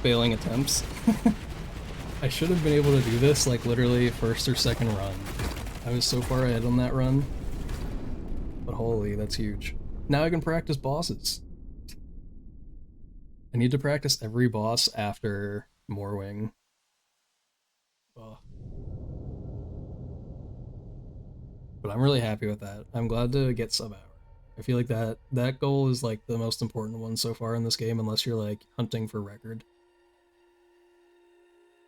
failing attempts. I should have been able to do this like literally first or second run. I was so far ahead on that run. But holy, that's huge. Now I can practice bosses. I need to practice every boss after Morwing. Ugh. But I'm really happy with that. I'm glad to get sub hour. I feel like that goal is like the most important one so far in this game, unless you're like hunting for record.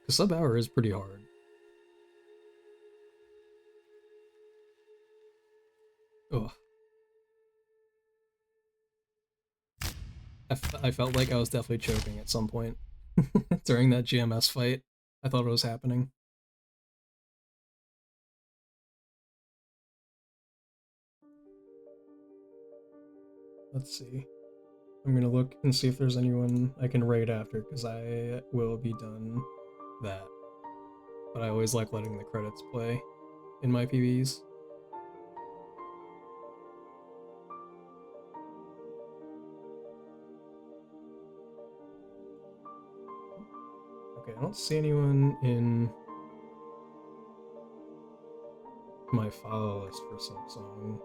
Because sub hour is pretty hard. Ugh. I felt like I was definitely choking at some point during that GMS fight. I thought it was happening. Let's see. I'm gonna look and see if there's anyone I can raid after, because I will be done that. But I always like letting the credits play in my Pvs. Okay, I don't see anyone in my follow list for Silksong.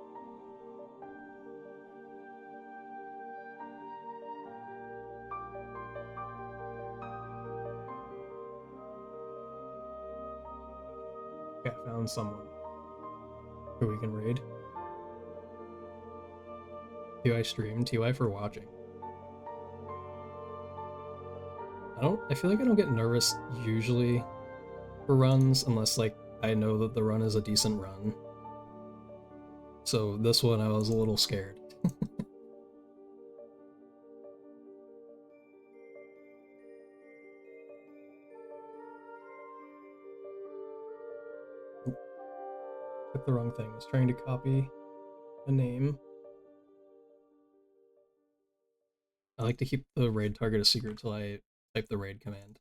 Okay, I found someone who we can raid. TY stream, TY for watching. I feel like I don't get nervous usually for runs unless like I know that the run is a decent run. So this one I was a little scared. Clicked the wrong thing. I was trying to copy a name. I like to keep the raid target a secret until I type the raid command.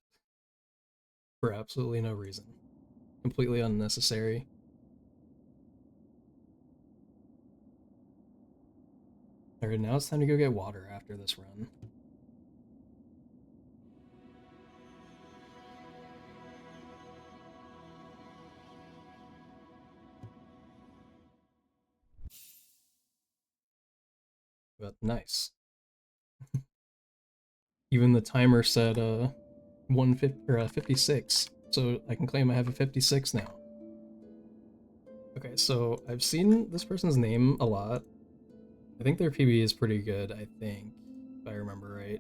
For absolutely no reason. Completely unnecessary. Alright, now it's time to go get water after this run. But nice. Even the timer said 150 or 56, so I can claim I have a 56 now. Okay, so I've seen this person's name a lot. I think their PB is pretty good, I think, if I remember right.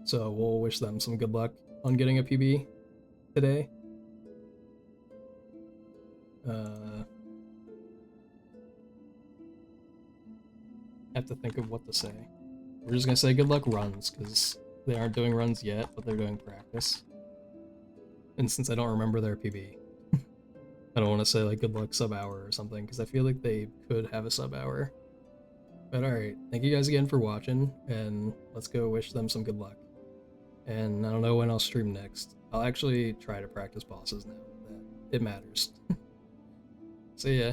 So we'll wish them some good luck on getting a PB today. have to think of what to say. We're just gonna say good luck runs, because they aren't doing runs yet, but they're doing practice. And since I don't remember their PB, I don't want to say like good luck sub hour or something, because I feel like they could have a sub hour. But alright, thank you guys again for watching, and let's go wish them some good luck. And I don't know when I'll stream next. I'll actually try to practice bosses now. That it matters. See ya.